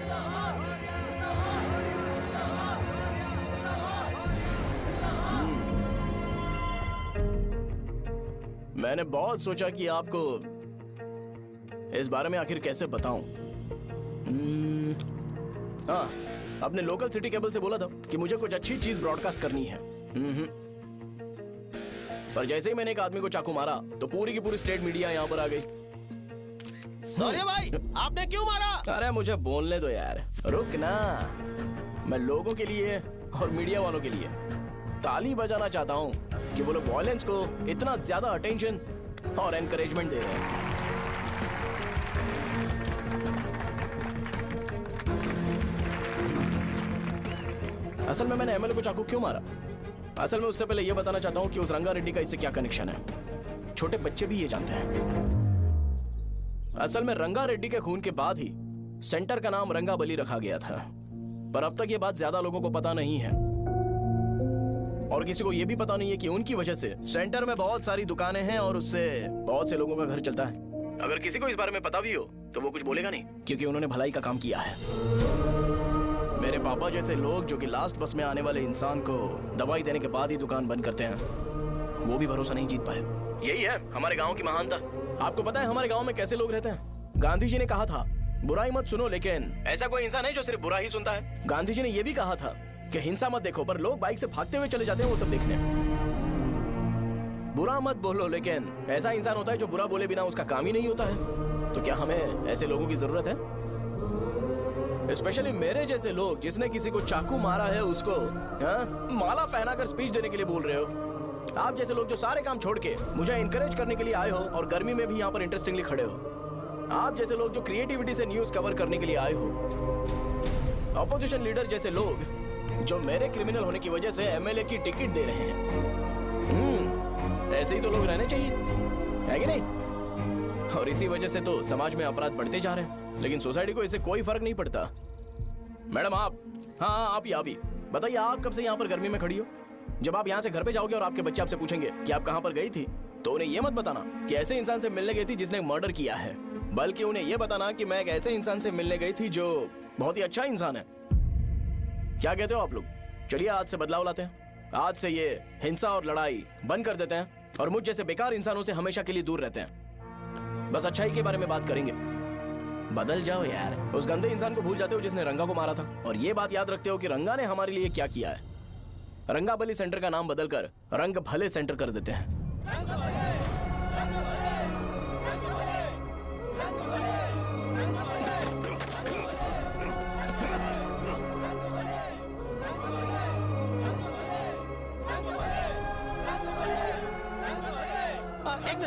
मैंने बहुत सोचा कि आपको इस बारे में आखिर कैसे बताऊं। हाँ, अपने लोकल सिटी केबल से बोला था कि मुझे कुछ अच्छी चीज ब्रॉडकास्ट करनी है। पर जैसे ही मैंने एक आदमी को चाकू मारा तो पूरी की पूरी स्टेट मीडिया यहाँ पर आ गई। सॉरी भाई, आपने क्यों मारा? अरे मुझे बोलने दो यार, रुक ना। मैं लोगों के लिए और मीडिया वालों के लिए ताली बजाना चाहता हूँ कि वो लोग वॉयलेंस को इतना ज्यादा अटेंशन और एनकरेजमेंट दे रहे हैं। असल में मैंने एमएलए को चाकू क्यों मारा? असल में उससे पहले यह बताना चाहता हूँ कि उस रंगा रेड्डी का इससे क्या कनेक्शन है। छोटे बच्चे भी ये जानते हैं। असल में रंगा रेड्डी के खून के बाद ही सेंटर का नाम रंगाबली रखा गया था, पर अब तक ये बात ज्यादा लोगों को पता नहीं है और किसी को ये भी पता नहीं है कि उनकी वजह से सेंटर में बहुत सारी दुकानें हैं और उससे बहुत से लोगों का घर चलता है। अगर किसी को इस बारे में पता भी हो तो वो कुछ बोलेगा नहीं, क्योंकि उन्होंने भलाई का काम किया है। मेरे पापा जैसे लोग जो कि लास्ट बस में आने वाले इंसान को दवाई देने के बाद ही दुकान बंद करते हैं, वो भी भरोसा नहीं जीत पाए। यही है हमारे गांव की महानता। आपको पता है हमारे गांव में कैसे लोग रहते हैं? गांधी जी ने कहा था बुराई मत सुनो, लेकिन ऐसा कोई इंसान है जो सिर्फ बुरा ही सुनता है। गांधी जी ने यह भी कहा था कि हिंसा मत देखो, पर लोग बाइक से भागते हुए चले जाते हैं वो सब देखने। बुरा मत बोलो, लेकिन ऐसा इंसान होता है जो बुरा बोले बिना उसका काम ही नहीं होता है। तो क्या हमें ऐसे लोगों की जरूरत है? स्पेशली मेरे जैसे लोग, जिसने किसी को चाकू मारा है उसको माला पहनाकर स्पीच देने के लिए बोल रहे हो। आप जैसे लोग जो सारे काम छोड़ के मुझे इंकरेज करने के लिए आए हो और गर्मी में भी यहाँ पर इंटरेस्टिंगली खड़े हो। आप जैसे लोग जो क्रिएटिविटी से न्यूज कवर करने के लिए आए हो। ऑपोजिशन लीडर जैसे लोग जो मेरे क्रिमिनल होने की वजह से एमएलए की टिकट दे रहे हैं। ऐसे ही तो लोग रहने चाहिए, है कि नहीं? और इसी वजह से तो समाज में अपराध बढ़ते जा रहे हैं, लेकिन सोसाइटी को इससे कोई फर्क नहीं पड़ता। मैडम आप, हाँ आप ही बताइए, आप कब से यहाँ पर गर्मी में खड़ी हो? जब आप यहाँ से घर पे जाओगे और आपके बच्चे आपसे पूछेंगे कि आप कहाँ पर गई थी, तो उन्हें यह मत बताना कि ऐसे इंसान से मिलने गई थी जिसने मर्डर किया है, बल्कि उन्हें यह बताना कि मैं एक ऐसे इंसान से मिलने गई थी जो बहुत ही अच्छा इंसान है। क्या कहते हो आप लोग? चलिए आज से बदलाव लाते हैं। आज से ये हिंसा और लड़ाई बंद कर देते हैं और मुझ जैसे बेकार इंसानों से हमेशा के लिए दूर रहते हैं। बस अच्छाई के बारे में बात करेंगे। बदल जाओ यार। उस गंदे इंसान को भूल जाते हो जिसने रंगा को मारा था, और ये बात याद रखते हो कि रंगा ने हमारे लिए क्या किया है। रंगाबली सेंटर का नाम बदलकर रंग भले सेंटर कर देते हैं।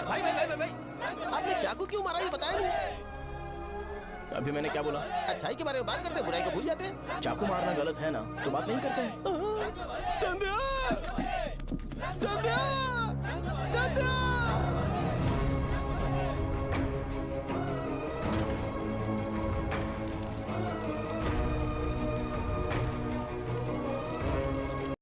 भाई आपने चाकू क्यों मारा ये बताया नहीं? अभी मैंने क्या बोला? अच्छाई के बारे में बात करते हैं, बुराई को भूल जाते हैं। चाकू मारना गलत है ना, तो बात नहीं करते हैं। संध्या! संध्या! संध्या!